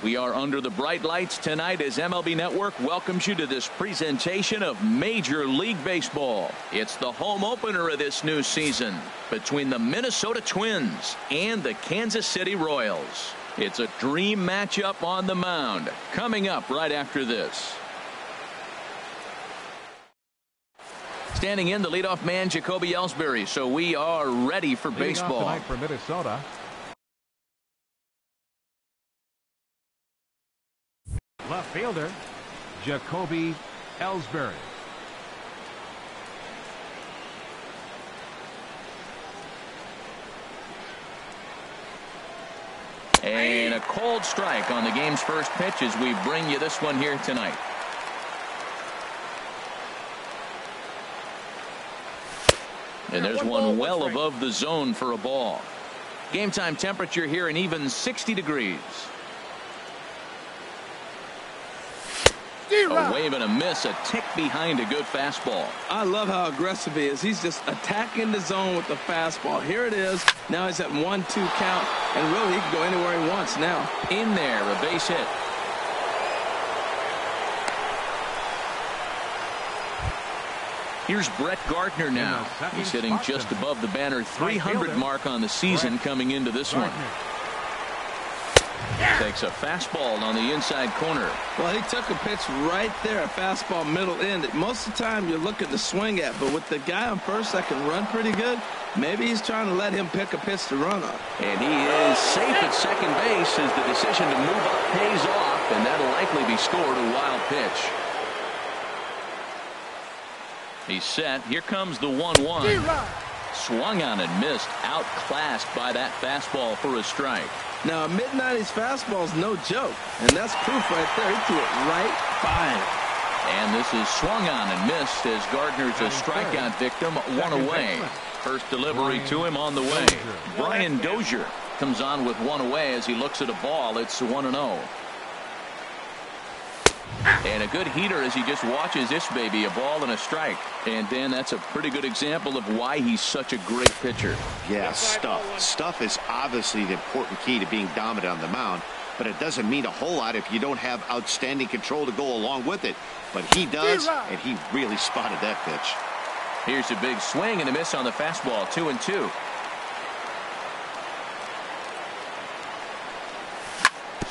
We are under the bright lights tonight as MLB Network welcomes you to this presentation of Major League Baseball. It's the home opener of this new season between the Minnesota Twins and the Kansas City Royals. It's a dream matchup on the mound. Coming up right after this. Standing in, the leadoff man, Jacoby Ellsbury. So we are ready for baseball. Tonight for Minnesota. Left fielder, Jacoby Ellsbury. And a cold strike on the game's first pitch as we bring you this one here tonight. And there's one well above the zone for a ball. Game time temperature here an even 60 degrees. A wave and a miss, a tick behind a good fastball. I love how aggressive he is. He's just attacking the zone with the fastball. Here it is. Now he's at 1-2 count, and really he can go anywhere he wants now. In there, a base hit. Here's Brett Gardner now. He's hitting just above the banner 300 mark on the season coming into this one. Takes a fastball on the inside corner. Well, he took a pitch right there, a fastball middle end. Most of the time you're looking to swing at, but with the guy on first that can run pretty good, maybe he's trying to let him pick a pitch to run on. And he is safe at second base as the decision to move up pays off, and that'll likely be scored a wild pitch. He's set. Here comes the 1-1. Swung on and missed, outclassed by that fastball for a strike. Now, a mid-90s fastball is no joke, and that's proof right there. He threw it right by him. And this is swung on and missed as Gardner's a strikeout victim, one away. First delivery to him on the way. Brian Dozier comes on with one away as he looks at a ball. It's 1-0. And a good heater as he just watches this baby, a ball and a strike. And Dan, that's a pretty good example of why he's such a great pitcher. Yeah, stuff is obviously the important key to being dominant on the mound, but it doesn't mean a whole lot if you don't have outstanding control to go along with it. But he does, and he really spotted that pitch. Here's a big swing and a miss on the fastball. 2-2.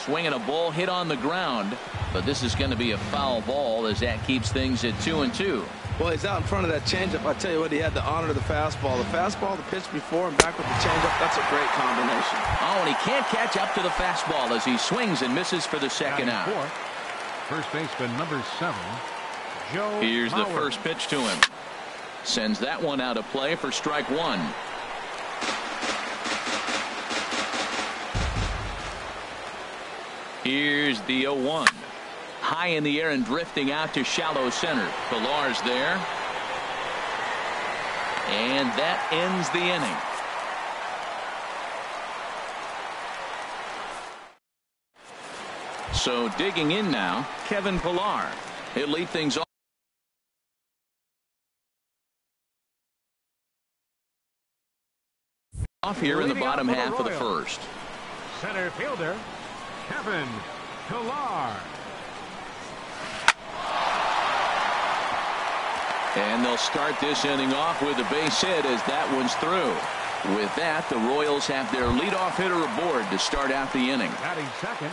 Swinging a ball hit on the ground, but this is going to be a foul ball as that keeps things at 2-2. Well, he's out in front of that changeup. I tell you what, he had to honor the fastball. The fastball, the pitch before, and back with the changeup. That's a great combination. Oh, and he can't catch up to the fastball as he swings and misses for the second out. First baseman number 7, Joe. Here's the first pitch to him. Sends that one out of play for strike one. Here's the 0-1. High in the air and drifting out to shallow center. Pilar's there. And that ends the inning. So digging in now, Kevin Pillar. He'll lead things off here in the bottom half of the first. Center fielder, Kevin Pillar. And they'll start this inning off with a base hit as that one's through. With that, the Royals have their leadoff hitter aboard to start out the inning. Batting second.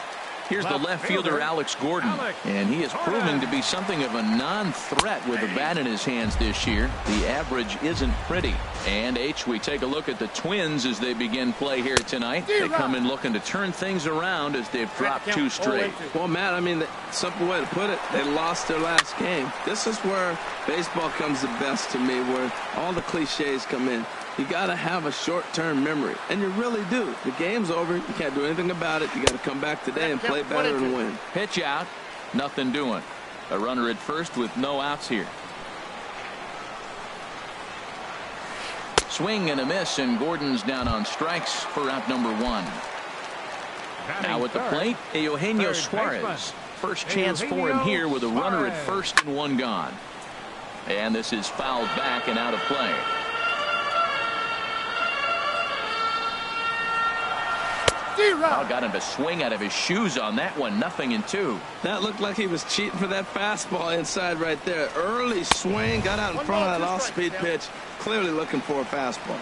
Here's the left fielder, Alex Gordon. And he is proving to be something of a non-threat with the bat in his hands this year. The average isn't pretty. And we take a look at the Twins as they begin play here tonight. They come in looking to turn things around as they've dropped 2 straight. Well, Matt, I mean, the simple way to put it, they lost their last game. This is where baseball comes the best to me, where all the cliches come in. You got to have a short-term memory, and you really do. The game's over. You can't do anything about it. You got to come back today and play better and win. Pitch out, nothing doing. A runner at first with no outs here. Swing and a miss, and Gordon's down on strikes for out number 1. Now at the plate, Eugenio Suarez. First chance for him here with a runner at first and 1 gone. And this is fouled back and out of play. Oh, got him to swing out of his shoes on that one. 0-2. That looked like he was cheating for that fastball inside right there. Early swing, got out in front of that off-speed pitch. Clearly looking for a fastball.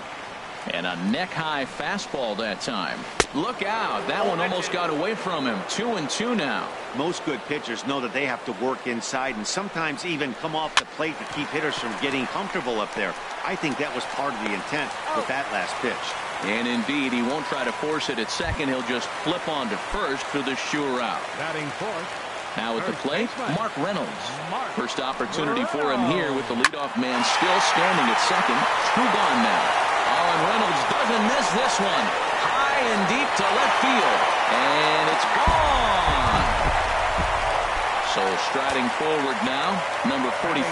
And a neck-high fastball that time. Look out. That one almost got away from him. 2-2 now. Most good pitchers know that they have to work inside and sometimes even come off the plate to keep hitters from getting comfortable up there. I think that was part of the intent with that last pitch. And indeed, he won't try to force it at second. He'll just flip on to first for the sure out. Batting fourth. Now at the plate, Mark Reynolds. First opportunity for him here with the leadoff man still standing at second. Strugan now. Oh, and Reynolds doesn't miss this one. High and deep to left field. And it's gone. So striding forward now, number 43.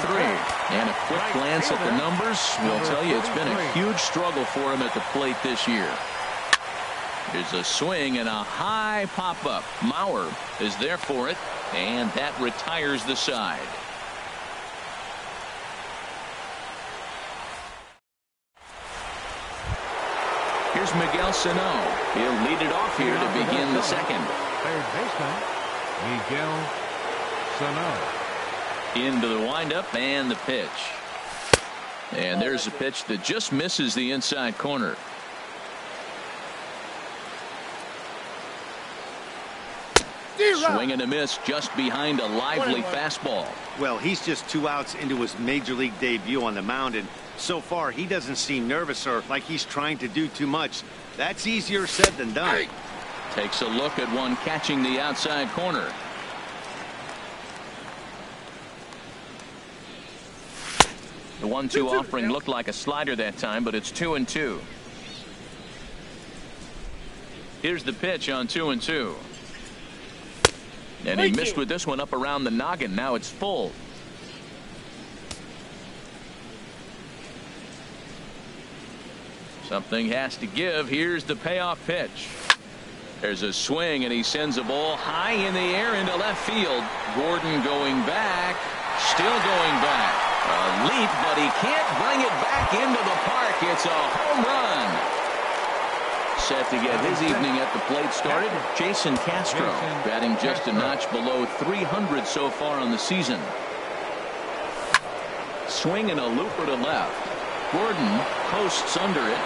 And a quick glance at the numbers will tell you it's been a huge struggle for him at the plate this year. There's a swing and a high pop-up. Mauer is there for it, and that retires the side. Here's Miguel Sano. He'll lead it off here to begin the second. Third baseman, Miguel Sano. Into the windup and the pitch. And there's a pitch that just misses the inside corner. Swing and a miss just behind a lively fastball. Well, he's just 2 outs into his major league debut on the mound, and so far he doesn't seem nervous or like he's trying to do too much. That's easier said than done. Takes a look at one catching the outside corner. The 1-2 offering looked like a slider that time, but it's 2-2. Here's the pitch on 2-2. And he missed with this one up around the noggin. Now it's full. Something has to give. Here's the payoff pitch. There's a swing, and he sends a ball high in the air into left field. Gordon going back. Still going back. A leap, but he can't bring it back into the park. It's a home run. Set to get his evening at the plate started, Jason Castro, batting just a notch below 300 so far on the season. Swing and a looper to left. Gordon posts under it,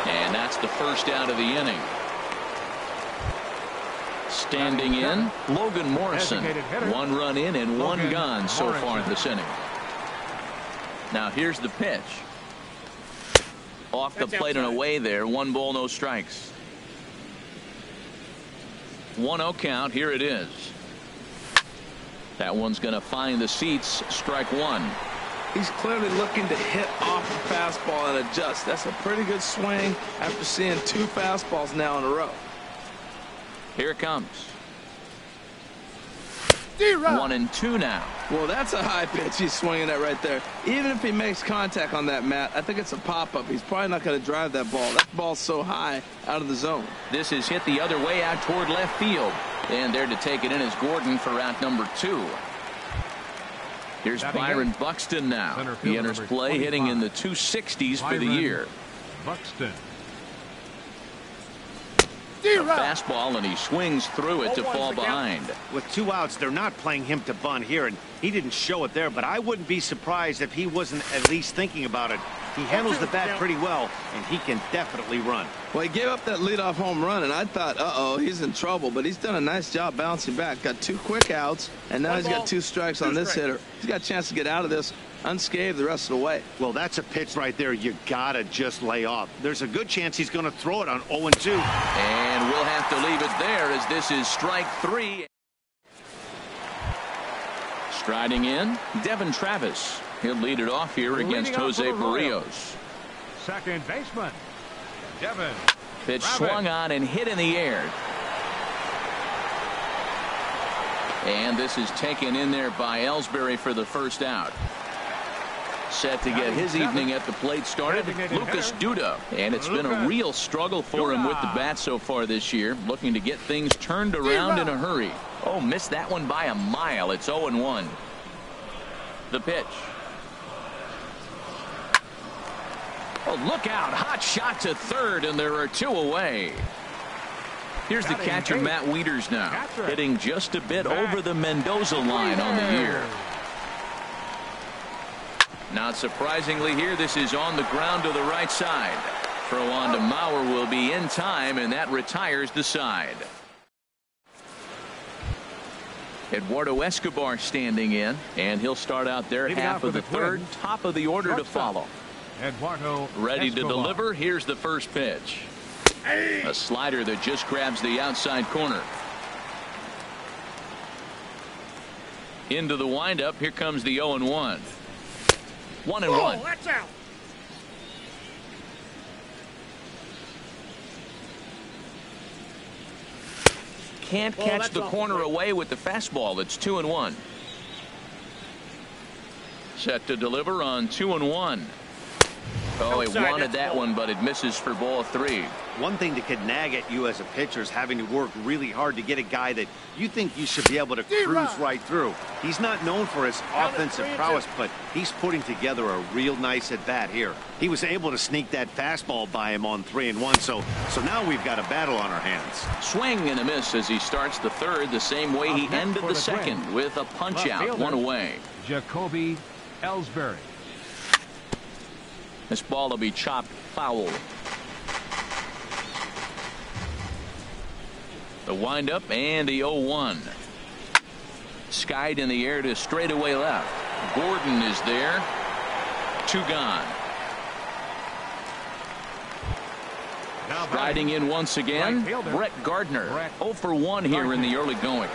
and that's the first out of the inning. Standing in, Logan Morrison. 1 run in and 1 gone so far in this inning. Now here's the pitch. Off the plate and away there. 1 ball, no strikes. 1-0 count. Here it is. That one's going to find the seats. Strike 1. He's clearly looking to hit off the fastball and adjust. That's a pretty good swing after seeing 2 fastballs now in a row. Here it comes. 1-2 now. Well, that's a high pitch he's swinging at right there. Even if he makes contact on that, Matt, I think it's a pop-up. He's probably not going to drive that ball. That ball's so high out of the zone. This is hit the other way out toward left field. And there to take it in is Gordon for out number 2. Here's Byron Buxton now. He enters play hitting in the 260s for the year. Buxton. A fastball, and he swings through it to fall behind. With 2 outs, they're not playing him to bunt here, and he didn't show it there, but I wouldn't be surprised if he wasn't at least thinking about it. He handles the bat pretty well, and he can definitely run. Well, he gave up that leadoff home run, and I thought, uh-oh, he's in trouble, but he's done a nice job bouncing back. Got 2 quick outs, and now he's got 2 strikes on this hitter. He's got a chance to get out of this unscathed the rest of the way. Well, that's a pitch right there you gotta just lay off. There's a good chance he's going to throw it on 0-2. And we'll have to leave it there as this is strike 3. Striding in, Devin Travis. He'll lead it off here against Jose Barrios. Second baseman, Devin. Pitch swung on and hit in the air. And this is taken in there by Ellsbury for the first out. Set to get his evening at the plate started, Lucas Duda. And it's been a real struggle for him with the bat so far this year, looking to get things turned around in a hurry. Oh, missed that one by a mile. It's 0-1. The pitch. Oh, look out. Hot shot to third, and there are 2 away. Here's the catcher, Matt Wieters, now hitting just a bit over the Mendoza line on the year. Not surprisingly here, this is on the ground to the right side. Throw on to Mauer will be in time, and that retires the side. Eduardo Escobar standing in, and he'll start out there half of the third. Top of the order to follow. Eduardo ready to deliver. Here's the first pitch. A slider that just grabs the outside corner. Into the windup. Here comes the 0-1. 1-1. That's out. Can't catch the corner away with the fastball. It's 2-1. Set to deliver on 2-1. Oh, he wanted that one, but it misses for ball 3. One thing that could nag at you as a pitcher is having to work really hard to get a guy that you think you should be able to cruise right through. He's not known for his offensive prowess, but he's putting together a real nice at-bat here. He was able to sneak that fastball by him on 3-1, so now we've got a battle on our hands. Swing and a miss as he starts the third the same way he ended the second, with a punch-out, one away. Jacoby Ellsbury. This ball will be chopped foul. The windup and the 0-1. Skied in the air to straightaway left. Gordon is there. 2 gone. Riding in once again, Brett Gardner. 0 for 1 here in the early going.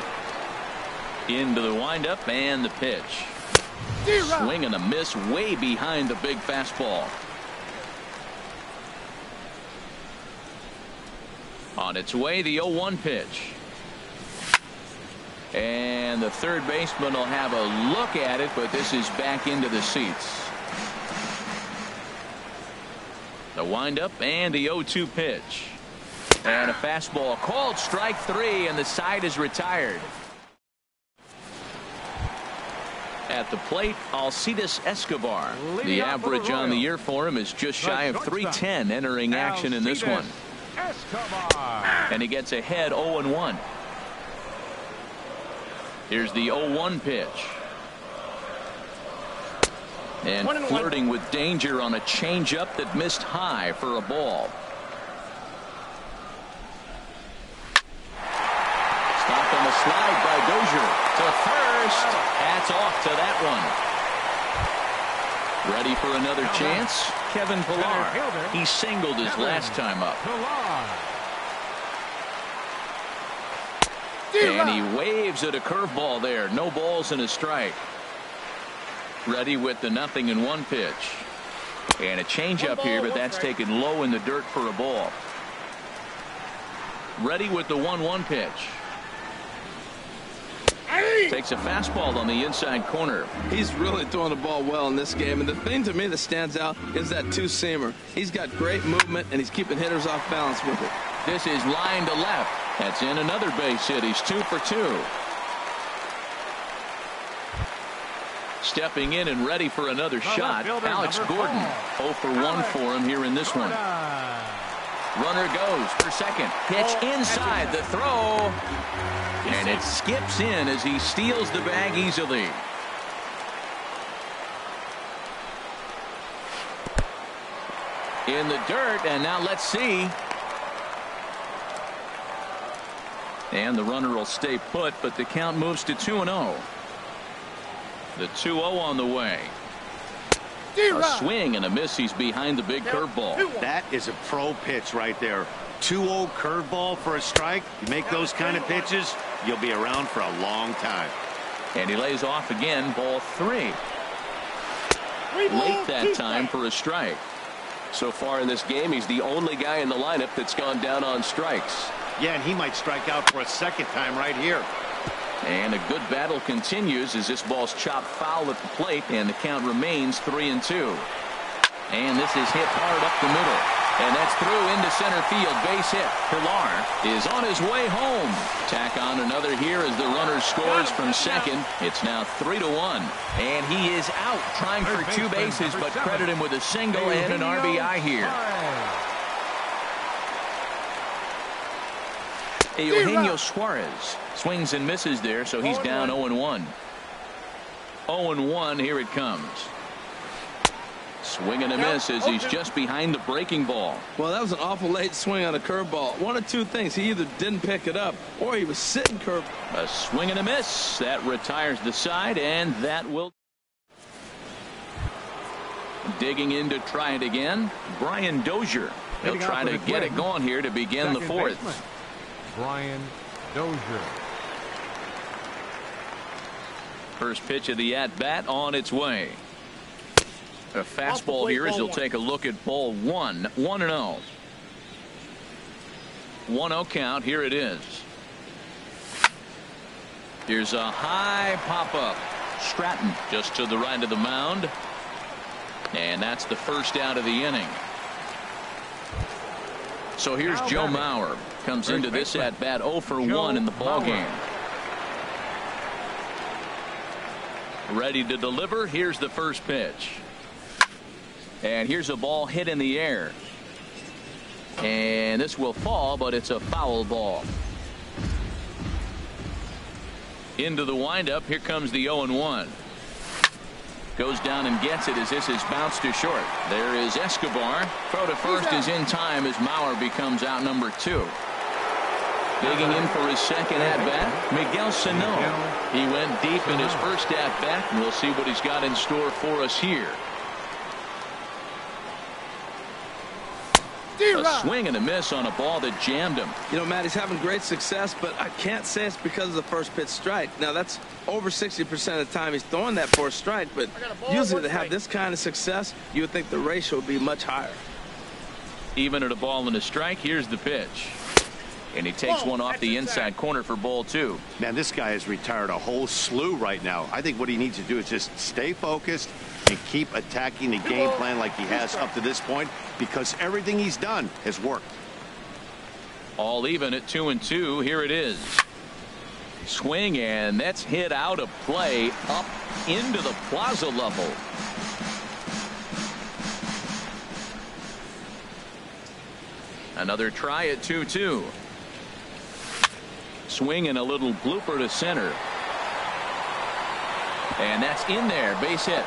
Into the windup and the pitch. Swing and a miss way behind the big fastball. On its way, the 0-1 pitch. And the third baseman will have a look at it, but this is back into the seats. The windup and the 0-2 pitch. And a fastball called strike 3, and the side is retired. At the plate, Alcides Escobar. The average on the year for him is just shy of 310 entering action in this one. And he gets ahead 0-1. Here's the 0-1 pitch. And flirting with danger on a changeup that missed high for a ball. Stopped on the slide by Dozier to first. That's off to that one. Ready for another chance? Kevin Pillar. He singled his last time up. And he waves at a curveball there. No balls and a strike. Ready with the 0-1 pitch. And a changeup here, but that's taken low in the dirt for a ball. Ready with the 1-1 pitch. Takes a fastball on the inside corner. He's really throwing the ball well in this game, and the thing to me that stands out is that two-seamer. He's got great movement, and he's keeping hitters off balance with it. This is line to left. That's in another base hit. He's 2 for 2. Stepping in and ready for another shot, Alex Gordon. 0 for 1 for him here in this one. Runner goes for second. Pitch inside the throw. And it skips in as he steals the bag easily. In the dirt, and now let's see. And the runner will stay put, but the count moves to 2-0. The 2-0 on the way. A swing and a miss. He's behind the big curveball. That is a pro pitch right there. 2-0 curveball for a strike. You make those kind of pitches, you'll be around for a long time. And he lays off again. Ball 3. Late that time for a strike. So far in this game, he's the only guy in the lineup that's gone down on strikes. Yeah, and he might strike out for a second time right here. And a good battle continues as this ball's chopped foul at the plate, and the count remains 3-2. And this is hit hard up the middle. And that's through into center field. Base hit. Pillar is on his way home. Tack on another here as the runner scores from second. It's now 3-1. And he is out trying for 2 bases, but credit him with a single and an RBI here. Eugenio Suarez swings and misses there, so he's down 0-1. 0-1, here it comes. Swing and a miss as he's just behind the breaking ball. Well, that was an awful late swing on a curveball. One of two things. He either didn't pick it up or he was sitting curve. A swing and a miss. That retires the side, and that will. Digging in to try it again. Brian Dozier. He'll try to get it going here to begin the fourth. Brian Dozier. First pitch of the at-bat on its way. A fastball here as he'll take a look at ball one. 1-0. 1-0 count. Here it is. Here's a high pop-up. Stratton just to the right of the mound. And that's the first out of the inning. So here's Joe Mauer. Comes into this at-bat 0 for 1 in the ballgame. Ready to deliver. Here's the first pitch. And here's a ball hit in the air. And this will fall, but it's a foul ball. Into the windup. Here comes the 0-1. Goes down and gets it as this is bounced to short. There is Escobar. Throw to first is in time as Mauer becomes out number 2. Digging in for his second at-bat, Miguel Sano. He went deep in his first at-bat, and we'll see what he's got in store for us here. A swing and a miss on a ball that jammed him. You know, Matt, he's having great success, but I can't say it's because of the first pitch strike. Now, that's over 60% of the time he's throwing that for a strike, but usually to have this kind of success, you would think the ratio would be much higher. Even at a ball and a strike, here's the pitch. And he takes one off the inside corner for ball 2. Man, this guy has retired a whole slew right now. I think what he needs to do is just stay focused and keep attacking the game plan like he has up to this point, because everything he's done has worked. All even at 2-2. Here it is. Swing, and that's hit out of play up into the plaza level. Another try at 2-2. Swing and a little blooper to center. And that's in there. Base hit.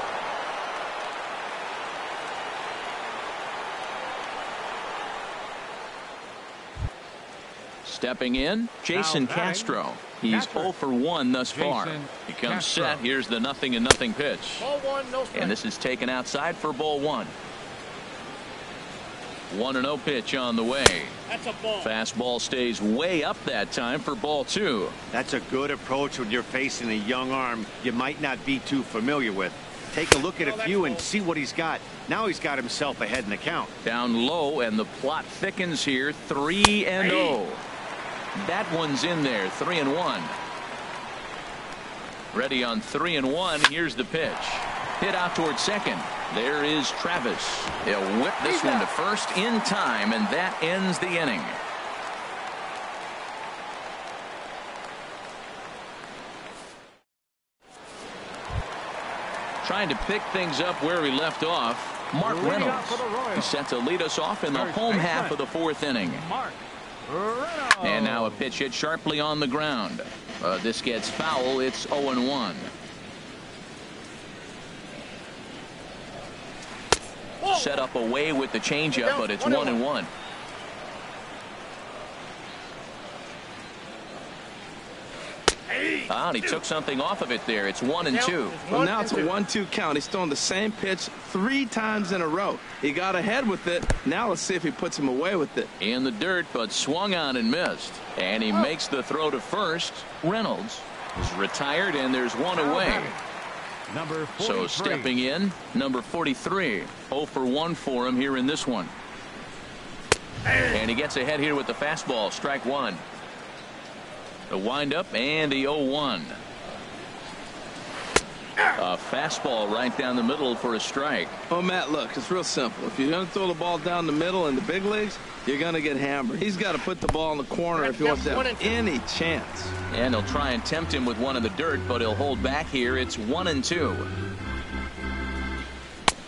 Stepping in, Jason Castro. He's 0 for 1 thus far. He comes set. Here's the 0-0 pitch. And this is taken outside for ball 1. 1-0 pitch on the way. That's a ball. Fastball stays way up that time for ball 2. That's a good approach when you're facing a young arm you might not be too familiar with. Take a look at a few and see what he's got. Now he's got himself ahead in the count. Down low, and the plot thickens here. 3-0. That one's in there. 3-1. Ready on 3-1. Here's the pitch. Hit out towards second. There is Travis. He'll whip this one to first in time, and that ends the inning. Trying to pick things up where we left off, Mark Reynolds. He's set to lead us off in the home half of the 4th inning. And now a pitch hit sharply on the ground. This gets foul. It's 0-1. Set up away with the changeup, but it's 1-1. And he took something off of it there. It's 1-2. Well, now it's a 1-2 count. He's throwing the same pitch 3 times in a row. He got ahead with it. Now let's see if he puts him away with it. In the dirt, but swung on and missed. And he makes the throw to first. Reynolds is retired, and there's one away. Number 43. So stepping in, number 43. 0 for 1 for him here in this one. And he gets ahead here with the fastball. Strike 1. The windup and the 0-1. A fastball right down the middle for a strike. Oh, Matt, look, it's real simple. If you're going to throw the ball down the middle in the big leagues, you're going to get hammered. He's got to put the ball in the corner if he wants to have any chance. And he'll try and tempt him with one in the dirt, but he'll hold back here. It's 1-2.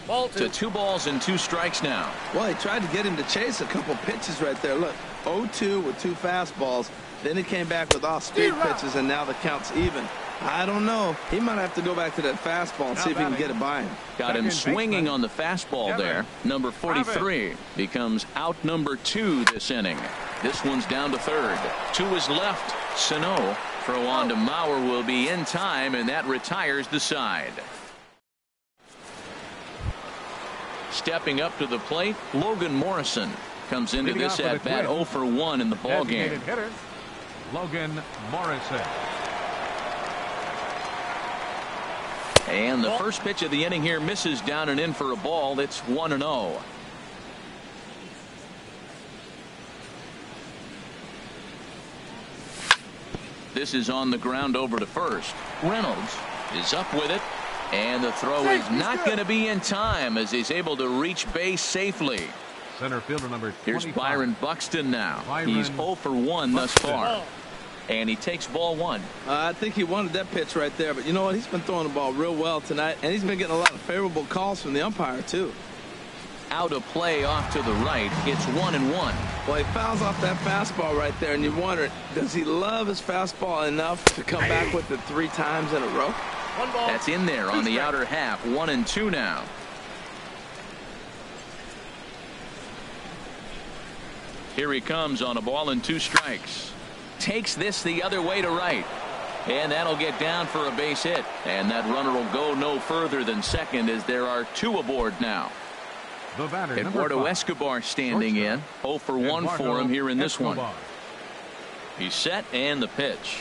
To 2 balls and 2 strikes now. Well, he tried to get him to chase a couple pitches right there. Look, 0-2 with 2 fastballs. Then he came back with off-speed pitches, and now the count's even. I don't know. He might have to go back to that fastball and see if he can get it by him. Got him swinging on the fastball there. Number 43 becomes out number 2 this inning. This one's down to third. 2 is left. Sano. Throw on to Mauer will be in time, and that retires the side. Stepping up to the plate, Logan Morrison comes into this at bat 0 for 1 in the ball game. Hitter, Logan Morrison. And the first pitch of the inning here misses down and in for a ball. It's 1-0. This is on the ground over to first. Reynolds is up with it. And the throw is not going to be in time as he's able to reach base safely. Center fielder number 25. Here's Byron Buxton now. He's 0 for 1 thus far. And he takes ball 1. I think he wanted that pitch right there. But you know what? He's been throwing the ball real well tonight. And he's been getting a lot of favorable calls from the umpire, too. Out of play off to the right. It's 1-1. Well, he fouls off that fastball right there. And you wonder, does he love his fastball enough to come back with it 3 times in a row? That's in there on the outer half. 1-2 now. Here he comes on a ball and 2 strikes. Takes this the other way to right. And that'll get down for a base hit. And that runner will go no further than second as there are 2 aboard now. The batter, Eduardo Escobar standing in. 0 for 1 for him here in this one. He's set and the pitch.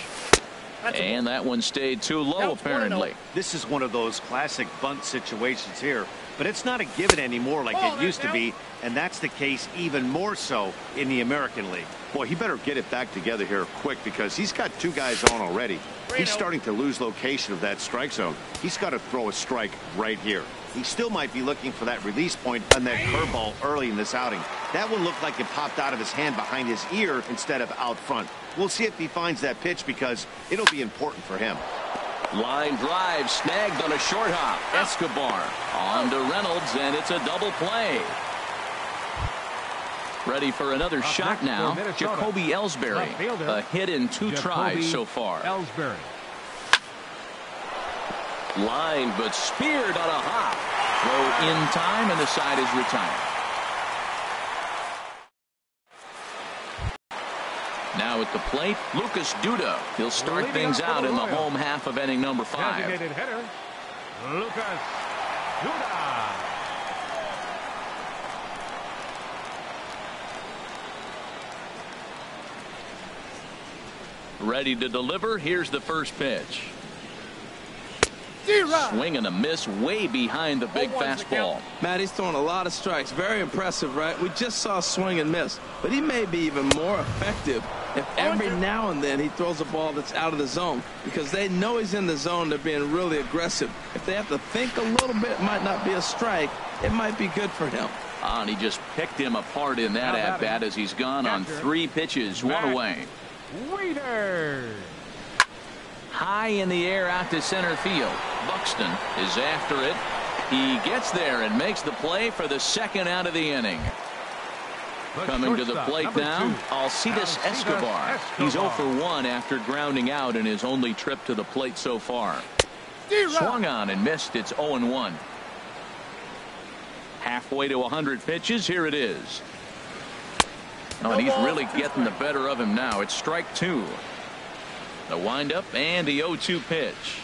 And that one stayed too low, apparently. This is one of those classic bunt situations here, but it's not a given anymore like it used to be, and that's the case even more so in the American League. Boy, he better get it back together here quick because he's got 2 guys on already. He's starting to lose location of that strike zone. He's got to throw a strike right here. He still might be looking for that release point on that curveball early in this outing. That one looked like it popped out of his hand behind his ear instead of out front. We'll see if he finds that pitch because it'll be important for him. Line drive snagged on a short hop. Escobar on to Reynolds, and it's a double play. Ready for another shot now. Jacoby Ellsbury. A hit in 2 tries so far. Ellsbury. Line but speared on a hop. Throw in time, and the side is retired. Now at the plate, Lucas Duda. He'll start things out in the home half of inning number 5. Designated hitter, Lucas Duda. Ready to deliver. Here's the first pitch. Swing and a miss way behind the big fastball. Matt, he's throwing a lot of strikes. Very impressive, right? We just saw a swing and miss. But he may be even more effective if every now and then he throws a ball that's out of the zone. Because they know he's in the zone. They're being really aggressive. If they have to think a little bit, it might not be a strike. It might be good for him. And he just picked him apart in that at-bat as he's gone on 3 pitches, 1 away. Waiter. High in the air out to center field. Buxton is after it. He gets there and makes the play for the 2nd out of the inning. Coming to the plate now, Alcides Escobar. He's 0 for 1 after grounding out in his only trip to the plate so far. Swung on and missed. It's 0-1. Halfway to 100 pitches. Here it is. Oh, and he's really getting the better of him now. It's strike 2. The windup and the 0-2 pitch.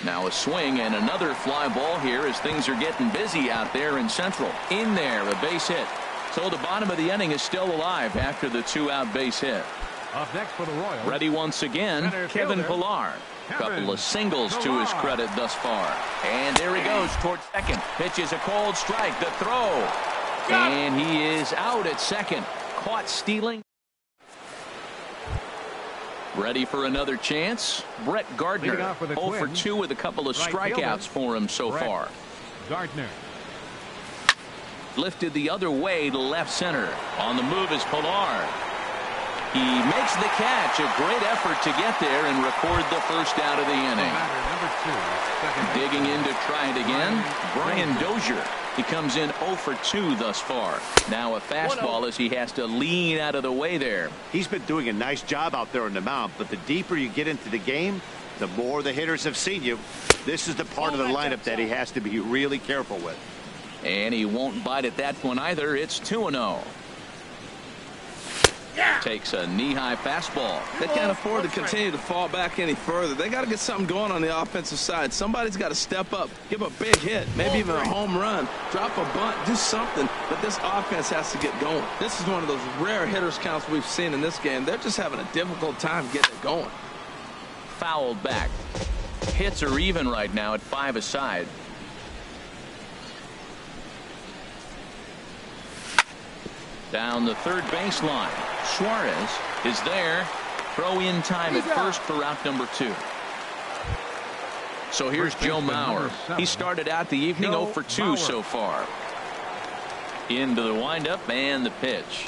Now a swing and another fly ball here as things are getting busy out there in Central. In there, a base hit. So the bottom of the inning is still alive after the 2-out base hit. Up next for the Royals. Ready once again, Kevin Pillar. Couple of singles to his credit thus far. And there he goes towards second. Pitches a cold strike. The throw. And he is out at second. Caught stealing. Ready for another chance. Brett Gardner 0 for 2 with a couple of strikeouts for him so far. Gardner. Lifted the other way to left center. On the move is Pillar. He makes the catch. A great effort to get there and record the first out of the inning. Digging in to try it again, Brian Dozier. He comes in 0 for 2 thus far. Now a fastball as he has to lean out of the way there. He's been doing a nice job out there on the mound, but the deeper you get into the game, the more the hitters have seen you. This is the part of the lineup that he has to be really careful with. And he won't bite at that one either. It's 2-0. Takes a knee-high fastball. They can't afford to continue to fall back any further. They got to get something going on the offensive side. Somebody's got to step up, give a big hit, maybe even a home run, drop a bunt, do something. But this offense has to get going. This is one of those rare hitters counts we've seen in this game. They're just having a difficult time getting it going. Fouled back. Hits are even right now at 5 aside. Down the third baseline. Suarez is there. Throw in time at first for out number 2. So here's Joe Mauer. He started out the evening 0 for 2 so far. Into the windup and the pitch.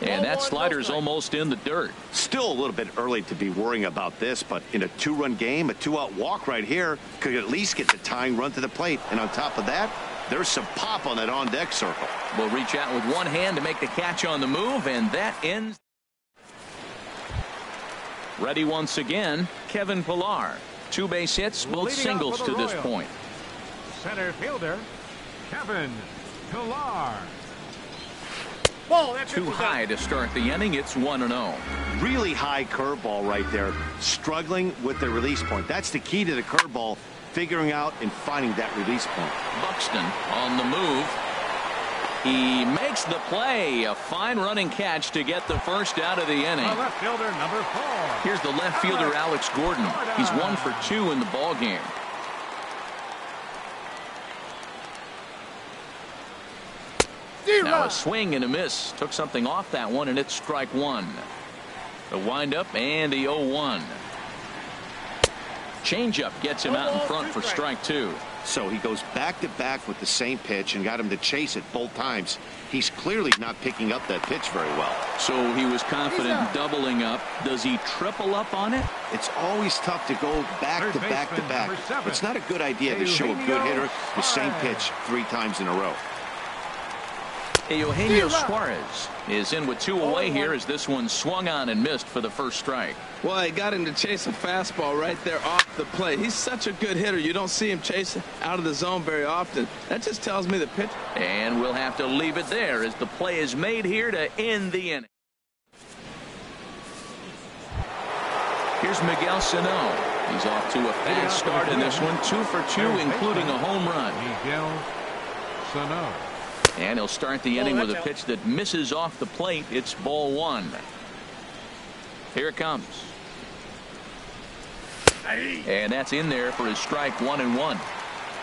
And that slider's almost in the dirt. Still a little bit early to be worrying about this, but in a 2-run game, a 2-out walk right here could at least get the tying run to the plate. And on top of that, there's some pop on that on-deck circle. Will reach out with one hand to make the catch on the move, and that ends. Ready once again, Kevin Pillar. 2 base hits, both singles to this point. Center fielder, Kevin Pillar. Too high to start the inning. It's 1-0. Really high curveball right there. Struggling with the release point. That's the key to the curveball. Figuring out and finding that release point. Buxton on the move. He makes the play. A fine running catch to get the first out of the inning. The left fielder, number 4. Here's the left fielder, Alex Gordon. He's 1 for 2 in the ball game. Now a swing and a miss. Took something off that one, and it's strike 1. The windup and the 0-1. Changeup gets him out in front for strike 2. So he goes back-to-back with the same pitch and got him to chase it both times. He's clearly not picking up that pitch very well. So he was confident in doubling up. Does he triple up on it? It's always tough to go back-to-back-to-back. It's not a good idea to show a good hitter the same pitch 3 times in a row. Eugenio Suarez is in with 2 away here as this one swung on and missed for the first strike. Well, he got him to chase a fastball right there off the plate. He's such a good hitter. You don't see him chase out of the zone very often. That just tells me the pitch. And we'll have to leave it there as the play is made here to end the inning. Here's Miguel Sano. He's off to a fast start in this one. 2 for 2, including a home run. Miguel Sano. And he'll start the inning with a pitch that misses off the plate. It's ball 1. Here it comes. And that's in there for his strike 1-1.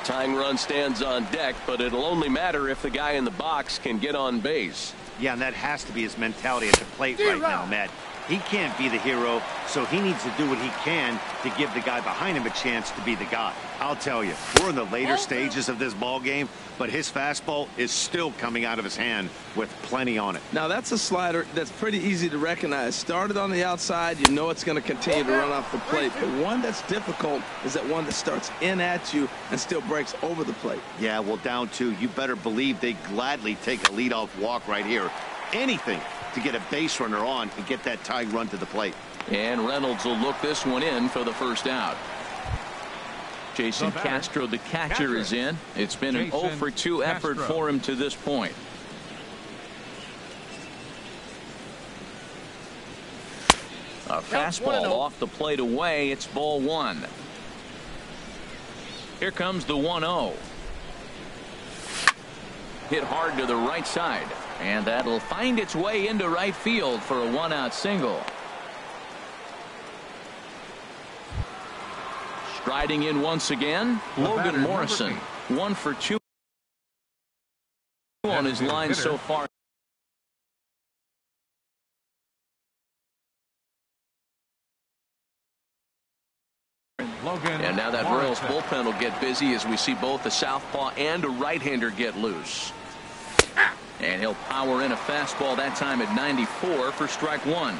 Tying run stands on deck, but it'll only matter if the guy in the box can get on base. Yeah, and that has to be his mentality at the plate right now, Matt. He can't be the hero, so he needs to do what he can to give the guy behind him a chance to be the guy. I'll tell you, we're in the later stages of this ball game, but his fastball is still coming out of his hand with plenty on it. Now, that's a slider that's pretty easy to recognize. Started on the outside, you know it's going to continue to run off the plate. But one that's difficult is that one that starts in at you and still breaks over the plate. Yeah, well, down 2, you better believe they gladly take a leadoff walk right here. Anything to get a base runner on and get that tying run to the plate. And Reynolds will look this one in for the first out. Jason Castro, the catcher, is in. It's been an 0 for 2 effort for him to this point. A fastball off the plate away. It's ball 1. Here comes the 1-0. Hit hard to the right side. And that'll find its way into right field for a 1-out single. Striding in once again, Logan Morrison. 1 for 2 on his line so far. And now that Royals bullpen will get busy as we see both a southpaw and a right-hander get loose. And he'll power in a fastball that time at 94 for strike one.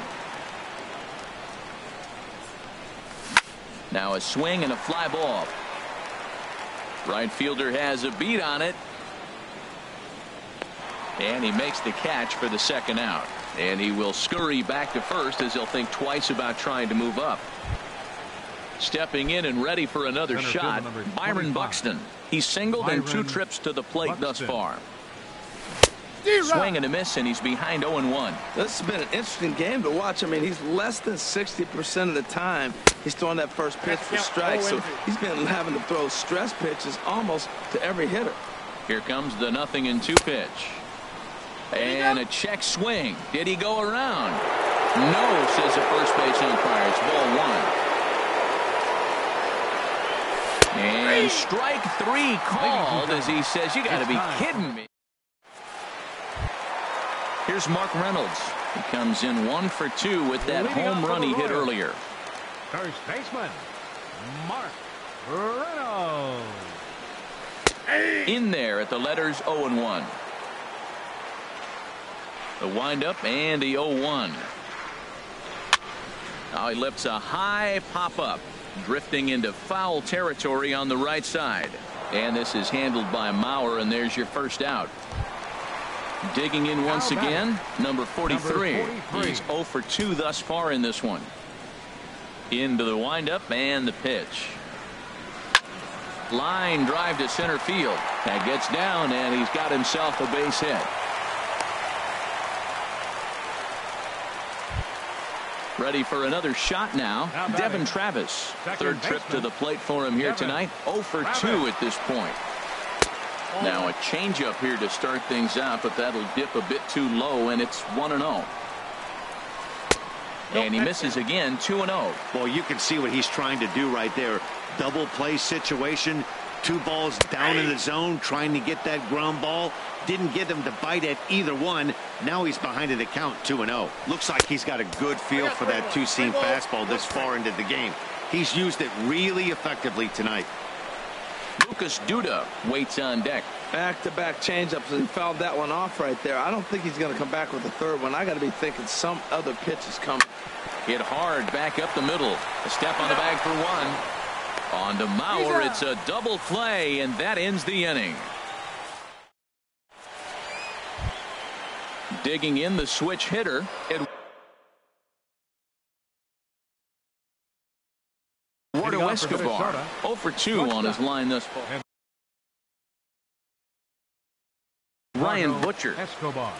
Now a swing and a fly ball. Right fielder has a beat on it. And he makes the catch for the second out. And he will scurry back to first as he'll think twice about trying to move up. Stepping in and ready for another shot, Byron Buxton. He's singled in 2 trips to the plate thus far. Swing and a miss, and he's behind 0-1. This has been an interesting game to watch. I mean, he's less than 60% of the time he's throwing that first pitch for strike. So he's been having to throw stress pitches almost to every hitter. Here comes the 0-2 pitch. And a check swing. Did he go around? No, says the first base umpire. It's ball 1. And strike 3 called as he says, you got to be kidding me. Here's Mark Reynolds. He comes in 1 for 2 with that home run he hit earlier. First baseman, Mark Reynolds. In there at the letters 0-1. The windup and the 0-1. Now he lifts a high pop-up, drifting into foul territory on the right side. And this is handled by Mauer, and there's your first out. Digging in once again, number 43. He's 0 for 2 thus far in this one. Into the windup and the pitch. Line drive to center field. That gets down, and he's got himself a base hit. Ready for another shot now. Devin Travis. Third trip to the plate for him here tonight. 0 for 2 at this point. Now a changeup here to start things out, but that'll dip a bit too low, and it's 1-0. And he misses again, 2-0. Well, you can see what he's trying to do right there. Double play situation. 2 balls down in the zone, trying to get that ground ball. Didn't get him to bite at either one. Now he's behind in the count, 2-0. Looks like he's got a good feel for that 2-seam fastball this far into the game. He's used it really effectively tonight. Lucas Duda waits on deck. Back-to-back changeups, and he fouled that one off right there. I don't think he's going to come back with a third one. I got to be thinking some other pitch is coming. Hit hard back up the middle. A step on the bag for 1. On to Mauer. It's a double play, and that ends the inning. Digging in the switch hitter. Eduardo Escobar, 0 for 2 on his line thus far. Ryan Butcher. Escobar.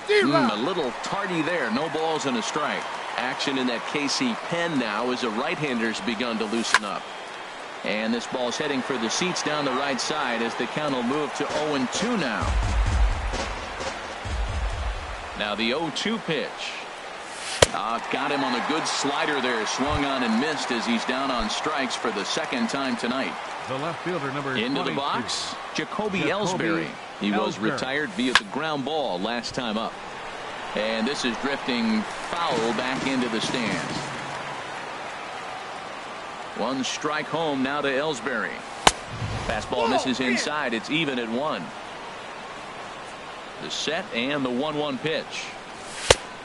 A little tardy there. No balls and a strike. Action in that KC pen now as a right-hander's begun to loosen up. And this ball's heading for the seats down the right side as the count will move to 0-2 now. Now the 0-2 pitch. Got him on a good slider there. Swung on and missed as he's down on strikes for the second time tonight. The left fielder, number into 22. The box, Jacoby Ellsbury. He was retired via the ground ball last time up. And this is drifting foul back into the stands. 1 strike home now to Ellsbury. Fastball misses inside. It's even at 1. The set and the 1-1 pitch.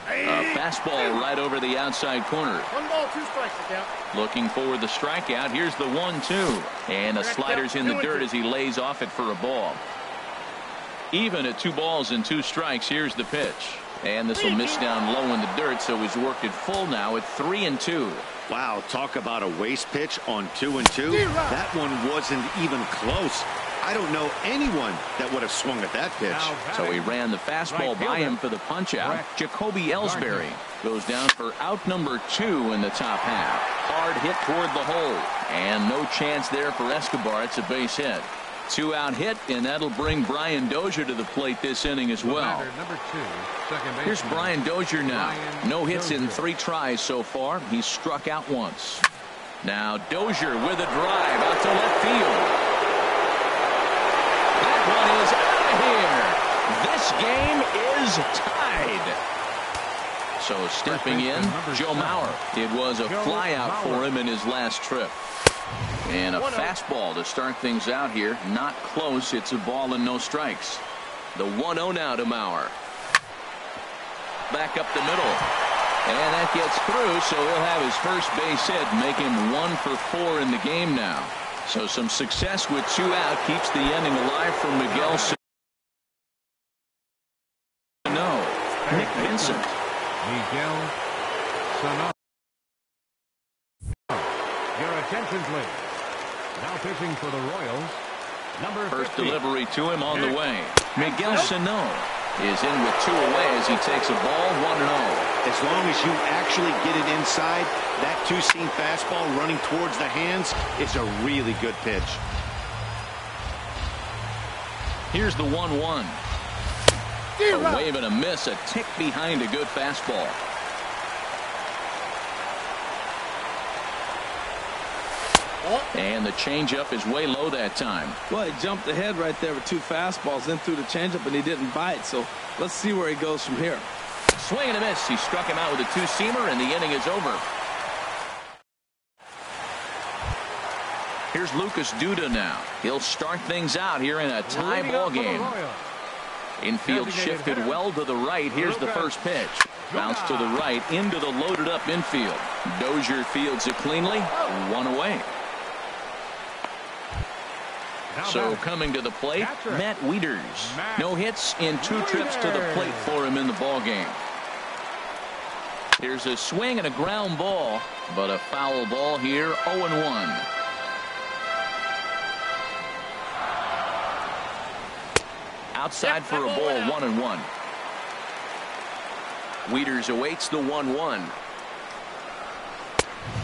A fastball right over the outside corner. 1 ball, 2 strikes to count. Looking for the strikeout. Here's the 1-2. And the slider's in the dirt as he lays off it for a ball. Even at 2 balls and 2 strikes. Here's the pitch. And this will miss down low in the dirt, so he's worked it full now at 3-2. Wow, talk about a waste pitch on 2-2. That one wasn't even close. I don't know anyone that would have swung at that pitch. So he ran the fastball by him for the punch out. Jacoby Ellsbury goes down for out number 2 in the top half. Hard hit toward the hole. And no chance there for Escobar. It's a base hit. 2-out hit, and that'll bring Brian Dozier to the plate this inning as well. Number 2, second base. Here's Brian Dozier now. No hits in 3 tries so far. He's struck out once. Now Dozier with a drive out to left field. That one is out of here. This game is tied. So stepping in, Joe Mauer. It was a flyout for him in his last trip. And a fastball to start things out here. Not close. It's a ball and no strikes. The 1-0 now to Mauer. Back up the middle. And that gets through, so he'll have his first base hit, make him 1 for 4 in the game now. So some success with 2 out keeps the inning alive for Miguel Sano. Nick Vincent. Miguel Sano. Your attention, please. Now pitching for the Royals, number 50. First delivery to him on the way. Miguel Sano is in with 2 away as he takes a ball 1-0. As long as you actually get it inside, that two-seam fastball running towards the hands is a really good pitch. Here's the 1-1. A wave and a miss, a tick behind a good fastball. And the changeup is way low that time. Well, he jumped ahead right there with 2 fastballs, then threw the changeup, and he didn't bite. So let's see where he goes from here. Swing and a miss. He struck him out with a 2-seamer, and the inning is over. Here's Lucas Duda now. He'll start things out here in a tie ball game. Infield shifted well to the right. Here's the first pitch. Bounce to the right into the loaded up infield. Dozier fields it cleanly. 1 away. So coming to the plate, Matt Wieters. No hits in 2 trips to the plate for him in the ball game. Here's a swing and a ground ball, but a foul ball here, 0-1. Outside for a ball, 1-1. Wieters awaits the 1-1.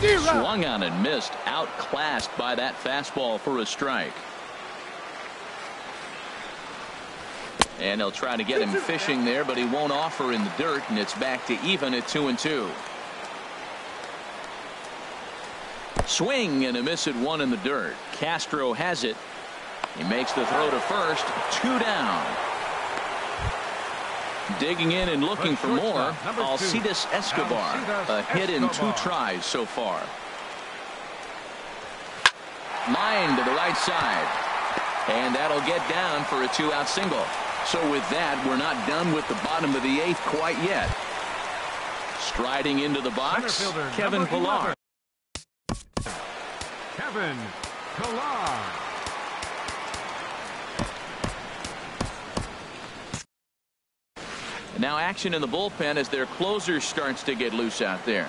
Swung on and missed, outclassed by that fastball for a strike. And he'll try to get him fishing there, but he won't offer in the dirt, and it's back to even at 2-2. Swing and a miss at 1 in the dirt. Castro has it. He makes the throw to first. 2 down. Digging in and looking for more, Alcides Escobar. A hit in 2 tries so far. Line to the right side. And that'll get down for a 2-out single. So with that, we're not done with the bottom of the 8th quite yet. Striding into the box, Kevin Pillar. Kevin Pillar. Now action in the bullpen as their closer starts to get loose out there.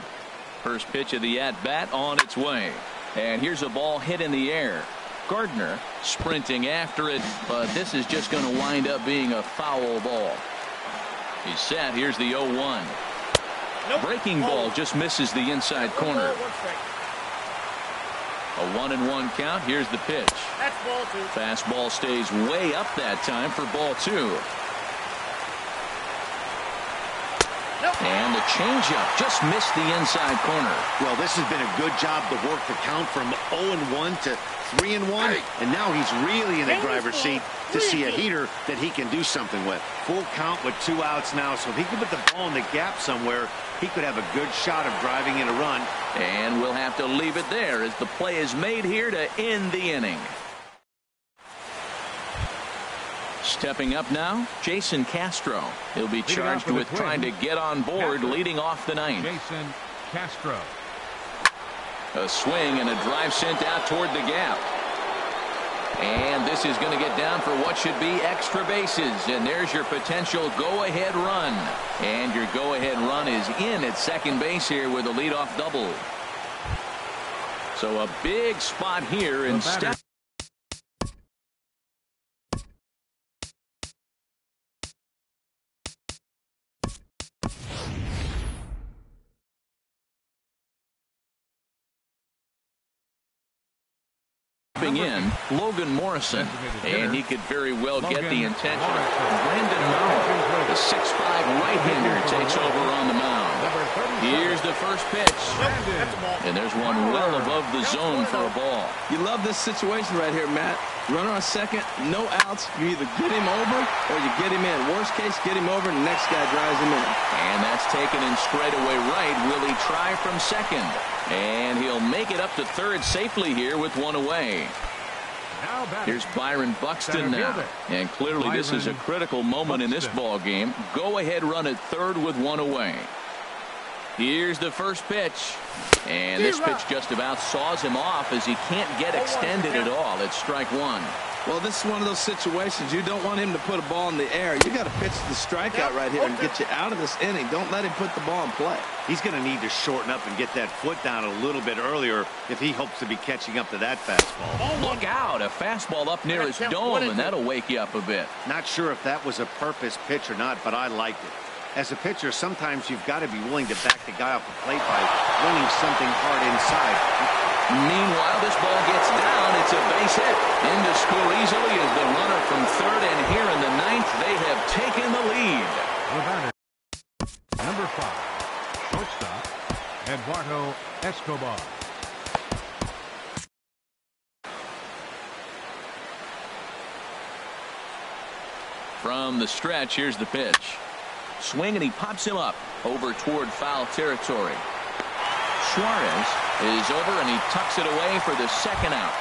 First pitch of the at-bat on its way. And here's a ball hit in the air. Gardner sprinting after it, but this is just going to wind up being a foul ball. He's set. Here's the 0-1. Breaking ball just misses the inside corner. A 1-1 count. Here's the pitch. That's ball 2. Fastball stays way up that time for ball 2. And the changeup just missed the inside corner. Well, this has been a good job to work the count from 0-1 to 3-1, and now he's really in the driver's seat to see a heater that he can do something with. Full count with 2 outs now, so if he can put the ball in the gap somewhere, he could have a good shot of driving in a run. And we'll have to leave it there as the play is made here to end the inning. Stepping up now, Jason Castro. He'll be charged with trying to get on board leading off the 9th. Jason Castro. A swing and a drive sent out toward the gap. And this is going to get down for what should be extra bases. And there's your potential go-ahead run. And your go-ahead run is in at second base here with a leadoff double. So a big spot here in step. In Logan Morrison, and he could very well get the attention of Brandon Mauer. The 6'5" right-hander takes over on the mound. Here's the first pitch. And there's one well above the zone for a ball. You love this situation right here, Matt. Runner on second, no outs. You either get him over or you get him in. Worst case, get him over and the next guy drives him in. And that's taken in straightaway right. Will he try from second? And he'll make it up to third safely here with one away. Here's Byron Buxton now. And clearly this is a critical moment in this ball game. Go ahead run at third with one away. Here's the first pitch. And this pitch just about saws him off as he can't get extended at all. It's strike one. Well, this is one of those situations you don't want him to put a ball in the air. You got to pitch the strikeout right here and get you out of this inning. Don't let him put the ball in play. He's going to need to shorten up and get that foot down a little bit earlier if he hopes to be catching up to that fastball. Look out, a fastball up near his dome, and that'll wake you up a bit. Not sure if that was a purpose pitch or not, but I liked it. As a pitcher, sometimes you've got to be willing to back the guy off the plate by running something hard inside. Meanwhile, this ball gets down. It's a base hit. In to score easily is the runner from third, and here in the ninth, they have taken the lead. The batter, number 5, shortstop, Eduardo Escobar. From the stretch, here's the pitch. Swing, and he pops him up over toward foul territory. Suarez is over, and he tucks it away for the second out.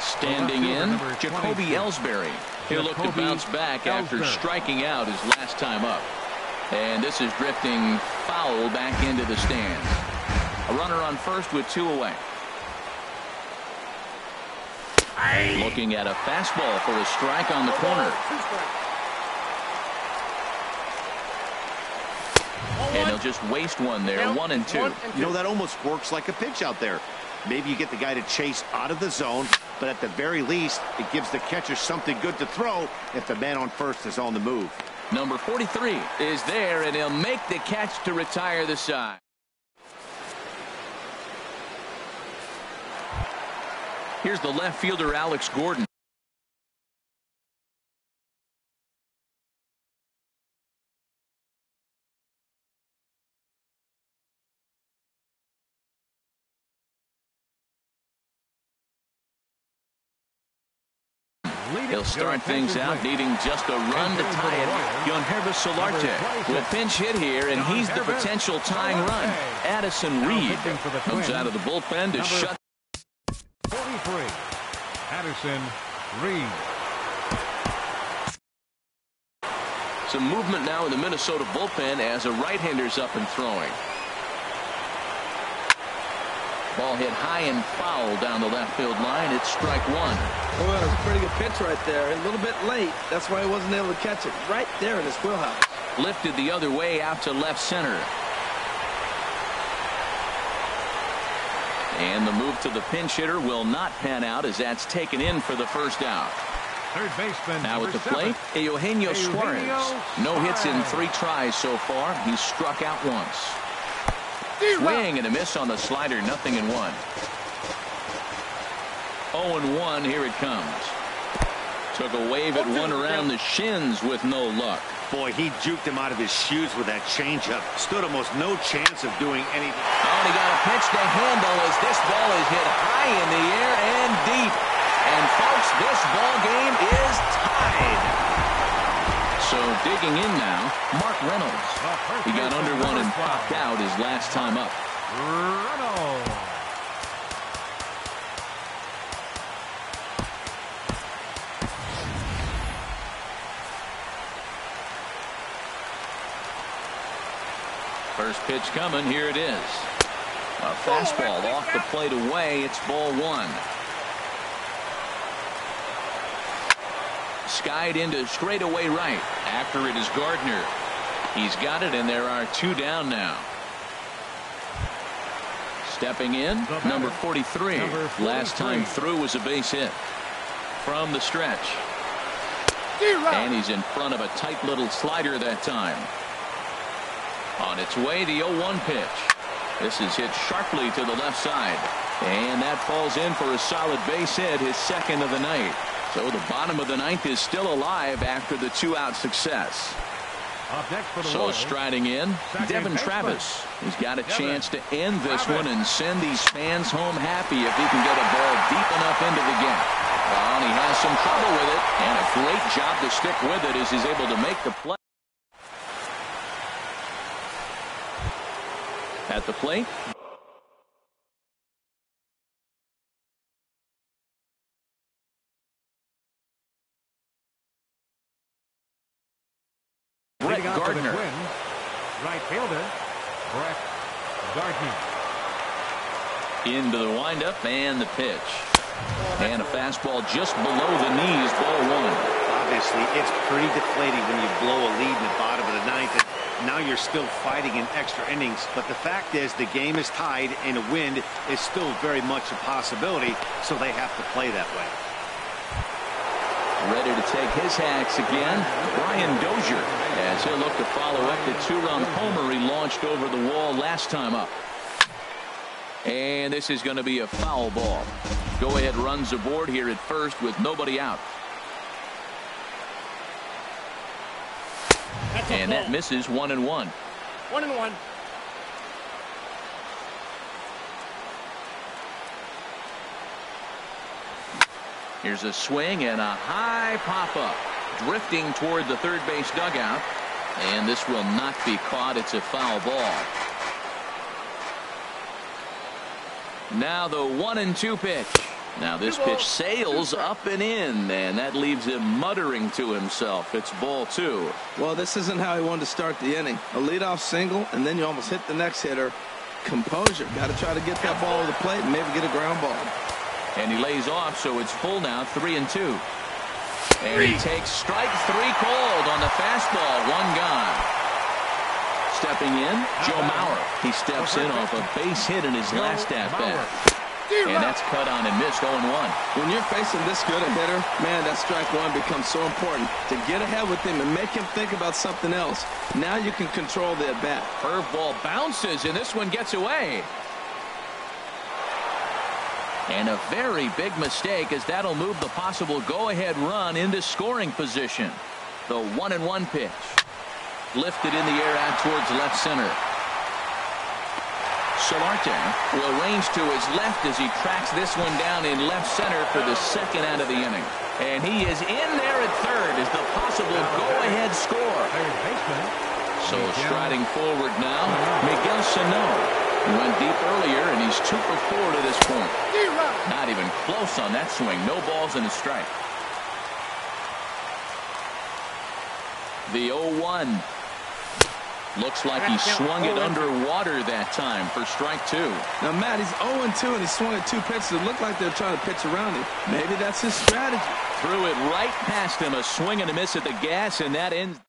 Standing in, Jacoby Ellsbury. He'll look to bounce back after striking out his last time up. And this is drifting foul back into the stands. A runner on first with 2 away. Looking at a fastball for a strike on the corner. And he'll just waste one there. 1-2. You know, that almost works like a pitch out there. Maybe you get the guy to chase out of the zone, but at the very least, it gives the catcher something good to throw if the man on first is on the move. Number 43 is there, and he'll make the catch to retire the side. Here's the left fielder, Alex Gordon. He'll start things out needing just a run to tie it. Yonhervis Solarte will pinch hit here, and he's the potential tying run. Addison Reed comes out of the bullpen to shut. 43, Addison Reed. Some movement now in the Minnesota bullpen as a right-hander's up and throwing. Ball hit high and foul down the left field line. It's strike one. Well, it was a pretty good pitch right there. A little bit late. That's why he wasn't able to catch it. Right there in his wheelhouse. Lifted the other way out to left center. And the move to the pinch hitter will not pan out as that's taken in for the first out. Third baseman. Now at the plate, Eugenio Suarez. No hits in 3 tries so far. He's struck out once. Swing and a miss on the slider. 0-1. 0-1. Here it comes. Took a wave at one around the shins with no luck. Boy, he juked him out of his shoes with that changeup. Stood almost no chance of doing anything. Oh, and he got a pitch to handle as this ball is hit high in the air and deep. And folks, this ball game is tied. So digging in now, Mark Reynolds. He got under one and popped out his last time up. Reynolds. First pitch coming. Here it is. A fastball off the plate away. It's ball one. Skied into straightaway right. After it is Gardner. He's got it, and there are 2 down now. Stepping in, number 43. Last time through was a base hit. From the stretch. And he's in front of a tight little slider that time. On its way, the 0-1 pitch. This is hit sharply to the left side. And that falls in for a solid base hit, his second of the night. So the bottom of the ninth is still alive after the 2-out success. Up next for the So Royals, striding in, Devin Travis. He's got a chance to end this one and send these fans home happy if he can get a ball deep enough into the gap. Well, and he has some trouble with it, and a great job to stick with it as he's able to make the play. At the plate, Brett Gardner. Right fielder, Brett Gardner. Into the windup and the pitch. And a fastball just below the knees, ball one. Obviously, it's pretty deflating when you blow a lead in the bottom of the ninth. And now you're still fighting in extra innings. But the fact is the game is tied and a win is still very much a possibility. So they have to play that way. Ready to take his hacks again, Brian Dozier, as he'll look to follow up the two-run homer he launched over the wall last time up. And this is going to be a foul ball. Go-ahead runs aboard here at first with nobody out. And that misses 1-1. 1-1. Here's a swing and a high pop-up. Drifting toward the third base dugout. And this will not be caught. It's a foul ball. Now the 1-2 pitch. Now this pitch sails up and in, and that leaves him muttering to himself. It's ball two. Well, this isn't how he wanted to start the inning. A leadoff single, and then you almost hit the next hitter. Composure. Got to try to get that ball to the plate and maybe get a ground ball. And he lays off, so it's full now, 3-2. And he takes strike three called on the fastball. One gone. Stepping in, Joe Mauer. He steps in off a base hit in his last at-bat. And that's cut on and missed 0-1. When you're facing this good a hitter, man, that strike one becomes so important. To get ahead with him and make him think about something else. Now you can control the at-bat. Curveball bounces, and this one gets away. And a very big mistake, as that'll move the possible go-ahead run into scoring position. The 1-1 pitch. Lifted in the air out towards left center. Solarte will range to his left as he tracks this one down in left center for the second out of the inning. And he is in there at third as the possible go-ahead score. So striding forward now, Miguel Sano. He went deep earlier, and he's 2 for 4 to this point. Not even close on that swing. No balls and a strike. The 0-1. Looks like he swung it underwater that time for strike two. Now, Matt, he's 0-2, and he swung at 2 pitches. It looked like they were trying to pitch around him. Maybe that's his strategy. Threw it right past him. A swing and a miss at the gas, and that ends.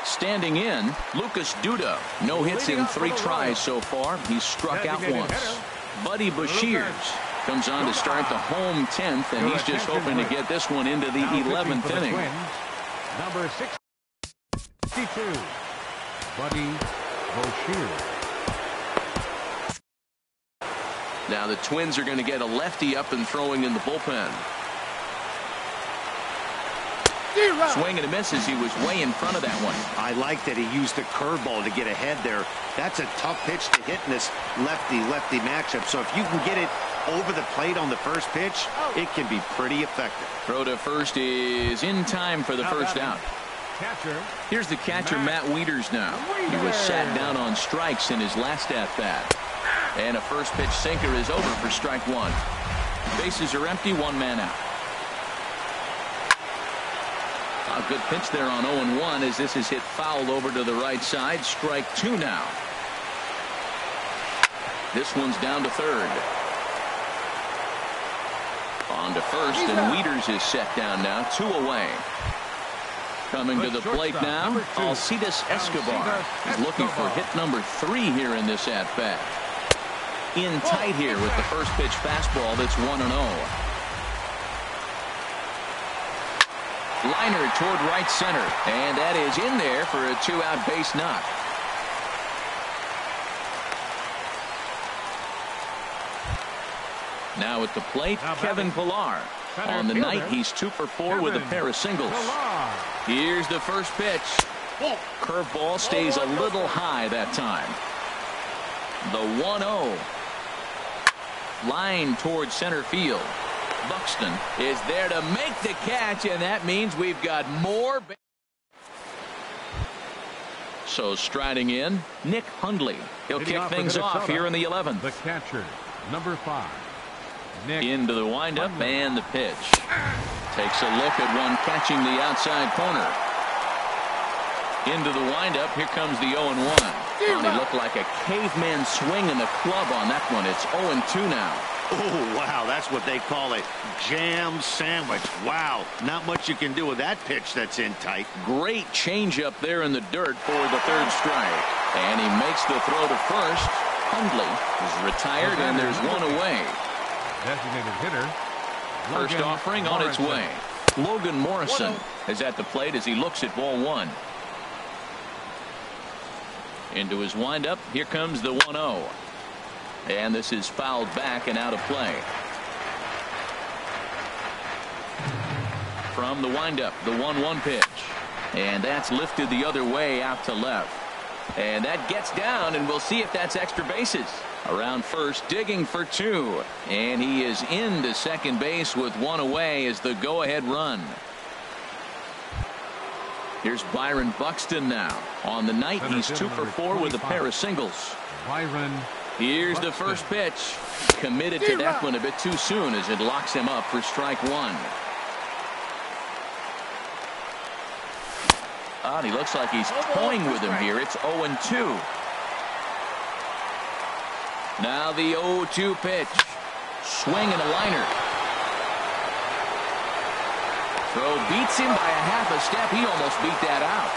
Standing in, Lucas Duda. No hits in 3 tries so far. He's struck out once. Buddy Bashirs comes on to start the home 10th, and he's just hoping to get this one into the 11th inning. Number 62, Buddy Bashirs. Now the Twins are going to get a lefty up and throwing in the bullpen. Swing and a miss as he was way in front of that one. I like that he used the curveball to get ahead there. That's a tough pitch to hit in this lefty-lefty matchup. So if you can get it over the plate on the first pitch, it can be pretty effective. Throw to first is in time for the first out. Here's the catcher, Matt Wieters now. He was sat down on strikes in his last at-bat. And a first pitch sinker is over for strike one. Bases are empty, 1 man out. A good pitch there on 0-1 as this is hit foul over to the right side. Strike two now. This one's down to third. On to first, and Wieters is set down now, 2 away. Coming to the plate now, Alcides Escobar is looking for hit number 3 here in this at-bat. In tight here with the first pitch fastball that's 1-0. Liner toward right center, and that is in there for a 2-out base knock. Now at the plate, Kevin Pillar. On the night, he's 2 for 4 with a pair of singles. Here's the first pitch. Curveball stays a little high that time. The 1-0. Line towards center field. Buxton is there to make the catch, and that means we've got more. So striding in, Nick Hundley. He'll kick things off here in the 11th. The catcher, number 5. Nick into the windup and the pitch. Takes a look at one catching the outside corner. Into the windup. Here comes the 0-1. Oh, he looked like a caveman swinging the club on that one. It's 0-2 now. Oh, wow, that's what they call a jam sandwich. Wow, not much you can do with that pitch that's in tight. Great changeup there in the dirt for the third strike. And he makes the throw to first. Hundley is retired, and there's one away. Designated hitter. First offering on its way. Logan Morrison is at the plate as he looks at ball 1. Into his windup. Here comes the 1-0. And this is fouled back and out of play. From the windup, the 1-1 pitch. And that's lifted the other way out to left. And that gets down, and we'll see if that's extra bases. Around first, digging for 2. And he is into second base with 1 away as the go-ahead run. Here's Byron Buxton now. On the night, he's 2 for 4 with a pair of singles. Byron. Here's the first pitch. Committed to that one a bit too soon as it locks him up for strike 1. Oh, he looks like he's toying with him here. It's 0-2. Now the 0-2 pitch. Swing and a liner. Throw beats him by a half a step. He almost beat that out.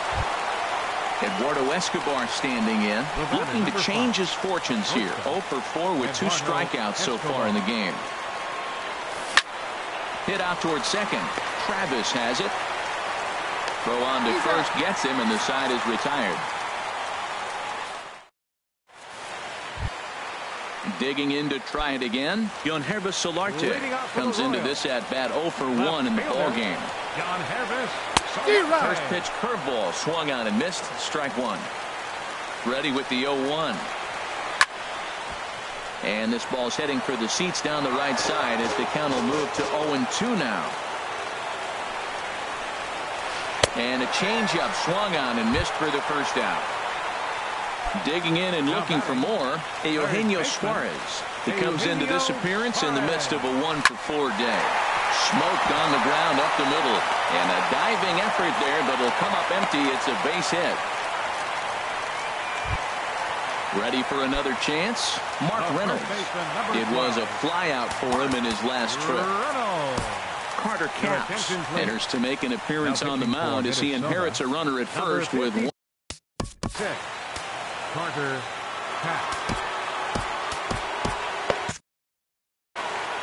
Eduardo Escobar standing in, looking to change his fortunes here. 0 for 4 with 2 strikeouts so far in the game. Hit out towards second. Travis has it. Throw on to first gets him, and the side is retired. Digging in to try it again. Yohannes Solarte comes into this at bat 0 for 1 in the ball game. First pitch curveball swung on and missed. Strike 1. Ready with the 0-1. And this ball's heading for the seats down the right side as the count will move to 0-2 now. And a changeup swung on and missed for the first out. Digging in and looking for more, Eugenio Suarez. He comes into this appearance in the midst of a 1 for 4 day. Smoked on the ground up the middle. And a diving effort there, but it'll come up empty. It's a base hit. Ready for another chance? Mark Reynolds. It was a flyout for him in his last trip. Carter Capps enters to make an appearance on the mound as he inherits a runner at first with 1. Carter Capps.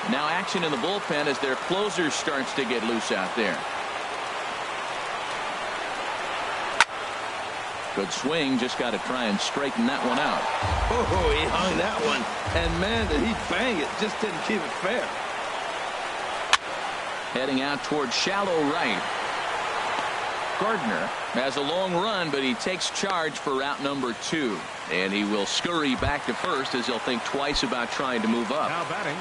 Now action in the bullpen as their closer starts to get loose out there. Good swing, just got to try and straighten that one out. Oh, he hung that one. And man, did he bang it. Just didn't keep it fair. Heading out towards shallow right. Gardner has a long run, but he takes charge for route number 2. And he will scurry back to first as he'll think twice about trying to move up. Now batting,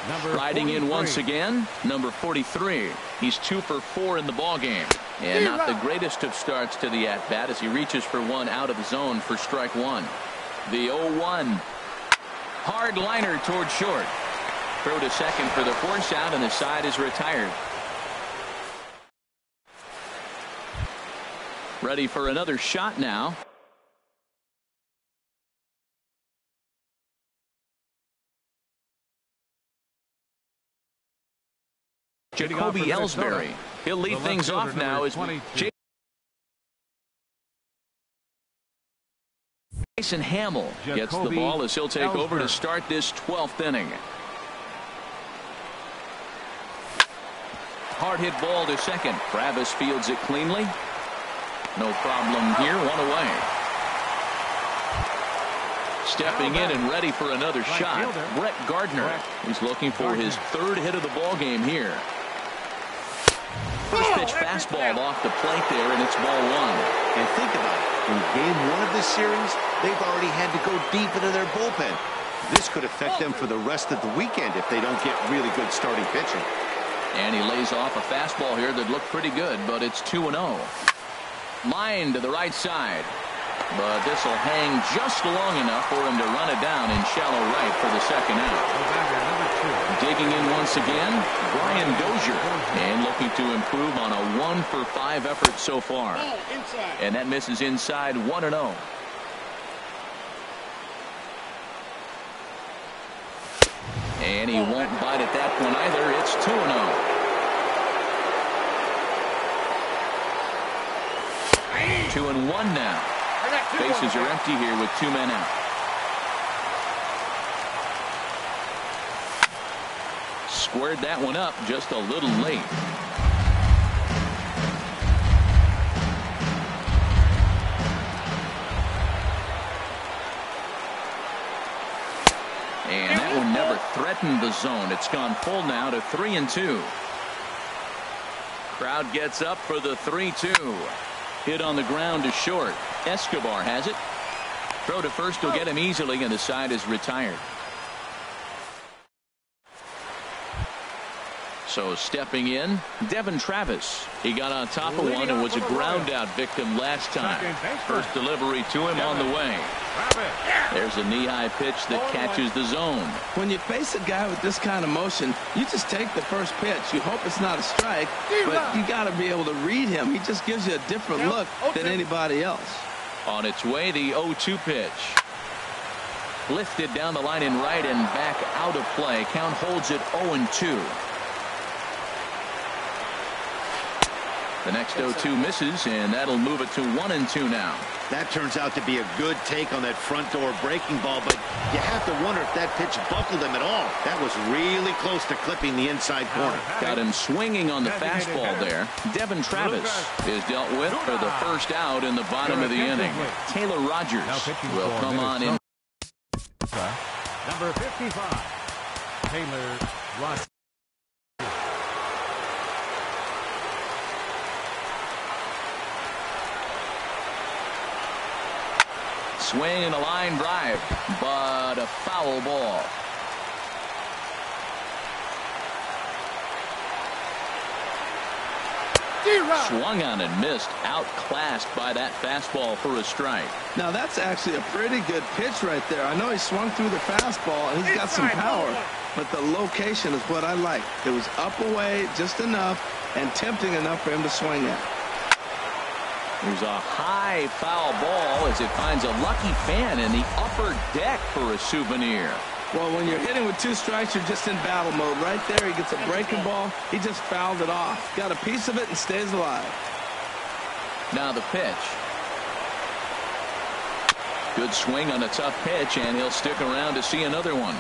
number Riding 43. in once again, number 43. He's 2 for 4 in the ball game. And not the greatest of starts to the at-bat as he reaches for one out of the zone for strike 1. The 0-1. Hard liner towards short. Throw to second for the force out, and the side is retired. Ready for another shot now. Jacoby Ellsbury. He'll lead things off now as Jason Hamill gets the ball as he'll take over to start this 12th inning. Hard hit ball to second. Travis fields it cleanly. No problem here. 1 away. Stepping in and ready for another shot. Brett Gardner. He's looking for his 3rd hit of the ball game here. First pitch fastball off the plate there, and it's ball one. And think about it. In game one of this series, they've already had to go deep into their bullpen. This could affect them for the rest of the weekend if they don't get really good starting pitching. And he lays off a fastball here that looked pretty good, but it's 2-0. Line to the right side. But this will hang just long enough for him to run it down in shallow right for the second out. Digging in once again, Brian Dozier. And looking to improve on a 1-for-5 effort so far. And that misses inside 1-0. And he won't bite at that one either. It's 2-0. 2-1 now. Bases are empty here with 2 men out. Squared that one up just a little late. And that one never threatened the zone. It's gone full now to 3-2. Crowd gets up for the 3-2. Hit on the ground to short. Escobar has it. Throw to first will get him easily, and the side is retired. So stepping in, Devin Travis. He got on top of one and was a ground out victim last time. First delivery to him on the way. There's a knee-high pitch that catches the zone. When you face a guy with this kind of motion, you just take the first pitch. You hope it's not a strike, but you got to be able to read him. He just gives you a different look than anybody else. On its way, the 0-2 pitch. Lifted down the line in right and back out of play. Count holds it 0-2. The next 0-2 misses, and that'll move it to 1-2 now. That turns out to be a good take on that front door breaking ball, but you have to wonder if that pitch buckled him at all. That was really close to clipping the inside corner. Got him swinging on the fastball there. Devin Travis is dealt with for the first out in the bottom of the inning. Taylor Rogers will come on in. Number 55, Taylor Rogers. Swing and a line drive, but a foul ball. Swung on and missed, outclassed by that fastball for a strike. Now that's actually a pretty good pitch right there. I know he swung through the fastball and he's got some power, but the location is what I like. It was up away just enough and tempting enough for him to swing at. There's a high foul ball as it finds a lucky fan in the upper deck for a souvenir. Well, when you're hitting with 2 strikes, you're just in battle mode. Right there, he gets a breaking ball. He just fouled it off. Got a piece of it and stays alive. Now the pitch. Good swing on a tough pitch, and he'll stick around to see another one.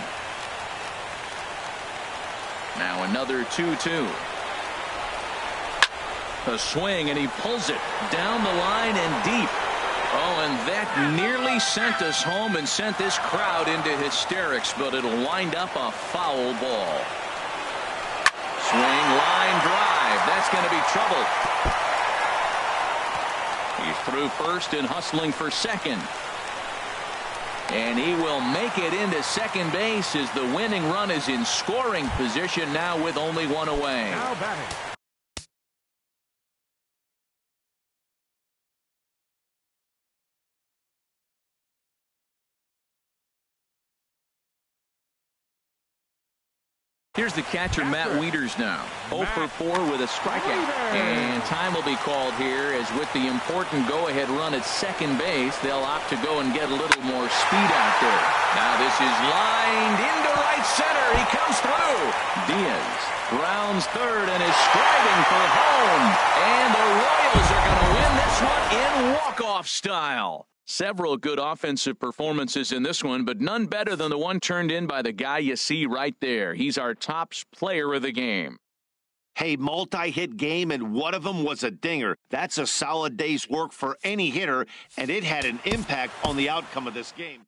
Now another 2-2. A swing, and he pulls it down the line and deep. Oh, and that nearly sent us home and sent this crowd into hysterics, but it'll wind up a foul ball. Swing, line drive. That's going to be trouble. He's through first and hustling for second. And he will make it into second base as the winning run is in scoring position now with only 1 away. Now batting. Here's the catcher, Matt Wieters now. 0 for 4 with a strikeout. And time will be called here as with the important go-ahead run at second base, they'll opt to go and get a little more speed out there. Now this is lined into right center. He comes through. Diaz rounds third and is striding for home. And the Royals are going to win this one in walk-off style. Several good offensive performances in this one, but none better than the one turned in by the guy you see right there. He's our top player of the game. Hey, multi-hit game, and one of them was a dinger. That's a solid day's work for any hitter, and it had an impact on the outcome of this game.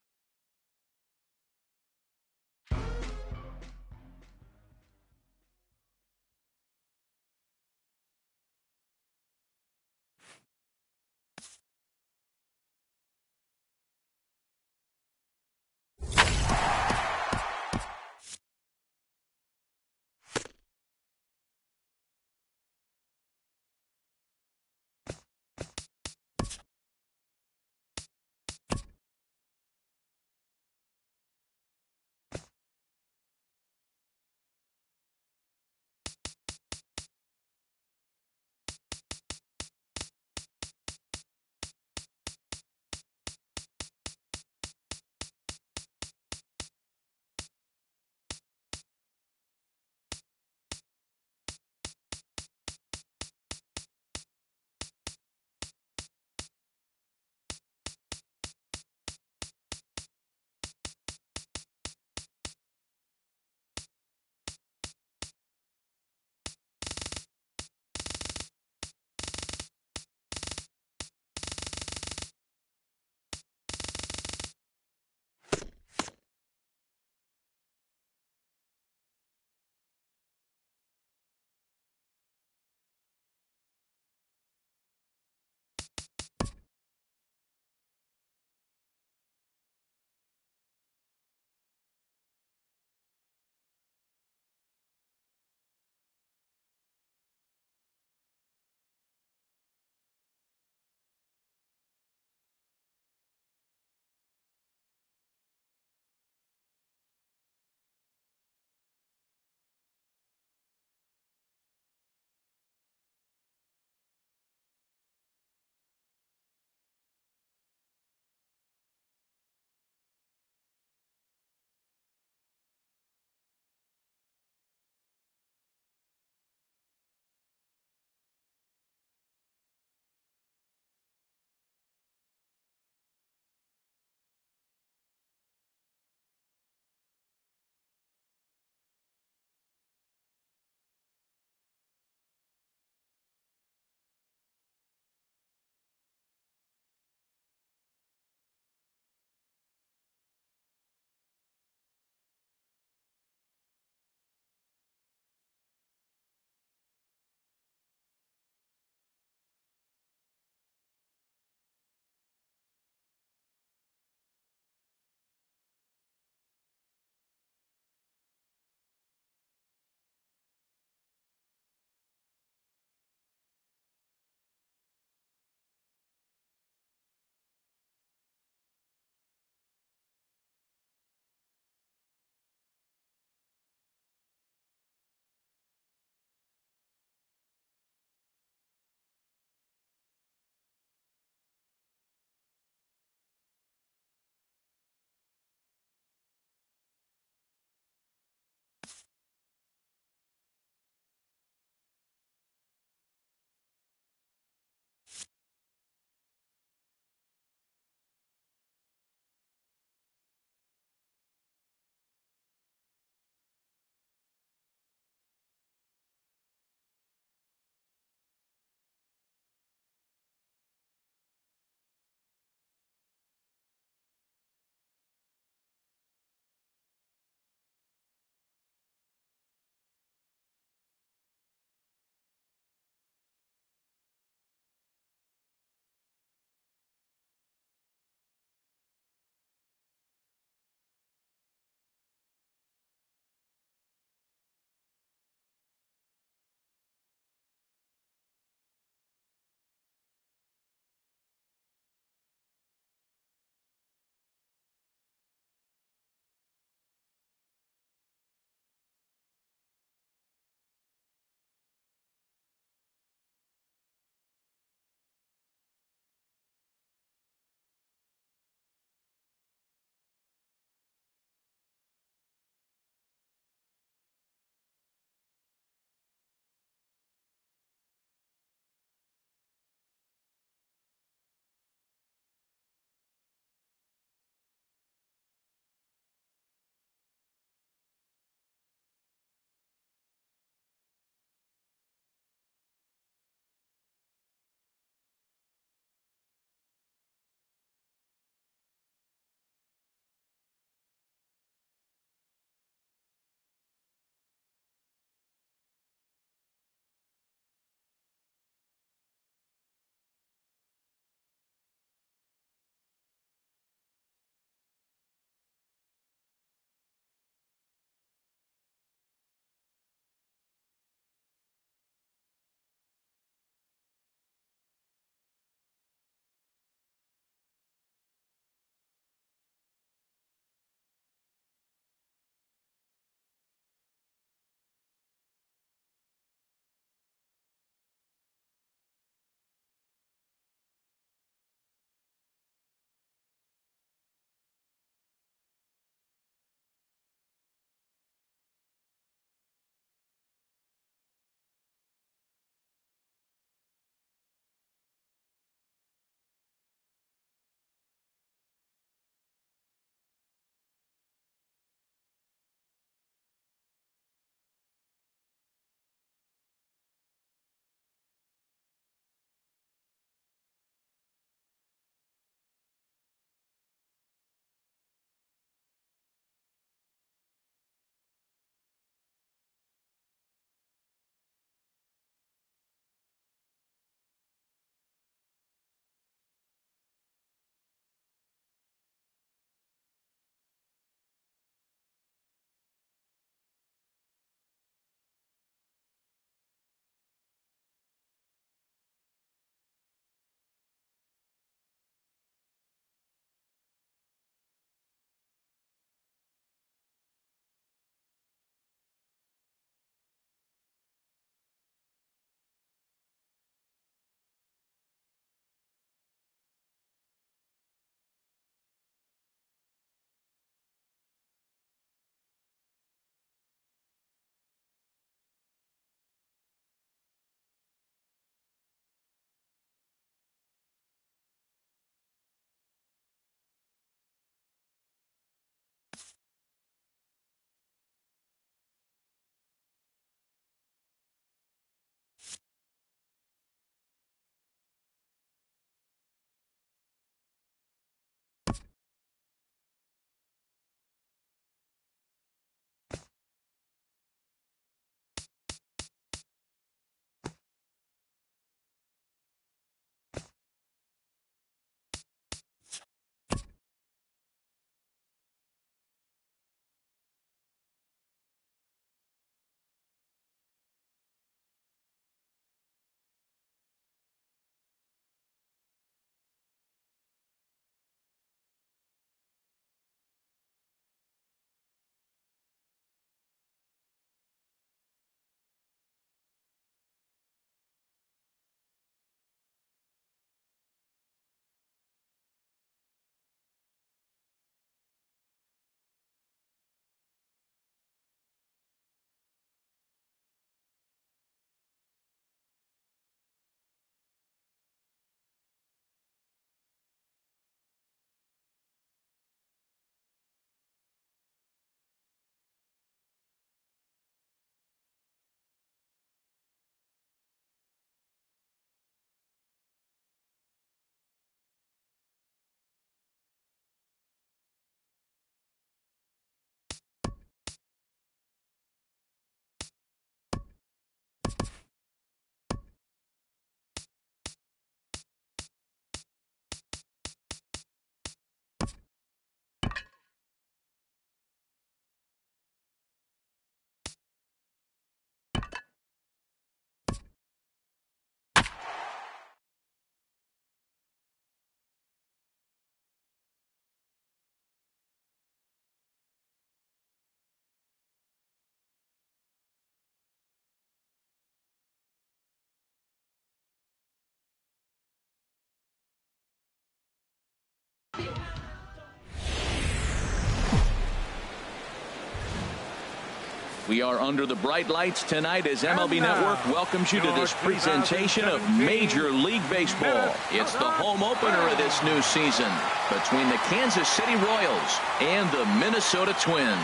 We are under the bright lights tonight as MLB Network welcomes you to this presentation of Major League Baseball. It's the home opener of this new season between the Kansas City Royals and the Minnesota Twins.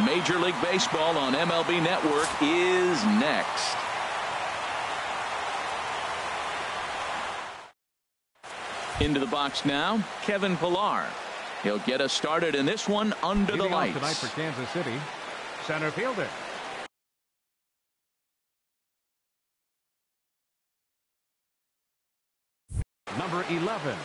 Major League Baseball on MLB Network is next. Into the box now, Kevin Pillar. He'll get us started in this one under the lights. Tonight for Kansas City, center fielder. Number 11.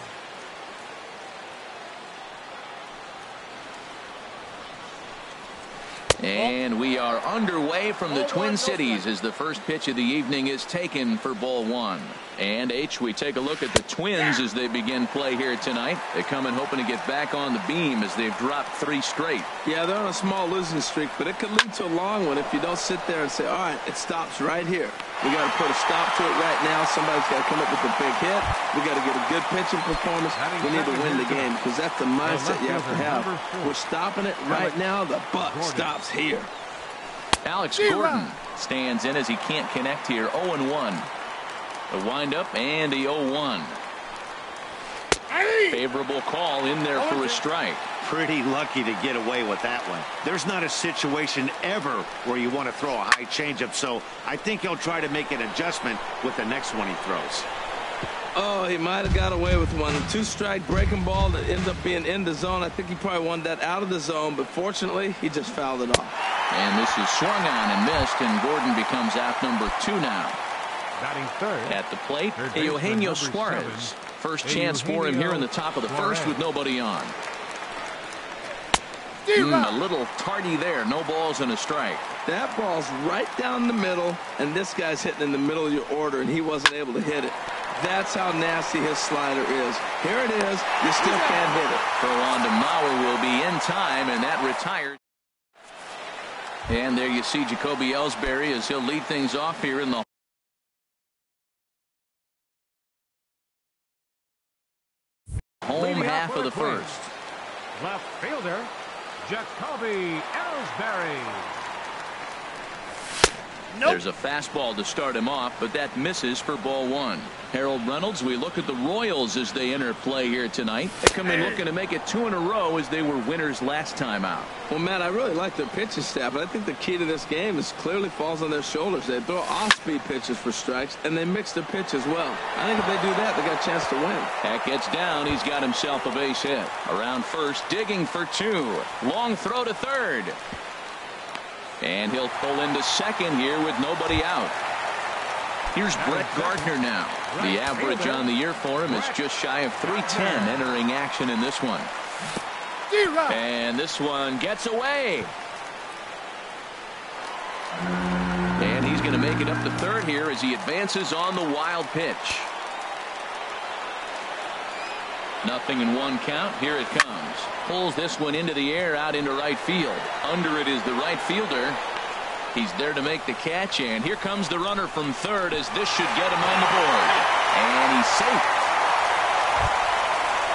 And we are underway from the Twin Cities as the first pitch of the evening is taken for ball one. And we take a look at the Twins as they begin play here tonight. They come in hoping to get back on the beam as they've dropped 3 straight. Yeah, they're on a small losing streak, but it could lead to a long one if you don't sit there and say, all right, it stops right here. We got to put a stop to it right now. Somebody's got to come up with a big hit. We got to get a good pitching performance. We need to win the game because that's the mindset you have to have. We're stopping it right now. The buck stops here. Alex Gordon stands in as he can't connect here. 0-1. The windup and the 0-1. Favorable call in there for a strike. Pretty lucky to get away with that one. There's not a situation ever where you want to throw a high changeup, so I think he'll try to make an adjustment with the next one he throws. Oh, he might have got away with one. A 2-strike breaking ball that ends up being in the zone. I think he probably wanted that out of the zone, but fortunately, he just fouled it off. And this is swung on and missed, and Gordon becomes out number 2 now. Batting third. At the plate, Eugenio Suarez. First chance for him here in the top of the first with nobody on. A little tardy there. No balls and a strike. That ball's right down the middle, and this guy's hitting in the middle of your order, and he wasn't able to hit it. That's how nasty his slider is. Here it is. You still can't hit it. Furlong to Mauer will be in time, and that retires. And there you see Jacoby Ellsbury as he'll lead things off here in the home half of the first. Left fielder, Jacoby Ellsbury. There's a fastball to start him off, but that misses for ball one. Harold Reynolds, we look at the Royals as they enter play here tonight. They come in looking to make it 2 in a row as they were winners last time out. Well, Matt, I really like their pitching staff, but I think the key to this game is clearly falls on their shoulders. They throw off-speed pitches for strikes, and they mix their pitch as well. I think if they do that, they got a chance to win. That gets down. He's got himself a base hit. Around first, digging for 2. Long throw to third. And he'll pull into second here with nobody out. Here's Brett Gardner now. The average on the year for him is just shy of 310 entering action in this one. And this one gets away. And he's going to make it up to third here as he advances on the wild pitch. 0-1 count. Here it comes. Pulls this one into the air out into right field. Under it is the right fielder. He's there to make the catch, and here comes the runner from third as this should get him on the board. And he's safe.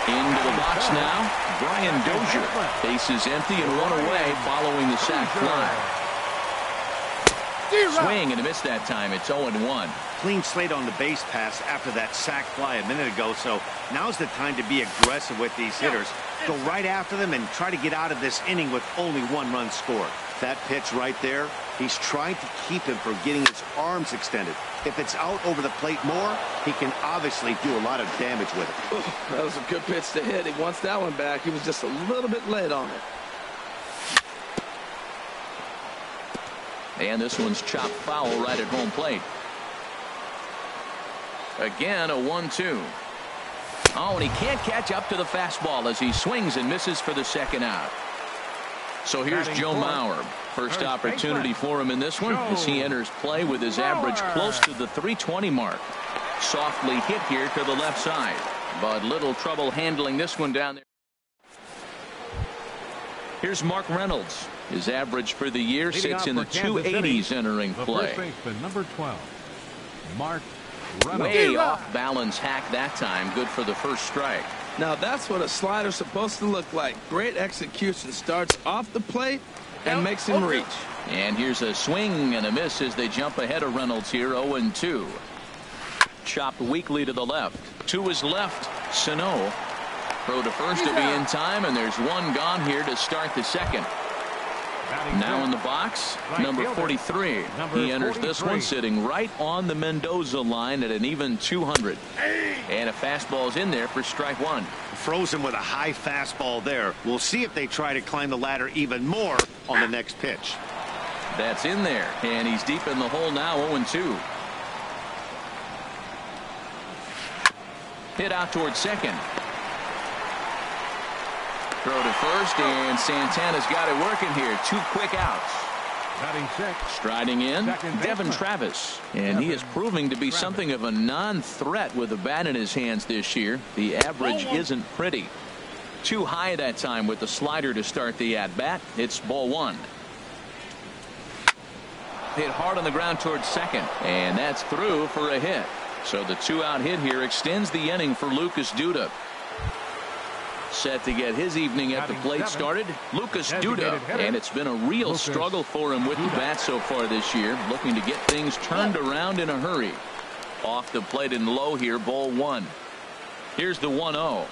Into the box now, Brian Dozier. Base is empty and 1 away following the sac fly. Swing and a miss that time. It's 0-1. Clean slate on the base pass after that sac fly a minute ago, so now's the time to be aggressive with these hitters. Go right after them and try to get out of this inning with only 1 run scored. That pitch right there, he's trying to keep him from getting his arms extended. If it's out over the plate more, he can obviously do a lot of damage with it. Ooh, that was a good pitch to hit. He wants that one back. He was just a little bit late on it. And this one's chopped foul right at home plate. Again, a 1-2. Oh, and he can't catch up to the fastball as he swings and misses for the second out. So here's Joe Mauer. First opportunity for him in this one as he enters play with his average close to the 320 mark. Softly hit here to the left side, but little trouble handling this one down there. Here's Mark Reynolds. His average for the year sits in the 280s entering play. Number 12, Mark Reynolds. Way off balance hack that time. Good for the first strike. Now that's what a slider's supposed to look like. Great execution. Starts off the plate and makes him reach. And here's a swing and a miss as they jump ahead of Reynolds here. 0-2. Chopped weakly to the left. To his left, Sano. Throw to first to be in time, and there's one gone here to start the second. Now in the box, number 43. He enters this one sitting right on the Mendoza line at an even 200. And a fastball's in there for strike one. Frozen with a high fastball there. We'll see if they try to climb the ladder even more on the next pitch. That's in there, and he's deep in the hole now. 0-2. Hit out towards second. Throw to first, and Santana's got it working here. 2 quick outs. Striding in, Devin Travis. And he is proving to be something of a non-threat with a bat in his hands this year. The average isn't pretty. Too high that time with the slider to start the at-bat. It's ball one. Hit hard on the ground towards second, and that's through for a hit. So the 2-out hit here extends the inning for Lucas Duda. Set to get his evening at the plate started, Lucas Duda, and it's been a real struggle for him with the bat so far this year, looking to get things turned around in a hurry. Off the plate and low here, ball one. Here's the 1-0.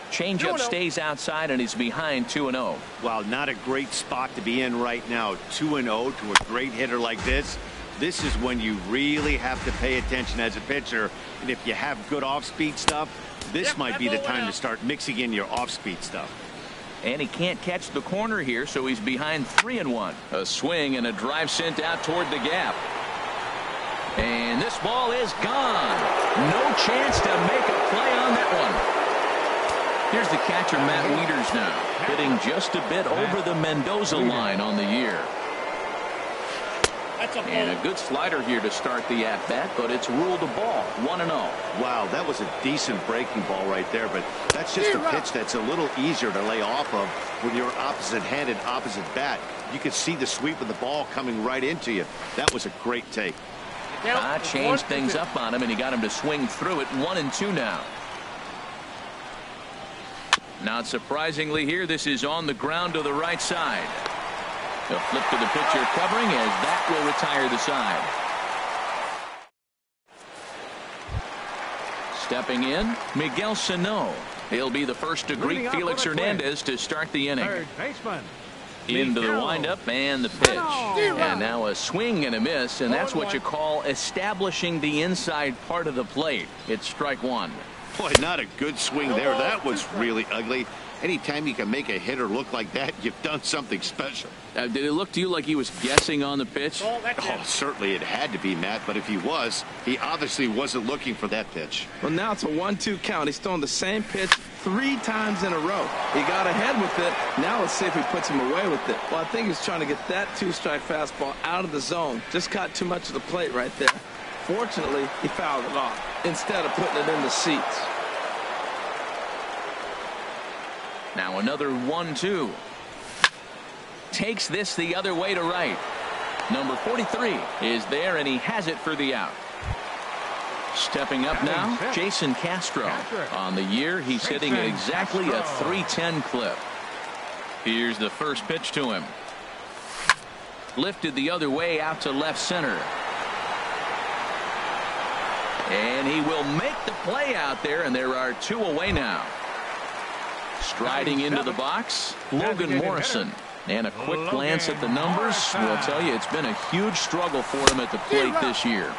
Changeup stays outside, and he's behind 2-0. Wow, not a great spot to be in right now. 2-0 to a great hitter like this. This is when you really have to pay attention as a pitcher. And if you have good off-speed stuff, this might be the time to start mixing in your off-speed stuff. And he can't catch the corner here, so he's behind 3-1. A swing and a drive sent out toward the gap. And this ball is gone. No chance to make a play on that one. Here's the catcher, Matt Wieters now, hitting just a bit over the Mendoza line on the year. And a good slider here to start the at-bat, but it's ruled a ball. 1-0. Wow, that was a decent breaking ball right there, but that's just a pitch that's a little easier to lay off of with your opposite-handed, opposite bat. You could see the sweep of the ball coming right into you. That was a great take. Changed things up on him, and he got him to swing through it. 1-2 now. Not surprisingly here, this is on the ground to the right side. A flip to the pitcher covering, as that will retire the side. Stepping in, Miguel Sano. He'll be the first to greet Felix Hernandez to start the inning. Into the windup and the pitch. And now a swing and a miss, and that's what you call establishing the inside part of the plate. It's strike one. Boy, not a good swing there. That was really ugly. Anytime you can make a hitter look like that, you've done something special. Did it look to you like he was guessing on the pitch? Oh, certainly it had to be, Matt, but if he was, he obviously wasn't looking for that pitch. Well, now it's a 1-2 count. He's throwing the same pitch 3 times in a row. He got ahead with it. Now let's see if he puts him away with it. Well, I think he's trying to get that 2-strike fastball out of the zone. Just caught too much of the plate right there. Fortunately, he fouled it off instead of putting it in the seats. Now another 1-2. Takes this the other way to right. Number 43 is there, and he has it for the out. Stepping up now, Jason Castro. On the year, he's hitting at exactly a .310 clip. Here's the first pitch to him. Lifted the other way out to left center. And he will make the play out there, and there are 2 away now. Striding into the box, Logan Morrison. And a quick glance at the numbers will tell you it's been a huge struggle for him at the plate this year.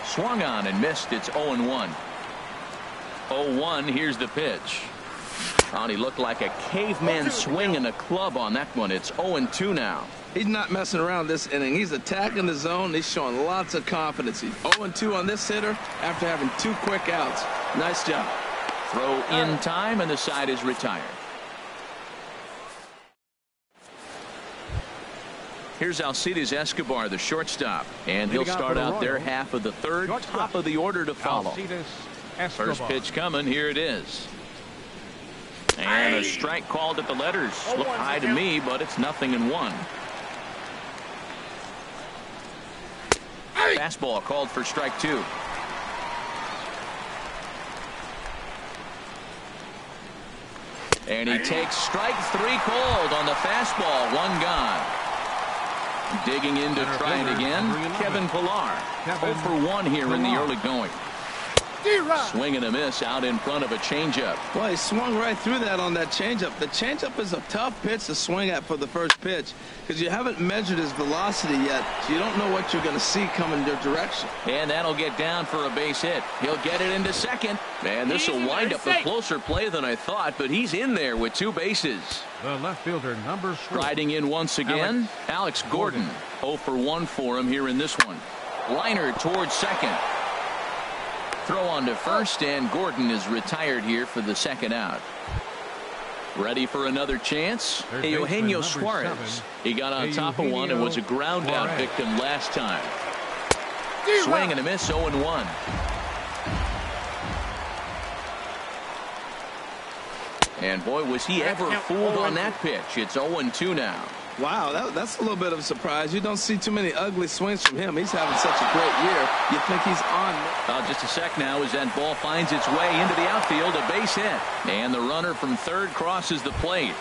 Swung on and missed. It's 0-1. 0-1. Here's the pitch. Oh, he looked like a caveman swinging a club on that one. It's 0-2 now. He's not messing around this inning. He's attacking the zone. He's showing lots of confidence. He's 0-2 on this hitter after having 2 quick outs. Nice job. Throw in time, and the side is retired. Here's Alcides Escobar, the shortstop, and he'll start out their half of the third. Top of the order to follow. First pitch coming. Here it is. And a strike called at the letters. Look high to me, but it's 0-1. Fastball called for strike 2. And he takes strike 3 called on the fastball. 1 gone. Digging in to try it again, Kevin Pillar. 0 for 1 here in the early going. Swing and a miss out in front of a changeup. Well, he swung right through that on that changeup. The changeup is a tough pitch to swing at for the first pitch because you haven't measured his velocity yet, so you don't know what you're going to see coming your direction. And that'll get down for a base hit. He'll get it into second. Man, this will wind up a closer play than I thought, but he's in there with 2 bases. The left fielder, number 3. Riding in once again, Alex Gordon. 0 for 1 for him here in this one. Liner towards second. Throw on to first, and Gordon is retired here for the second out. Ready for another chance? Eugenio Suarez. He got on top of one and was a ground out victim last time. Swing and a miss, 0-1. And boy, was he ever fooled on that pitch. It's 0-2 now. Wow, that's a little bit of a surprise. You don't see too many ugly swings from him. He's having such a great year. You think he's on. Just a sec now as that ball finds its way into the outfield. A base hit. And the runner from third crosses the plate.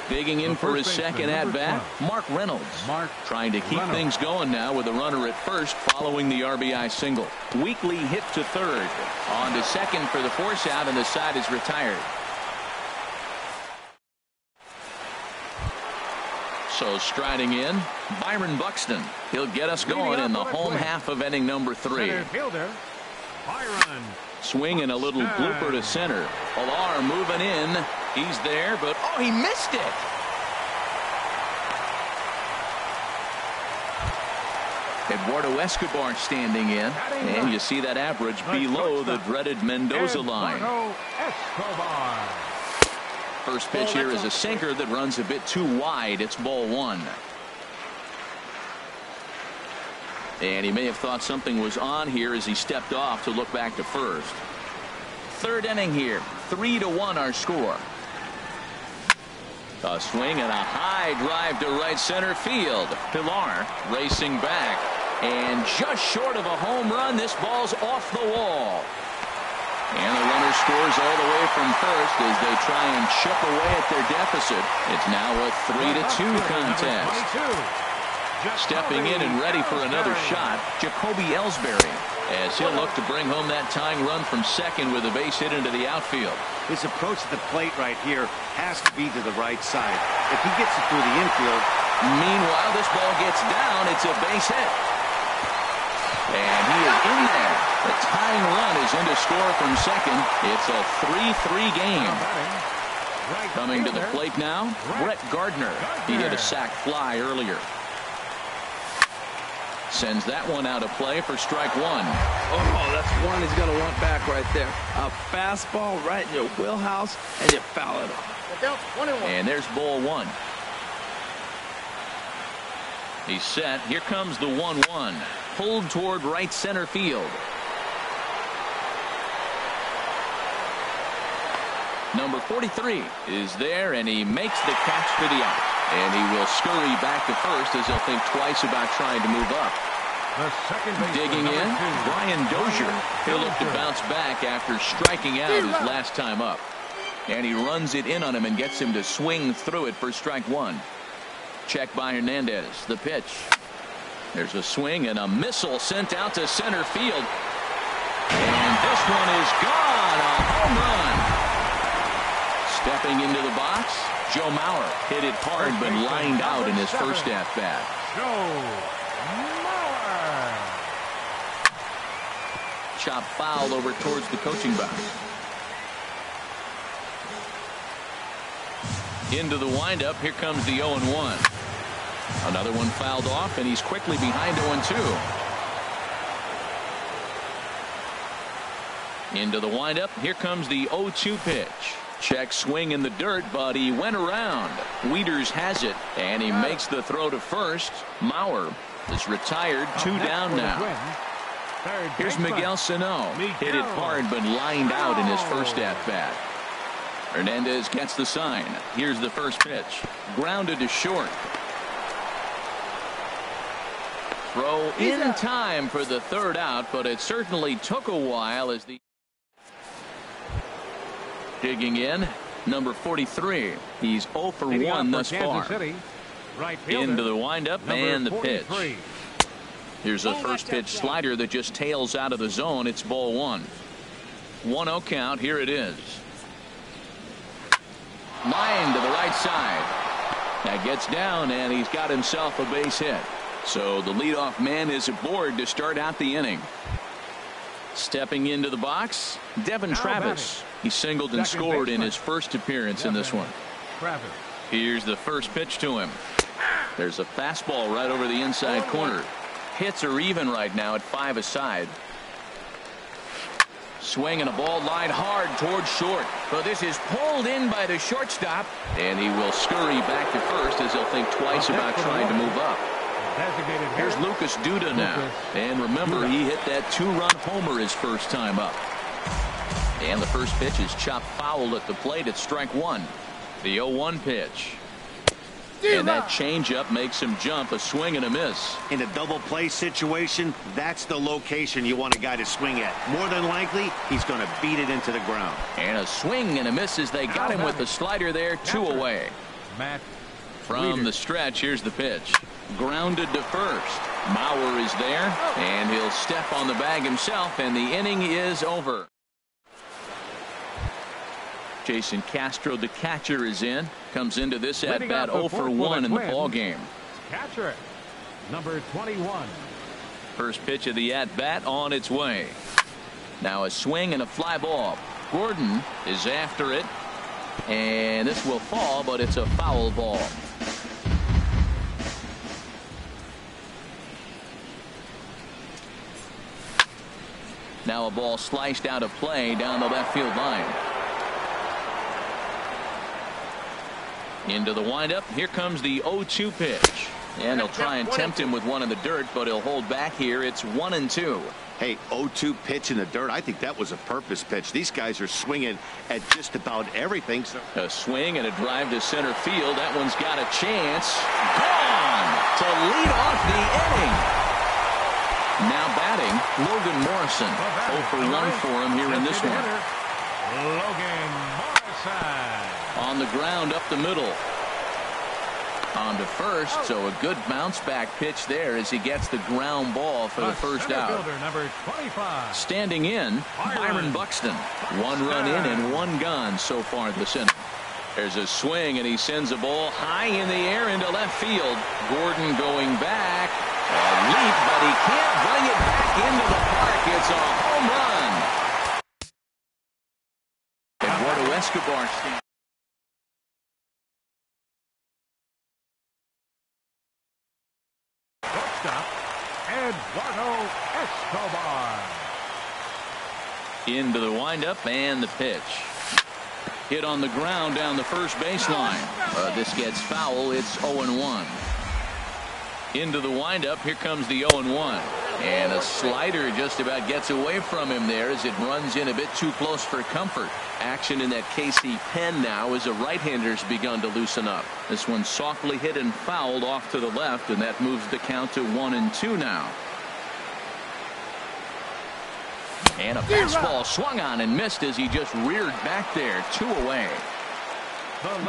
Digging in for his second at-bat, Mark Reynolds. Trying to keep things going now with a runner at first following the RBI single. Weekly hit to third. On to second for the force out, and the side is retired. So striding in, Byron Buxton. He'll get us going in the home half of inning number 3. Byron. Swing and a little blooper to center. Pillar moving in. He's there, but oh, he missed it. Eduardo Escobar standing in, and you see that average below the dreaded Mendoza line. First pitch here is a sinker that runs a bit too wide. It's ball 1. And he may have thought something was on here as he stepped off to look back to first. Third inning here. 3-1 our score. A swing and a high drive to right center field. Pillar racing back. And just short of a home run, this ball's off the wall. And the runner scores all the way from first as they try and chip away at their deficit. It's now a 3-2 contest. Stepping in and ready for another shot, Jacoby Ellsbury, as he'll look to bring home that tying run from second with a base hit into the outfield. His approach to the plate right here has to be to the right side. If he gets it through the infield. Meanwhile, this ball gets down. It's a base hit. And he is in there. The tying run is in to score from second. It's a 3-3 game. Coming to the plate now, Brett Gardner. He hit a sac fly earlier. Sends that one out of play for strike 1. Oh, that's one he's going to want back right there. A fastball right in your wheelhouse, and you foul it off. And there's ball 1. He's set. Here comes the 1-1. Pulled toward right center field. Number 43 is there, and he makes the catch for the out. And he will scurry back to first as he'll think twice about trying to move up. Digging in, Brian Dozier. He'll look to bounce back after striking out his last time up. And he runs it in on him and gets him to swing through it for strike 1. Check by Hernandez. The pitch. There's a swing and a missile sent out to center field. And this one is gone. A home run. Stepping into the box, Joe Mauer hit it hard but lined out in his first at-bat. Joe Mauer. Chop foul over towards the coaching box. Into the windup. Here comes the 0-1. Another one fouled off, and he's quickly behind 0-2. Into the windup. Here comes the 0-2 pitch. Check swing in the dirt, but he went around. Wieters has it, and he makes the throw to first. Mauer is retired. 2 down now. Here's Miguel Sano. Hit it hard, but lined out in his first at-bat. Hernandez gets the sign. Here's the first pitch. Grounded to short. Throw in time for the third out, but it certainly took a while as the digging in, number 43. He's 0 for 1 thus far. Right fielder, into the windup and the pitch. 43. Here's a first pitch slider that just tails out of the zone. It's ball one. 1-0 count. Here it is. Line to the right side. That gets down, and he's got himself a base hit. So the leadoff man is aboard to start out the inning. Stepping into the box, Devin Travis. He singled and scored in his first appearance in this one. Travis. Here's the first pitch to him. There's a fastball right over the inside corner. Hits are even right now at 5 aside. Swing and a ball line hard towards short. But this is pulled in by the shortstop, and he will scurry back to first as he'll think twice about trying to move up. Here's Lucas Duda now. And remember, he hit that 2-run homer his first time up. And the first pitch is chopped foul at the plate at strike one. The 0-1 pitch. And that changeup makes him jump. A swing and a miss. In a double play situation, that's the location you want a guy to swing at. More than likely, he's going to beat it into the ground. And a swing and a miss as they got him with the slider there. 2 away. From the stretch, here's the pitch. Grounded to first. Mauer is there, and he'll step on the bag himself, and the inning is over. Jason Castro, the catcher, is in. Comes into this at bat 0 for 1 in the ball game. Catcher, number 21. First pitch of the at bat on its way. Now a swing and a fly ball. Gordon is after it, and this will fall, but it's a foul ball. Now a ball sliced out of play down the left field line. Into the windup. Here comes the 0-2 pitch. And he'll try and tempt him with one in the dirt, but he'll hold back here. It's 1-2. Hey, 0-2 pitch in the dirt. I think that was a purpose pitch. These guys are swinging at just about everything. A swing and a drive to center field. That one's got a chance. Gone to lead off the inning. Now batting, Logan Morrison. 0 for 1 for him here in this one. Logan Morrison. On the ground up the middle. On to first, so a good bounce back pitch there as he gets the ground ball for the first out. Number 25. Standing in, Byron Buxton. 1 run in and 1 gone so far this inning. There's a swing, and he sends a ball high in the air into left field. Gordon going back. A leap, but he can't bring it back into the park. It's a home run. Eduardo Escobar stands. Eduardo Escobar. Into the windup and the pitch. Hit on the ground down the first baseline. This gets foul. It's 0-1. Into the windup. Here comes the 0-1. And a slider just about gets away from him there as it runs in a bit too close for comfort. Action in that KC pen now as a right-hander's begun to loosen up. This one softly hit and fouled off to the left, and that moves the count to 1-2 now. And a fastball swung on and missed as he just reared back there. 2 away.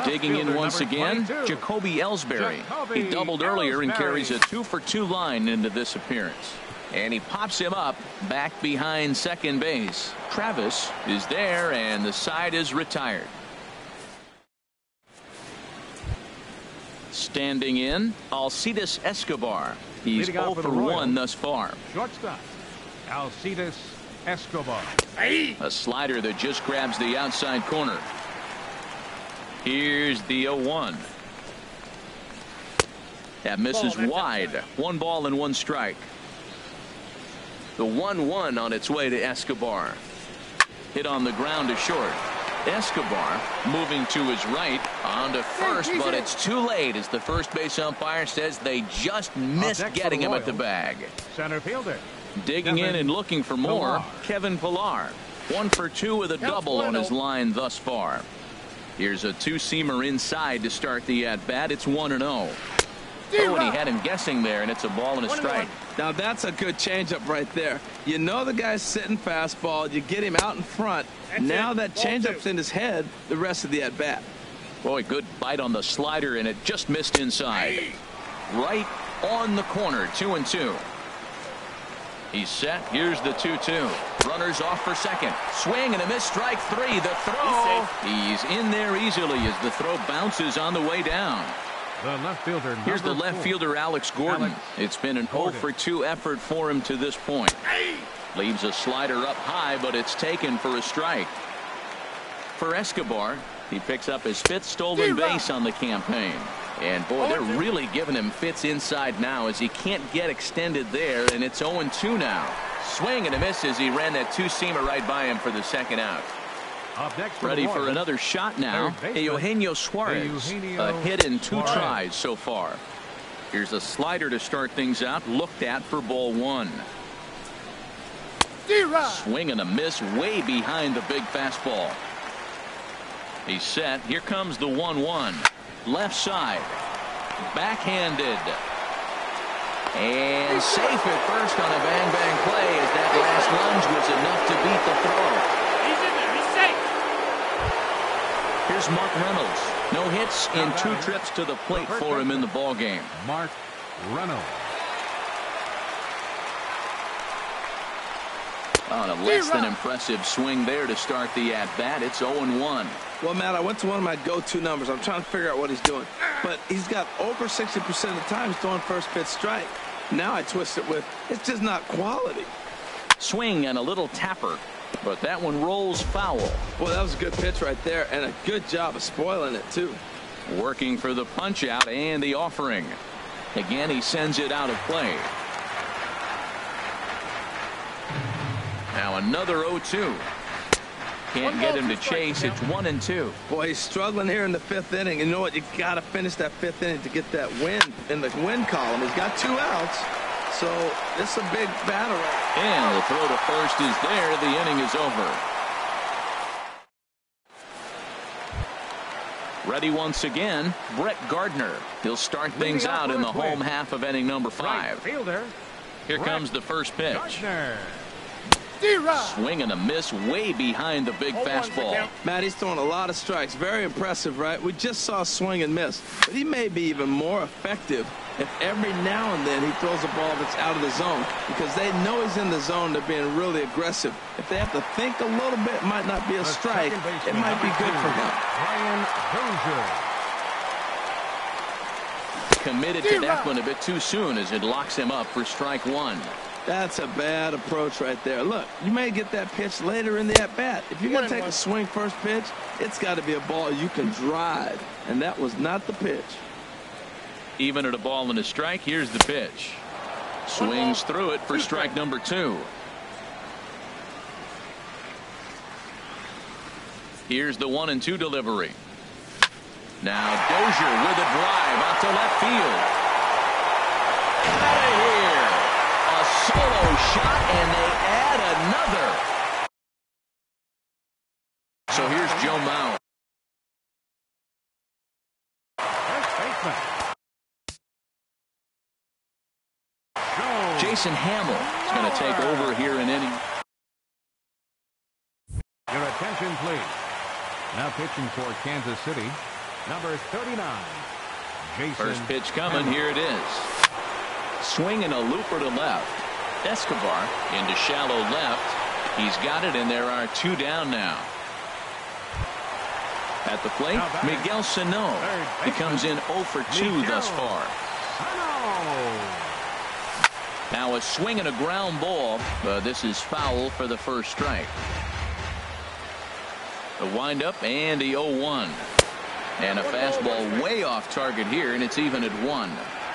Digging in once again, Jacoby Ellsbury. He doubled earlier and carries a 2 for 2 line into this appearance. And he pops him up back behind second base. Travis is there, and the side is retired. Standing in, Alcides Escobar. He's 0 for 1 thus far. Shortstop, Alcides Escobar. A slider that just grabs the outside corner. Here's the 0-1. That misses wide. 1 ball and 1 strike. The 1-1 on its way to Escobar. Hit on the ground to short. Escobar moving to his right on to first, but it's too late as the first base umpire says they just missed getting him at the bag. Center fielder. Digging in and looking for more, Kevin Pillar. 1 for 2 with a double on his line thus far. Here's a 2-seamer inside to start the at-bat. It's 1-0. Oh, and he had him guessing there, and it's a ball and a strike. Now that's a good changeup right there. You know the guy's sitting fastball. You get him out in front. Now that changeup's in his head the rest of the at-bat. Boy, good bite on the slider, and it just missed inside. Right on the corner, 2-2. He's set. Here's the 2-2. Runners off for second. Swing and a miss. Strike three. The throw. He's in there easily as the throw bounces on the way down. The left fielder. Here's the left fielder, Alex Gordon. It's been an 0-for-2 effort for him to this point. Leaves a slider up high, but it's taken for a strike. For Escobar, he picks up his 5th stolen base on the campaign. And boy, they're really giving him fits inside now as he can't get extended there, and it's 0-2 now. Swing and a miss as he ran that two-seamer right by him for the second out. Ready for another shot now. Eugenio Suarez, a hit in 2 tries so far. Here's a slider to start things out, looked at for ball 1. Swing and a miss way behind the big fastball. He's set. Here comes the 1-1. Left side. Backhanded. And safe at first on a bang-bang play as that last lunge was enough to beat the throw. He's in there. He's safe. Here's Mark Reynolds. No hits in 2 trips to the plate for him in the ballgame. Mark Reynolds. On a less than impressive swing there to start the at-bat. It's 0-1. Well, Matt, I went to one of my go-to numbers. I'm trying to figure out what he's doing. But he's got over 60% of the time throwing first pitch strike. Now I twist it with, it's just not quality. Swing and a little tapper. But that one rolls foul. Well, that was a good pitch right there, and a good job of spoiling it, too. Working for the punch-out and the offering. Again, he sends it out of play. Now another 0-2. Can't get him to chase. It's 1-2. Boy, he's struggling here in the 5th inning. You know what? You got to finish that 5th inning to get that win in the win column. He's got 2 outs, so it's a big battle. And the throw to first is there. The inning is over. Ready once again, Brett Gardner. He'll start things out in the home half of inning number 5. Here comes the first pitch. Swing and a miss way behind the big fastball. Matt, he's throwing a lot of strikes. Very impressive, right? We just saw swing and miss. But he may be even more effective if every now and then he throws a ball that's out of the zone, because they know he's in the zone. They're being really aggressive. If they have to think a little bit, it might not be a strike. It might be good for him. Committed to that one a bit too soon as it locks him up for strike 1. That's a bad approach right there. Look, you may get that pitch later in the at-bat. If you're going to take a swing first pitch, it's got to be a ball you can drive, and that was not the pitch. Even at a ball and a strike, here's the pitch. Swings through it for strike number 2. Here's the 1-2 delivery. Now Dozier with a drive out to left field. Out of here. A solo shot, and they add another. So here's Joe Mauer. Jason Hamill is going to take over here in inning. Your attention, please. Now pitching for Kansas City, number 39, Jason. First pitch coming. Here it is. Swinging a looper to left. Escobar into shallow left. He's got it, and there are 2 down now. At the plate, Miguel Sano. He comes in 0-for-2 thus far. Now a swing and a ground ball, but this is foul for the first strike. The windup and the 0-1. And a fastball way off target here, and it's even at 1.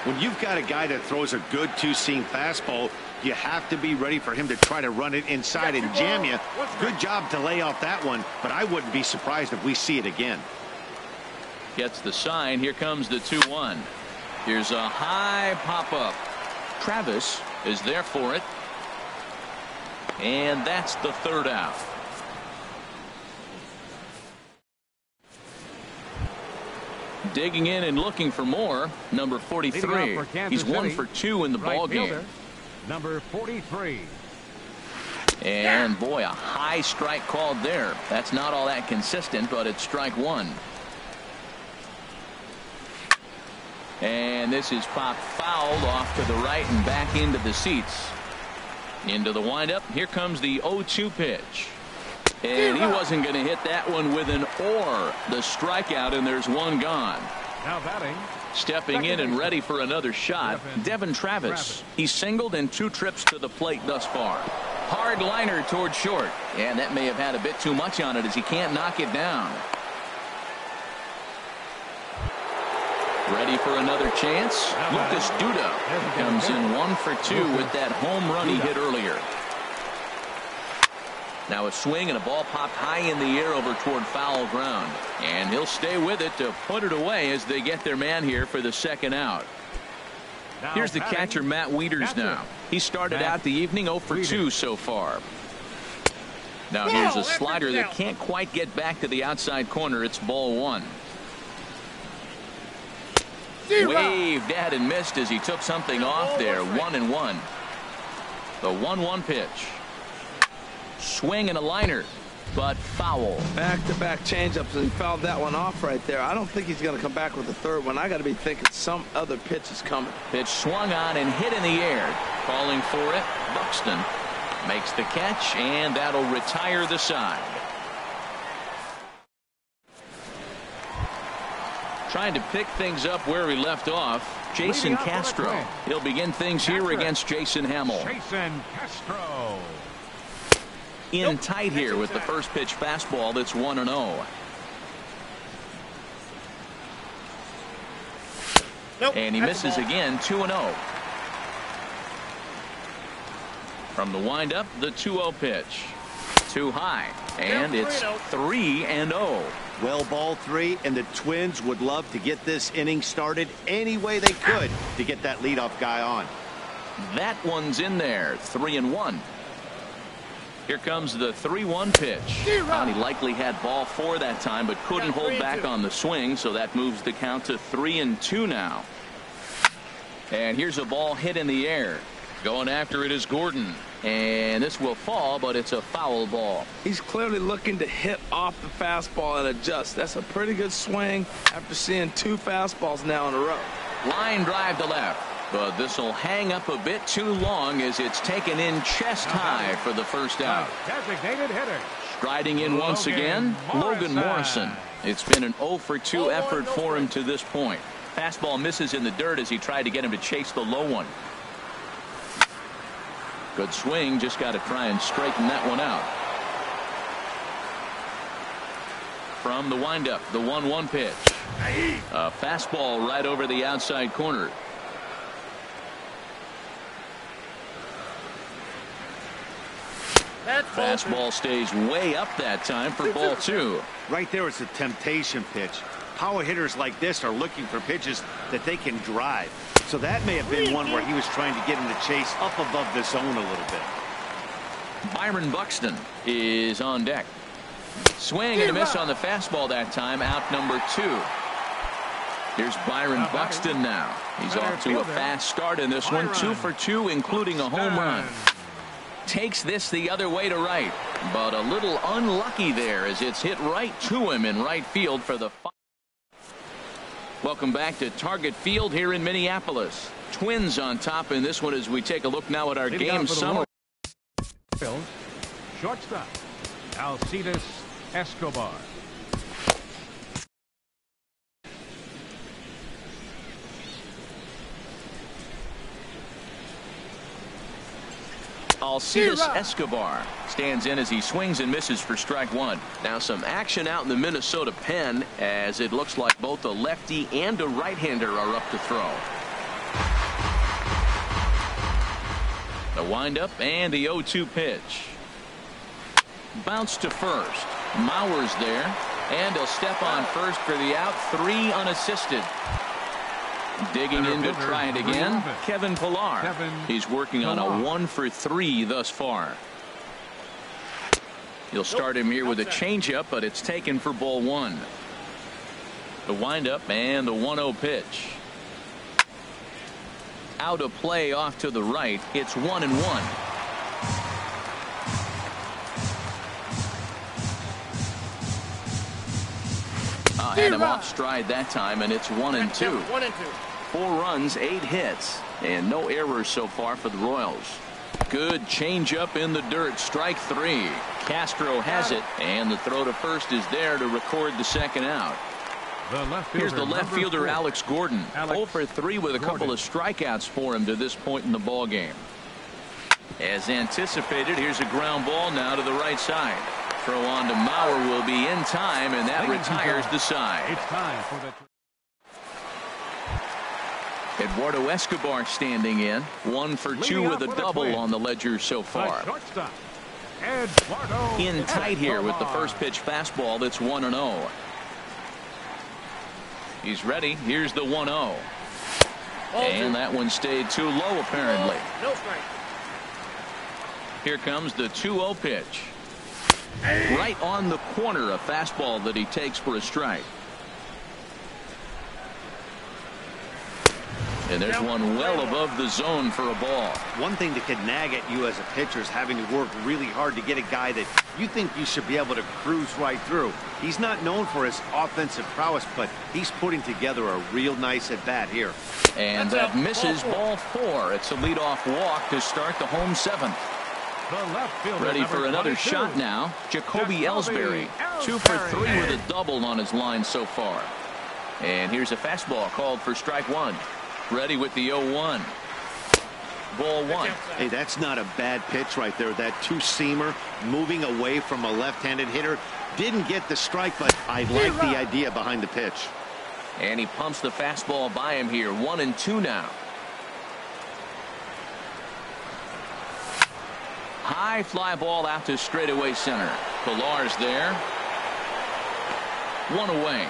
When you've got a guy that throws a good two-seam fastball, you have to be ready for him to try to run it inside and jam you. Good job to lay off that one, but I wouldn't be surprised if we see it again. Gets the sign. Here comes the 2-1. Here's a high pop-up. Travis is there for it. And that's the 3rd out. Digging in and looking for more, number 43. He's 1-for-2 in the ball game. Number 43. And boy, a high strike called there. That's not all that consistent, but it's strike 1. And this is popped fouled off to the right and back into the seats. Into the windup. Here comes the 0-2 pitch. And he wasn't going to hit that one with an or. The strikeout, and there's one gone. Now batting. Stepping in and ready for another shot, Devin Travis. He's singled in 2 trips to the plate thus far. Hard liner toward short. And that may have had a bit too much on it as he can't knock it down. Ready for another chance. Lucas Duda comes in 1 for 2 with that home run he hit earlier. Now a swing and a ball popped high in the air over toward foul ground. And he'll stay with it to put it away as they get their man here for the second out. Here's the catcher, Matt Wieters now. He started out the evening 0 for 2 so far. Now here's a slider that can't quite get back to the outside corner. It's ball 1. Waved at and missed as he took something off there. 1-1. The 1-1 pitch. Swing and a liner, but foul. Back-to-back changeups, and he fouled that one off right there. I don't think he's going to come back with the third one. I got to be thinking some other pitch is coming. Pitch swung on and hit in the air. Calling for it, Buxton makes the catch, and that'll retire the side. Trying to pick things up where we left off, Jason Castro. He'll begin things here against Jason Hamill. Jason Castro. In tight here with the first pitch fastball that's 1-0. And he misses again. 2-0. From the windup, the 2-0 pitch. Too high. And it's 3-0. Well, ball 3, and the Twins would love to get this inning started any way they could to get that leadoff guy on. That one's in there. 3-1. Here comes the 3-1 pitch. He likely had ball 4 that time, but couldn't hold back on the swing, so that moves the count to 3-2 now. And here's a ball hit in the air. Going after it is Gordon. And this will fall, but it's a foul ball. He's clearly looking to hit off the fastball and adjust. That's a pretty good swing after seeing 2 fastballs now in a row. Line drive to left. But this will hang up a bit too long as it's taken in chest high for the first out. Designated hitter. Striding in once again, Logan Morrison. It's been an 0 for 2 effort for him to this point. Fastball misses in the dirt as he tried to get him to chase the low one. Good swing, just got to try and straighten that one out. From the windup, the 1-1 pitch. A fastball right over the outside corner. Fastball stays way up that time for ball 2. Right there, it's a temptation pitch. Power hitters like this are looking for pitches that they can drive. So that may have been one where he was trying to get him to chase up above the zone a little bit. Byron Buxton is on deck. Swing and a miss on the fastball that time. Out number 2. Here's Byron Buxton now. He's off to a fast start in this one. 2 for 2, including a home run. Takes this the other way to right, but a little unlucky there as it's hit right to him in right field for the final. Welcome back to Target Field here in Minneapolis. Twins on top in this one as we take a look now at our game summary. Shortstop, Alcides Escobar. Alcides Escobar stands in as he swings and misses for strike 1. Now some action out in the Minnesota pen as it looks like both a lefty and a right-hander are up to throw. The windup and the 0-2 pitch. Bounce to first. Mauer's there, and he'll step on first for the out. 3 unassisted. Digging in to try it again, Kevin Pillar. He's working on a 1 for 3 thus far. You'll start him here with a changeup, but it's taken for ball 1. The windup and the 1-0 pitch. Out of play off to the right. It's 1-1. Had him off stride that time, and it's 1-2. 4 runs, 8 hits, and no errors so far for the Royals. Good changeup in the dirt. Strike 3. Castro has it, and the throw to first is there to record the second out. Here's the left fielder, Alex Gordon. 0 for 3 with a couple of strikeouts for him to this point in the ball game. As anticipated, here's a ground ball now to the right side. Throw on to Mauer will be in time, and that retires the side. It's time for the Eduardo Escobar standing in. 1 for 2 with a double on the ledger so far. In tight here with the first pitch fastball that's 1-0. He's ready. Here's the 1-0. And that one stayed too low apparently. No strike. Here comes the 2-0 pitch. Right on the corner, a fastball that he takes for a strike. And there's one well above the zone for a ball. One thing that can nag at you as a pitcher is having to work really hard to get a guy that you think you should be able to cruise right through. He's not known for his offensive prowess, but he's putting together a real nice at-bat here. And that misses ball 4. It's a leadoff walk to start the home 7th. Ready for another shot now. Jacoby Ellsbury. 2 for 3 with a double on his line so far. And here's a fastball called for strike 1. Ready with the 0-1. Ball 1. Hey, that's not a bad pitch right there. That two-seamer moving away from a left-handed hitter. Didn't get the strike, but I like the idea behind the pitch. And he pumps the fastball by him here. 1-2 now. High fly ball out to straightaway center. Pilar's there. 1 away.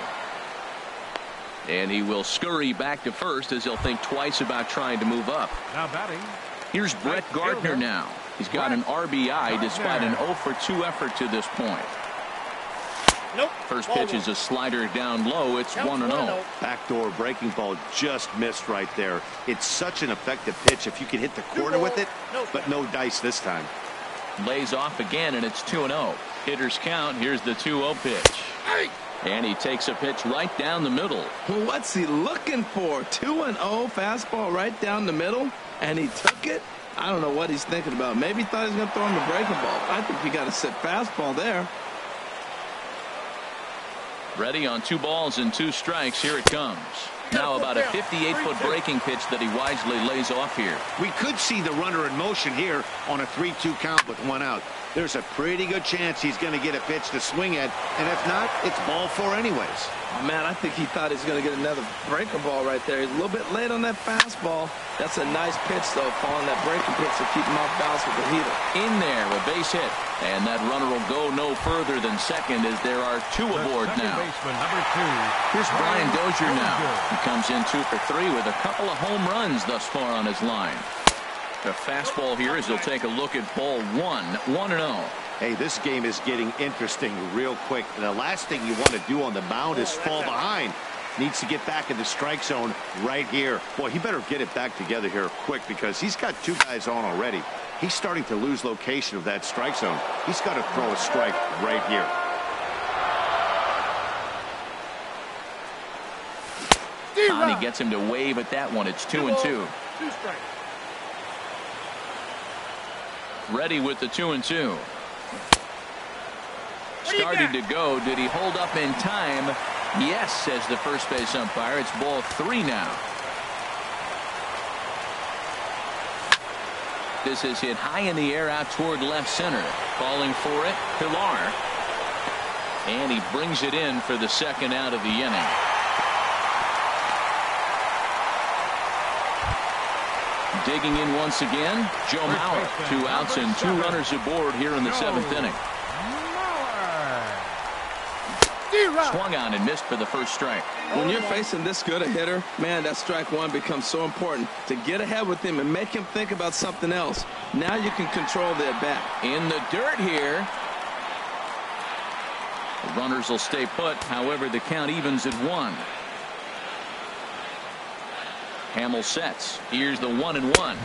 And he will scurry back to first as he'll think twice about trying to move up. Now batting. Here's Brett Gardner now. He's got an RBI despite an 0 for 2 effort to this point. Nope. First pitch is a slider down low. It's 1-0. Backdoor breaking ball just missed right there. It's such an effective pitch if you can hit the corner with it, but no dice this time. Lays off again, and it's 2-0. Hitters count. Here's the 2-0 pitch. And he takes a pitch right down the middle. What's he looking for? 2-0 fastball right down the middle, and he took it. I don't know what he's thinking about. Maybe he thought he was going to throw him a breaking ball. I think you got to sit fastball there. Ready on 2 balls and 2 strikes. Here it comes. Now about a 58-foot breaking pitch that he wisely lays off here. We could see the runner in motion here on a 3-2 count with 1 out. There's a pretty good chance he's going to get a pitch to swing at, and if not, it's ball 4 anyways. Oh, man, I think he thought he was going to get another breaking ball right there. He's a little bit late on that fastball. That's a nice pitch, though, following that breaking pitch to keep him off balance with the heater. In there, a base hit. And that runner will go no further than second as there are 2 aboard now. Here's Brian Dozier now. He comes in 2 for 3 with a couple of home runs thus far on his line. The fastball here as he'll take a look at ball 1. 1-0. Hey, this game is getting interesting real quick. The last thing you want to do on the mound is fall behind. Needs to get back in the strike zone right here. Boy, he better get it back together here quick because he's got 2 guys on already. He's starting to lose location of that strike zone. He's got to throw a strike right here. Connie gets him to wave at that one. It's 2-2. 2 strikes. Ready with the 2-2. Starting to go. Did he hold up in time? Yes, says the first base umpire. It's ball 3 now. This is hit high in the air out toward left center. Calling for it, Pilar. And he brings it in for the second out of the inning. Digging in once again, Joe Mauer. 2 outs and 2 runners aboard here in the 7th inning. Swung on and missed for the first strike. When you're facing this good a hitter, man, that strike 1 becomes so important to get ahead with him and make him think about something else. Now you can control the at-bat. In the dirt here. The runners will stay put. However, the count evens at 1. Hamill sets. Here's the 1-1.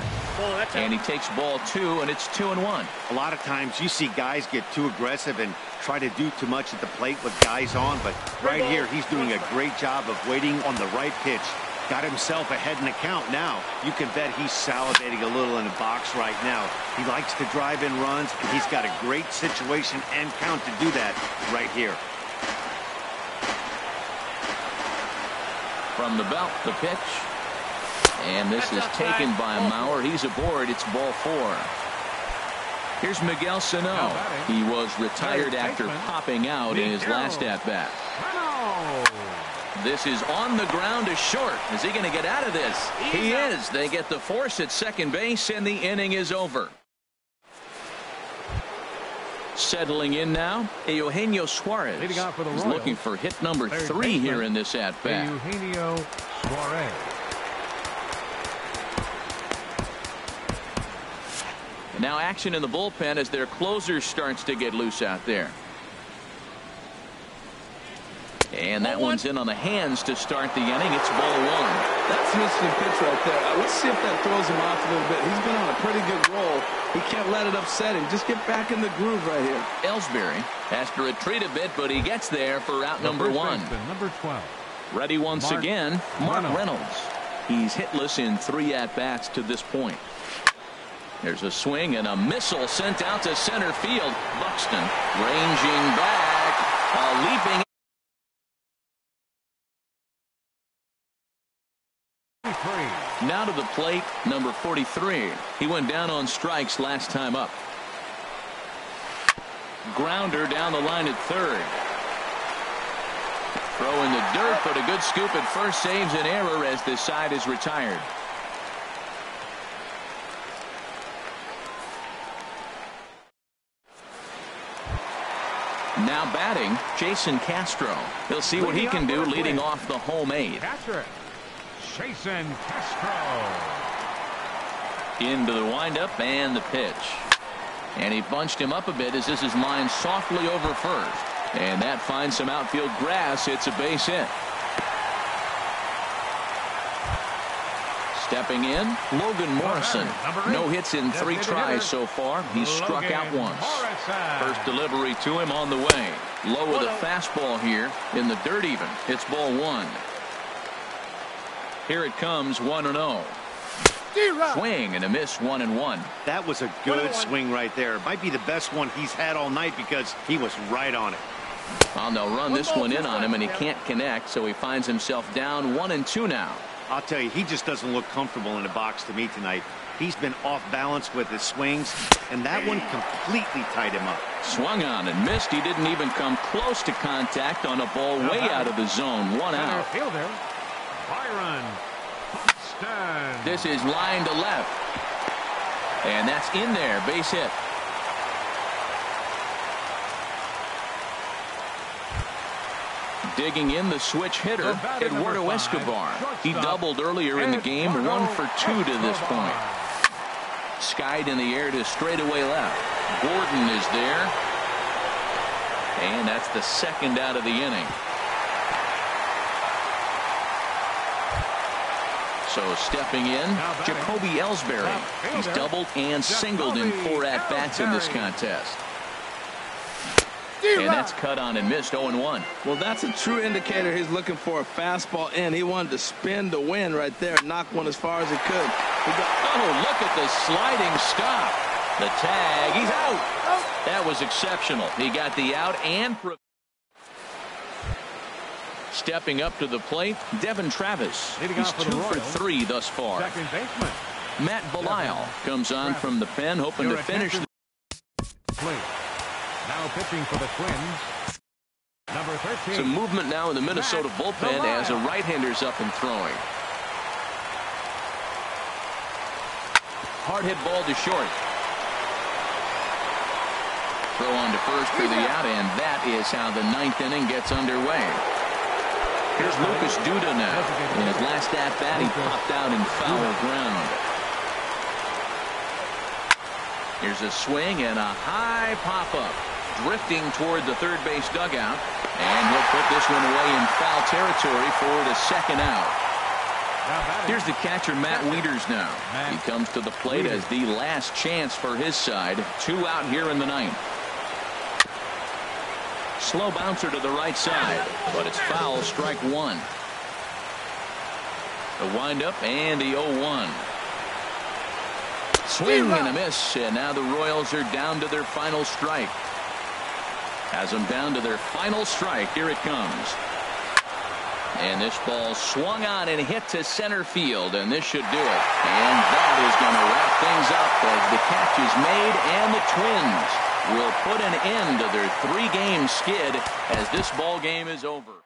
And he takes ball 2, and it's 2-1. A lot of times you see guys get too aggressive and try to do too much at the plate with guys on, but right here he's doing a great job of waiting on the right pitch. Got himself ahead in the count now. You can bet he's salivating a little in the box right now. He likes to drive in runs, and he's got a great situation and count to do that right here. From the belt, the pitch. And this is taken by Mauer. He's aboard. It's ball 4. Here's Miguel Sano. He was retired after popping out in his last at-bat. This is on the ground to short. Is he going to get out of this? He is. They get the force at second base, and the inning is over. Settling in now, Eugenio Suarez. He's looking for hit number 3 here in this at-bat. Eugenio Suarez. Now action in the bullpen as their closer starts to get loose out there. And that one's in on the hands to start the inning. It's ball 1. That's an interesting pitch right there. Let's see if that throws him off a little bit. He's been on a pretty good roll. He can't let it upset him. Just get back in the groove right here. Ellsbury has to retreat a bit, but he gets there for out number 1. Number 12. Ready once again, Mark Reynolds. He's hitless in 3 at-bats to this point. There's a swing and a missile sent out to center field. Buxton ranging back. A leaping. Now to the plate, number 43. He went down on strikes last time up. Grounder down the line at third. Throw in the dirt, but a good scoop at first saves an error as this side is retired. Now batting, Jason Castro. He'll see what he can do leading off the home 8. Jason Castro. Into the windup and the pitch. And he bunched him up a bit as this is lined softly over first. And that finds some outfield grass. It's a base hit. Stepping in, Logan Morrison. No hits in 3 tries so far. He's struck out once. First delivery to him on the way. Low with a fastball here in the dirt even. It's ball 1. Here it comes, 1-0. Swing and a miss, 1-1. That was a good swing right there. Might be the best one he's had all night because he was right on it. Well, they'll run this one in on him, and he can't connect, so he finds himself down 1-2 now. I'll tell you, he just doesn't look comfortable in the box to me tonight. He's been off balance with his swings, and that one completely tied him up. Swung on and missed. He didn't even come close to contact on a ball way out of the zone. 1 out. Fielder, Byron Buxton. This is line to left. And that's in there. Base hit. Digging in the switch hitter, Eduardo Escobar. He doubled earlier in the game, 1 for 2 to this point. Skied in the air to straightaway left. Gordon is there. And that's the 2nd out of the inning. So stepping in, Jacoby Ellsbury. He's doubled and singled in 4 at-bats in this contest. And that's cut on and missed, 0-1. Well, that's a true indicator he's looking for a fastball in. He wanted to spin to win right there, knock one as far as he could. Oh, look at the sliding stop. The tag, he's out. That was exceptional. He got the out and stepping up to the plate, Devin Travis. He's 2 for 3 thus far. Second baseman Matt Belisle comes on from the pen, hoping to finish the plate. Now pitching for the Twins, number 13. Some movement now in the Minnesota bullpen as a right-hander's up and throwing. Hard hit ball to short. Throw on to first for the out, and that is how the 9th inning gets underway. Here's Lucas Duda now. In his last at-bat, he popped out in foul ground. Here's a swing and a high pop-up. Drifting toward the third base dugout. And he'll put this one away in foul territory for the 2nd out. Here's the catcher, Matt Wieters now. He comes to the plate as the last chance for his side. 2 out here in the 9th. Slow bouncer to the right side, but it's foul, strike 1. The windup and the 0-1. Swing and a miss, and now the Royals are down to their final strike. Has them down to their final strike. Here it comes. And this ball swung on and hit to center field, and this should do it. And that is going to wrap things up as the catch is made, and the Twins will put an end to their 3-game skid as this ball game is over.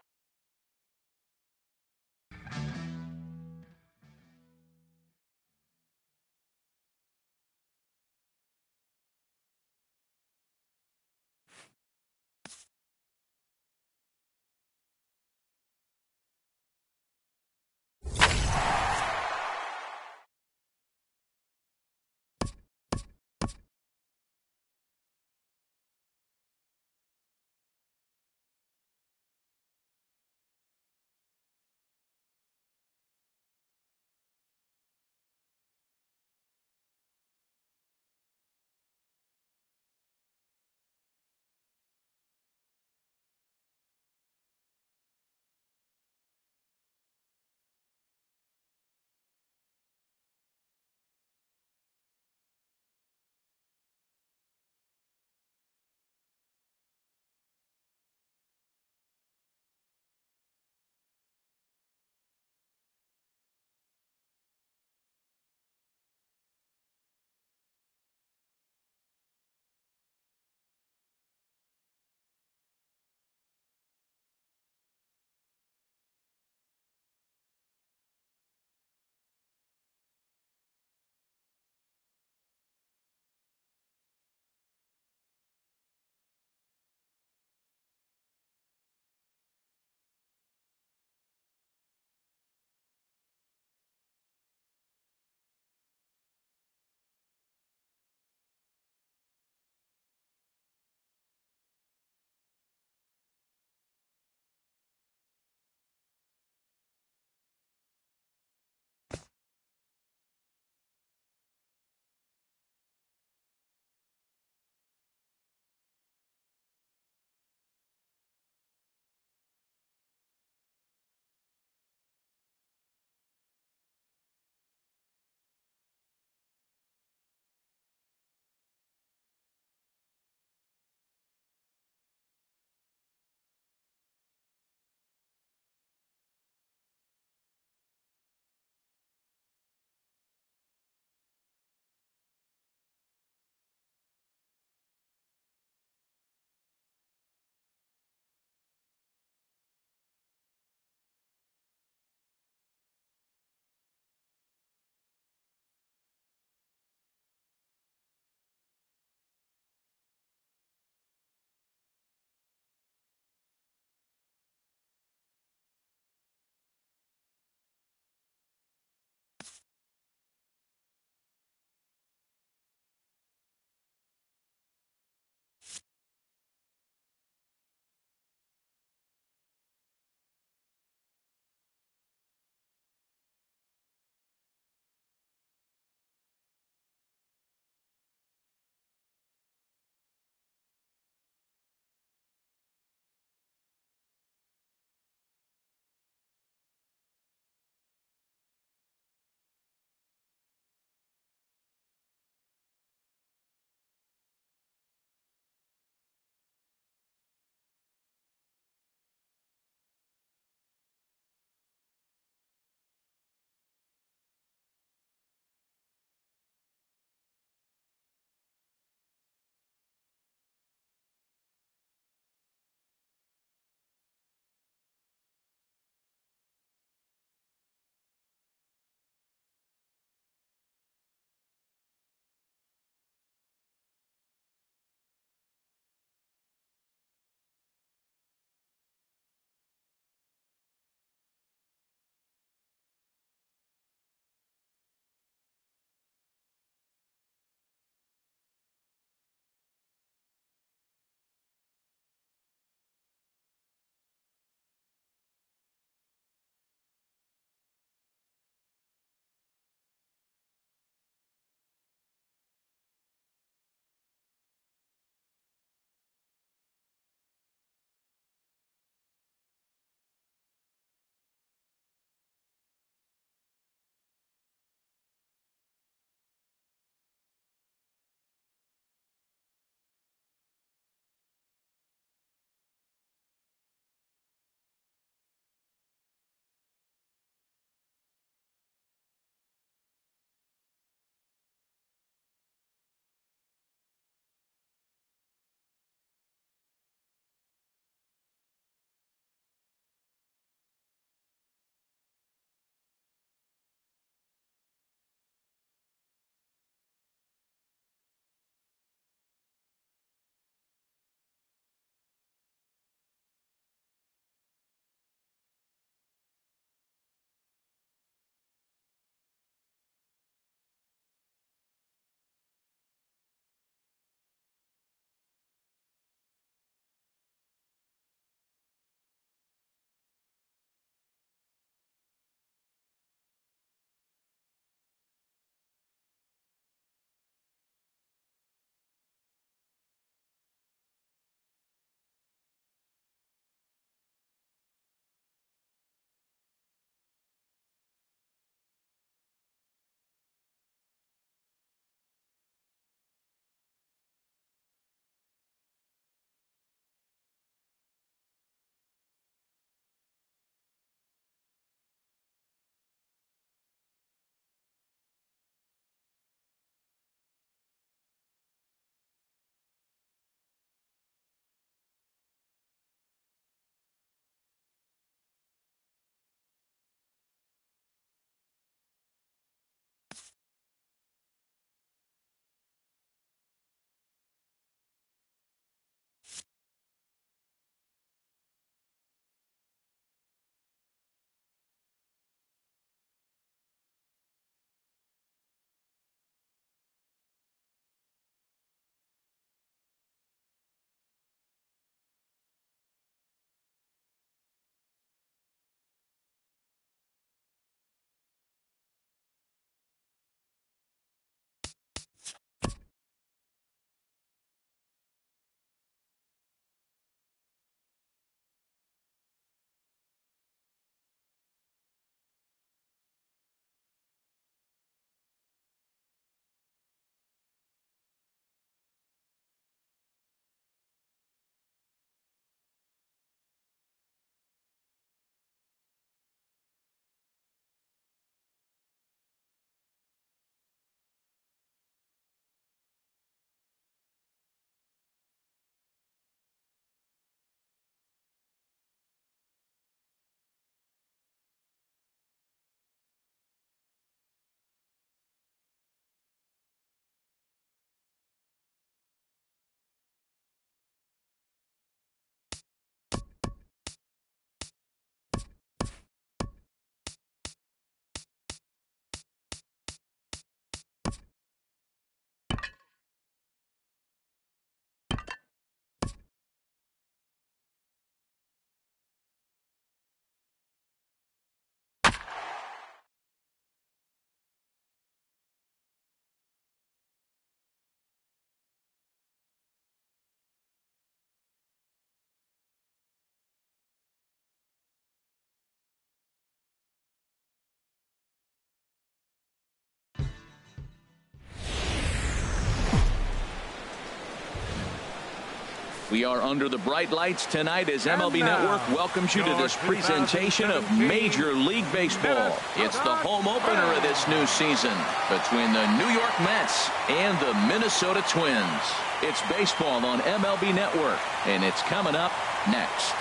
We are under the bright lights tonight as MLB Network welcomes you to this presentation of Major League Baseball. It's the home opener of this new season between the New York Mets and the Minnesota Twins. It's baseball on MLB Network, and it's coming up next.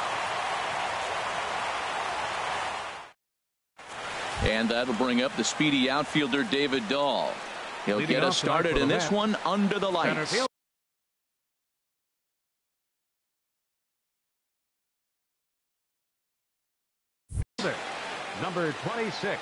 And that'll bring up the speedy outfielder David Dahl. He'll get us started in this one under the lights. Number 26.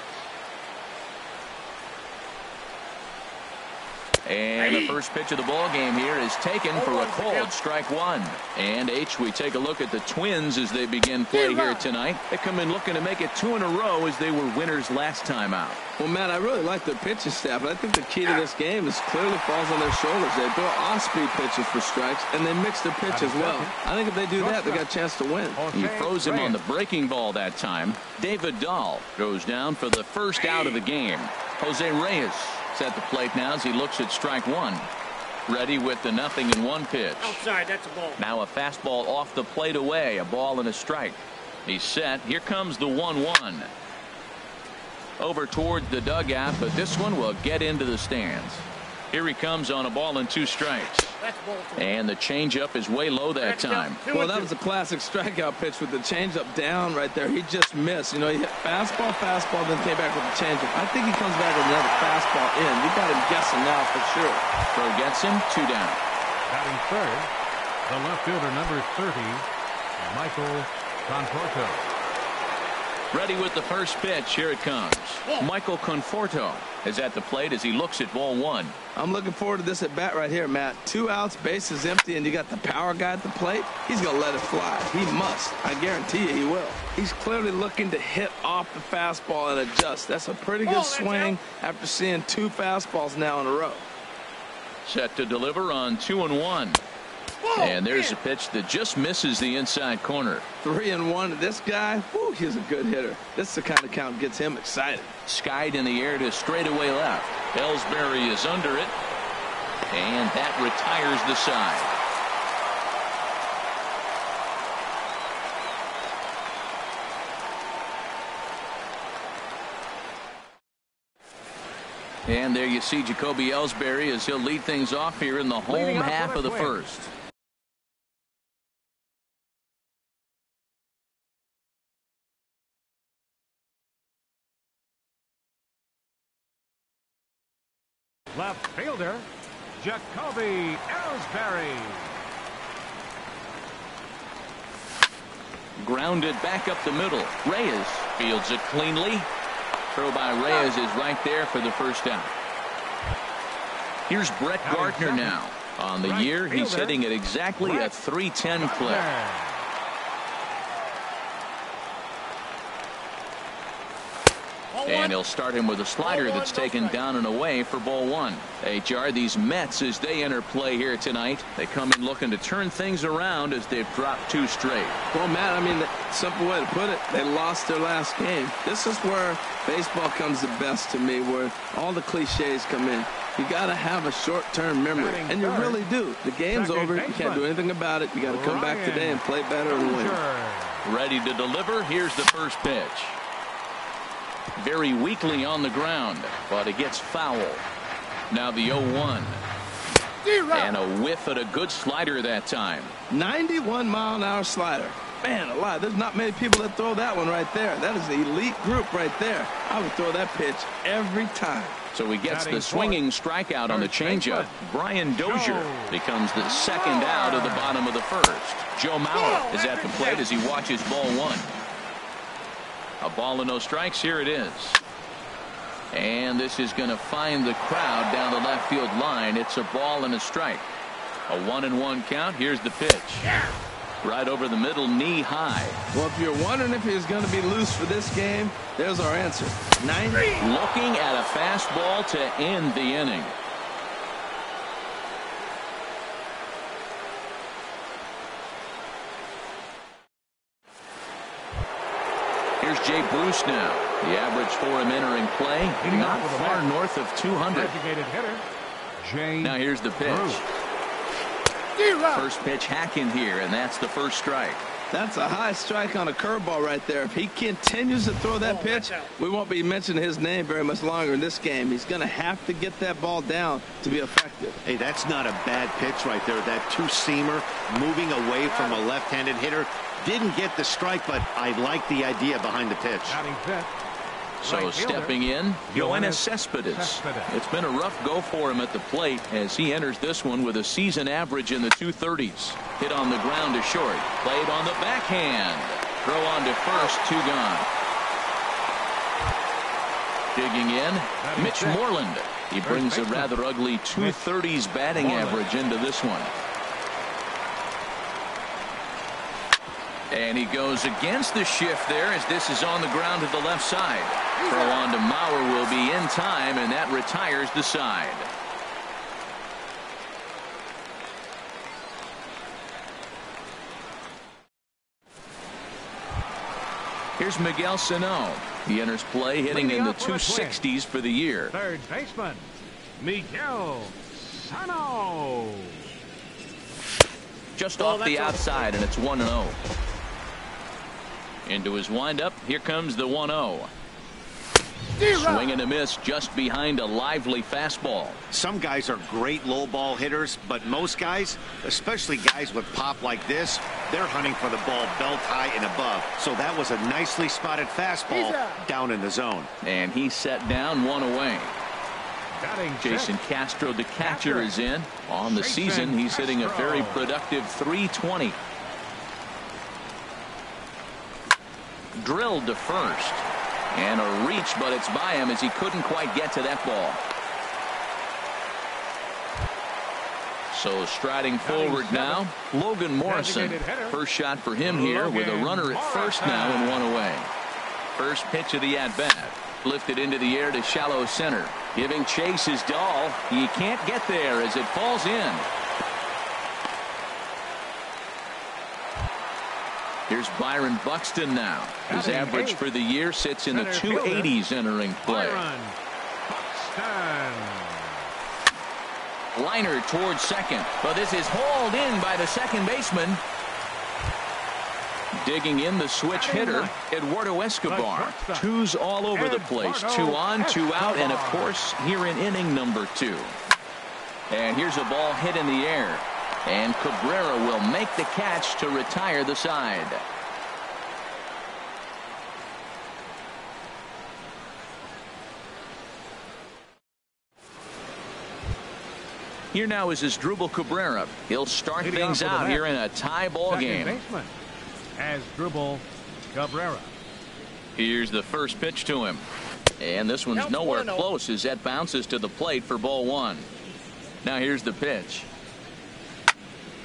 And the first pitch of the ball game here is taken for a called strike one. And we take a look at the Twins as they begin play here tonight. They come in looking to make it 2 in a row as they were winners last time out. Well, Matt, I really like their pitching staff. I think the key to this game is clearly falls on their shoulders. They throw off-speed pitches for strikes, and they mix their pitch as well. I think if they do that, they got a chance to win. He froze him on the breaking ball that time. David Dahl goes down for the first out of the game. Jose Reyes at the plate now as he looks at strike one. Ready with the 0-1 pitch. Outside, that's a ball. Now a fastball off the plate away. A ball and a strike. He's set. Here comes the 1-1. Over towards the dugout, but this one will get into the stands. Here he comes on a ball and 2 strikes. And the changeup is way low that time. Well, that was a classic strikeout pitch with the changeup down right there. He just missed. You know, he hit fastball, then came back with the changeup. I think he comes back with another fastball in. You got him guessing now for sure. Throw gets him, 2 down. Batting third, the left fielder, number 30, Michael Conforto. Ready with the first pitch. Here it comes. Michael Conforto is at the plate as he looks at ball 1. I'm looking forward to this at bat right here, Matt. 2 outs, bases empty, and you got the power guy at the plate. He's going to let it fly. He must. I guarantee you he will. He's clearly looking to hit off the fastball and adjust. That's a pretty good swing after seeing 2 fastballs now in a row. Set to deliver on 2-1. And there's a pitch that just misses the inside corner. 3-1. This guy, whew, he's a good hitter. This is the kind of count that gets him excited. Skied in the air to straightaway left. Ellsbury is under it. And that retires the side. And there you see Jacoby Ellsbury as he'll lead things off here in the home half of the first. Left fielder, Jacoby Ellsbury. Grounded back up the middle. Reyes fields it cleanly. Throw by Reyes is right there for the first out. Here's Brett Gardner now. On the year, he's hitting at exactly a .310 clip. And he'll start him with a slider that's taken down and away for ball 1. HR, these Mets, as they enter play here tonight, they come in looking to turn things around as they've dropped 2 straight. Well, Matt, I mean, the simple way to put it, they lost their last game. This is where baseball comes the best to me, where all the cliches come in. You got to have a short-term memory, and you really do. The game's over. You can't do anything about it. You got to come back today and play better and win. Ready to deliver. Here's the first pitch. Very weakly on the ground, but it gets foul. Now the 0-1. And a whiff at a good slider that time. 91-mile-an-hour slider. Man alive, there's not many people that throw that one right there. That is an elite group right there. I would throw that pitch every time. So he gets the swinging strikeout on the changeup. Brian Dozier becomes the second out of the bottom of the first. Joe Mauer is at the plate as he watches ball 1. A ball and no strikes. Here it is. And this is going to find the crowd down the left field line. It's a ball and a strike. A 1-1 count. Here's the pitch. Right over the middle, knee high. Well, if you're wondering if he's going to be loose for this game, there's our answer. 90. Looking at a fastball to end the inning. Here's Jay Bruce now. The average for him entering play, not far north of 200. Now here's the pitch. First pitch hacking here, and that's the first strike. That's a high strike on a curveball right there. If he continues to throw that pitch, we won't be mentioning his name very much longer in this game. He's going to have to get that ball down to be effective. Hey, that's not a bad pitch right there. That two-seamer moving away from a left-handed hitter. Didn't get the strike, but I like the idea behind the pitch. So stepping in, Yoenis Cespedes. It's been a rough go for him at the plate as he enters this one with a season average in the 230s. Hit on the ground to short. Played on the backhand. Throw on to first, 2 gone. Digging in, Mitch Moreland. He brings a rather ugly 230s batting average into this one. And he goes against the shift there as this is on the ground to the left side. Throw on to Mauer will be in time, and that retires the side. Here's Miguel Sano. He enters play hitting in the 260s for the year. Third baseman, Miguel Sano. Just off the outside, and it's 1-0. Into his windup. Here comes the 1-0. Swing and a miss just behind a lively fastball. Some guys are great low ball hitters, but most guys, especially guys with pop like this, they're hunting for the ball belt high and above. So that was a nicely spotted fastball down in the zone. And he set down, 1 away. Jason Castro, the catcher, is in. On the season, he's hitting a very productive .320. Drilled to first. And a reach, but it's by him as he couldn't quite get to that ball. So striding forward now, Logan Morrison. First shot for him here with a runner at first now and 1 away. First pitch of the at-bat. Lifted into the air to shallow center. Giving chase is Dahl. He can't get there as it falls in. Here's Byron Buxton now. His average for the year sits in the 280s entering play. Liner towards second, but this is hauled in by the second baseman. Digging in the switch hitter, Eduardo Escobar. Twos all over the place. 2 on, 2 out, and of course here in inning number 2. And here's a ball hit in the air. And Cabrera will make the catch to retire the side. Here now is Asdrubal Cabrera. He'll start things out here in a tie ball game. Asdrubal Cabrera. Here's the first pitch to him. And this one's nowhere close as that bounces to the plate for ball 1. Now here's the pitch.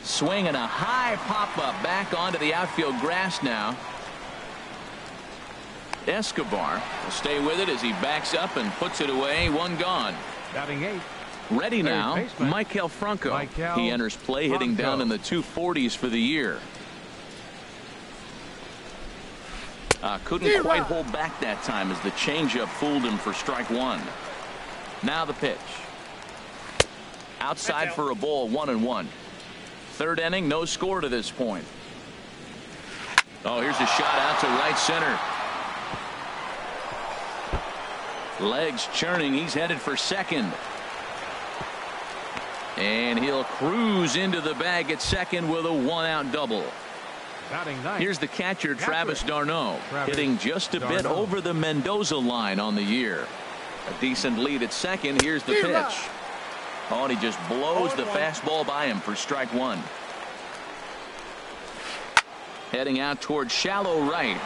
Swing and a high pop-up back onto the outfield grass now. Escobar will stay with it as he backs up and puts it away. 1 gone. Batting 8. Ready now, Maikel Franco. He enters play hitting down in the 240s for the year. Couldn't quite hold back that time as the changeup fooled him for strike 1. Now the pitch. Outside for a ball, 1-1. Third inning, no score to this point. Oh, here's a shot out to right center. Legs churning. He's headed for second. And he'll cruise into the bag at second with a 1-out double. Here's the catcher, Travis d'Arnaud, hitting just a bit over the Mendoza line on the year. A decent lead at second. Here's the pitch. Oh, and he just blows the fastball by him for strike 1. Heading out towards shallow right.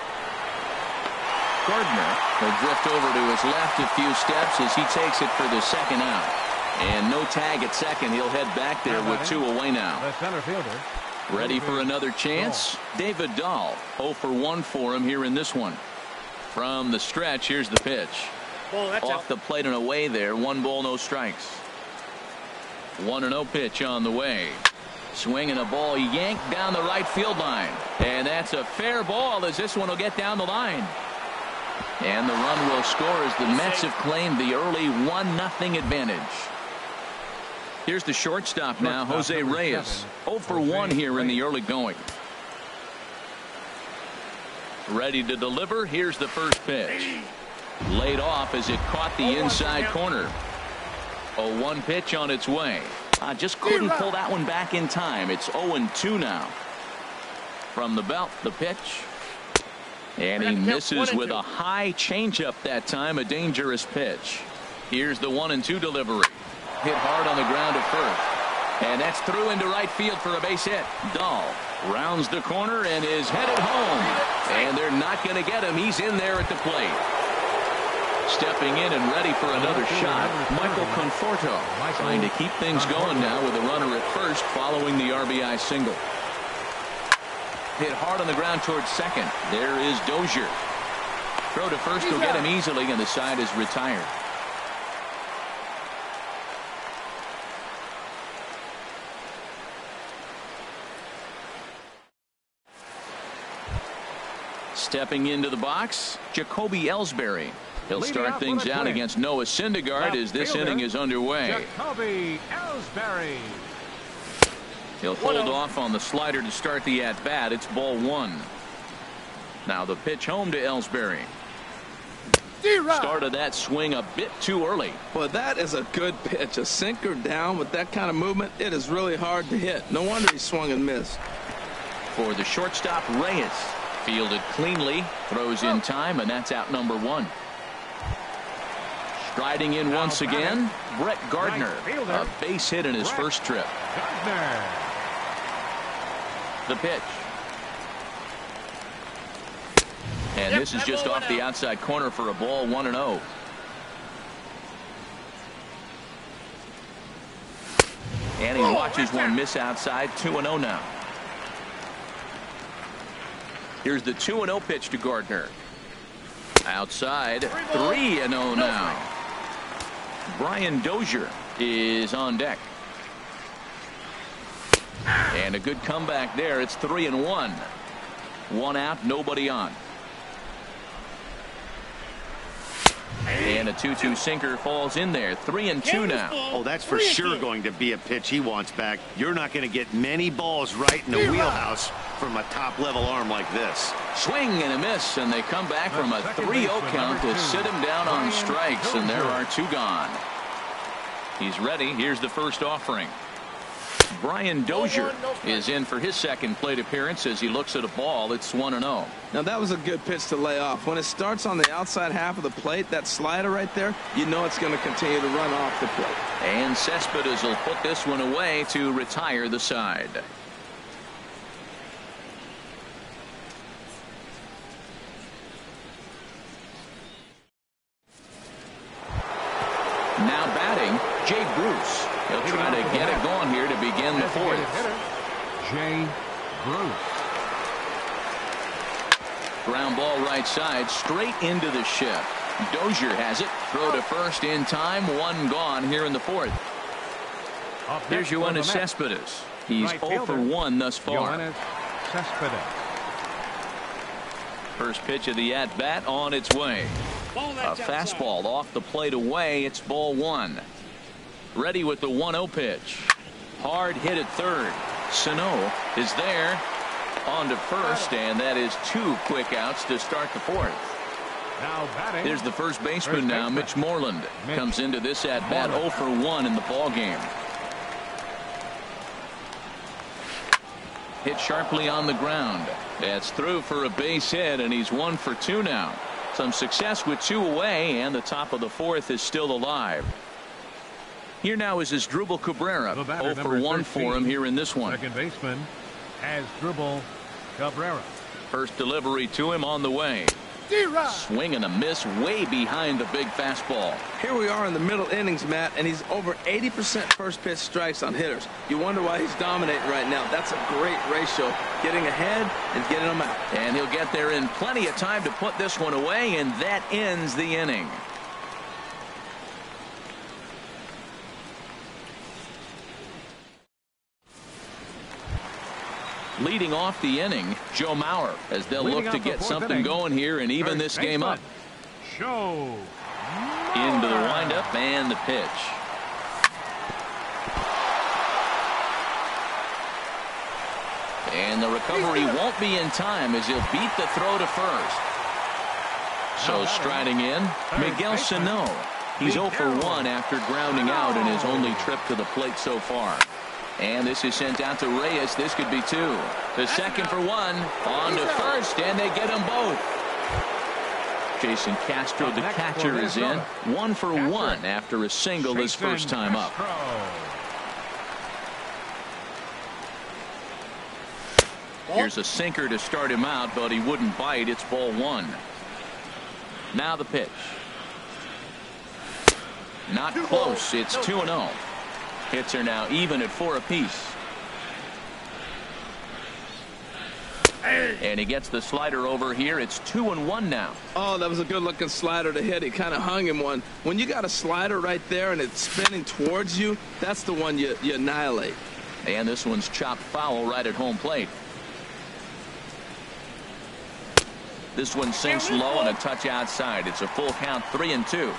Gardner will drift over to his left a few steps as he takes it for the second out. And no tag at second. He'll head back there with 2 away now. The center fielder. Ready for another chance? David Dahl. 0 for 1 for him here in this one. From the stretch, here's the pitch. Off the plate and away there. 1 ball, no strikes. 1-0 pitch on the way. Swing and a ball yanked down the right field line. And that's a fair ball as this one will get down the line. And the run will score as the Mets have claimed the early 1-0 advantage. Here's the shortstop now, Jose Reyes. 0 for 1 here in the early going. Ready to deliver. Here's the first pitch. Laid off as it caught the inside corner. 0-1 pitch on its way. Just couldn't pull that one back in time. It's 0-2 now. From the belt, the pitch. And he misses with a high changeup that time. A dangerous pitch. Here's the 1-2 delivery. Hit hard on the ground to first. And that's through into right field for a base hit. Dahl rounds the corner and is headed home. And they're not going to get him. He's in there at the plate. Stepping in and ready for another shot, Michael Conforto. Trying to keep things going now with a runner at first following the RBI single. Hit hard on the ground towards second. There is Dozier. Throw to first will get him easily, and the side is retired. Stepping into the box, Jacoby Ellsbury. He'll start things out against Noah Syndergaard as this inning is underway. Jacoby Ellsbury. He'll hold off on the slider to start the at-bat. It's ball 1. Now the pitch home to Ellsbury. Started that swing a bit too early. Well, that is a good pitch. A sinker down with that kind of movement. It is really hard to hit. No wonder he swung and missed. For the shortstop, Reyes. Fielded cleanly, throws in time, and that's out number 1. Striding in once again, Brett Gardner. A base hit in his first trip. The pitch. And this is just off the outside corner for a ball, 1-0. And he watches one miss outside, 2-0 now. Here's the 2-0 pitch to Gardner. Outside, 3-0 now. Brian Dozier is on deck. And a good comeback there. It's 3-1. 1 out, nobody on. And a 2-2 sinker falls in there. 3-2 now. Oh, that's for sure going to be a pitch he wants back. You're not going to get many balls right in the wheelhouse from a top-level arm like this. Swing and a miss, and they come back from a 3-0 count to sit him down on strikes, and there are 2 gone. He's ready. Here's the first offering. Brian Dozier is in for his second plate appearance as he looks at a ball. It's 1-0. Now that was a good pitch to lay off. When it starts on the outside half of the plate, that slider right there, you know it's going to continue to run off the plate. And Cespedes will put this one away to retire the side. Now batting, Jay Bruce. He'll try to get it going here to begin the 4th. Jay Bruce. Ground ball right side, straight into the shift. Dozier has it. Throw to first in time. 1 gone here in the 4th. Here's Yoenis Cespedes. He's 0 for 1 thus far. First pitch of the at-bat on its way. A fastball off the plate away. It's ball 1. Ready with the 1-0 pitch. Hard hit at third. Sano is there. On to first, and that is 2 quick outs to start the 4th. Here's the first baseman now, Mitch Moreland. Comes into this at-bat 0 for 1 in the ball game. Hit sharply on the ground. That's through for a base hit, and he's 1 for 2 now. Some success with 2 away, and the top of the 4th is still alive. Here now is Asdrubal Cabrera. 0 for 1 for him here in this one. Second baseman, Asdrubal Cabrera. First delivery to him on the way. Swing and a miss way behind the big fastball. Here we are in the middle innings, Matt, and he's over 80% first pitch strikes on hitters. You wonder why he's dominating right now. That's a great ratio. Getting ahead and getting them out. And he'll get there in plenty of time to put this one away, and that ends the inning. Leading off the inning, Joe Mauer, as they'll look to get something going here and even this game up. Into the windup and the pitch. And the recovery won't be in time as he'll beat the throw to first. So striding in, Miguel Sano. He's 0 for 1 after grounding out in his only trip to the plate so far. And this is sent out to Reyes. This could be 2. The second for 1. On to first, and they get them both. Jason Castro, the catcher, is in. 1 for 1 after a single his first time up. Here's a sinker to start him out, but he wouldn't bite. It's ball 1. Now the pitch. Not close. It's 2-0. Hits are now even at 4 apiece. And he gets the slider over here. It's 2-1 now. Oh, that was a good looking slider to hit. He kind of hung him one. When you got a slider right there and it's spinning towards you, that's the one you annihilate. And this one's chopped foul right at home plate. This one sinks low and a touch outside. It's a full count, 3-2.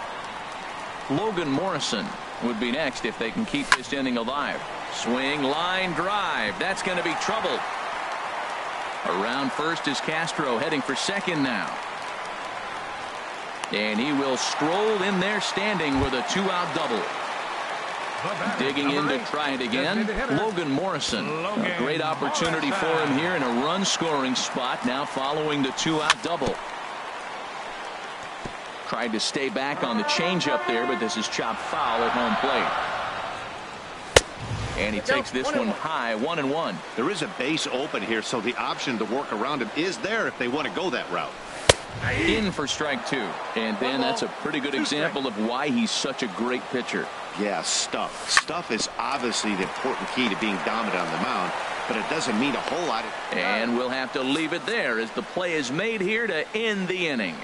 Logan Morrison would be next if they can keep this inning alive. Swing, line drive. That's going to be trouble. Around first is Castro, heading for second now. And he will stroll in there standing with a 2-out double. Digging in to try it again, Logan Morrison. A great opportunity for him here in a run scoring spot now following the 2-out double. Tried to stay back on the changeup there, but this is chopped foul at home plate. And he takes this one high, 1-1. There is a base open here, so the option to work around him is there if they want to go that route. In for strike 2. And then that's a pretty good example of why he's such a great pitcher. Yeah, stuff. Stuff is obviously the important key to being dominant on the mound, but it doesn't mean a whole lot. And we'll have to leave it there as the play is made here to end the inning.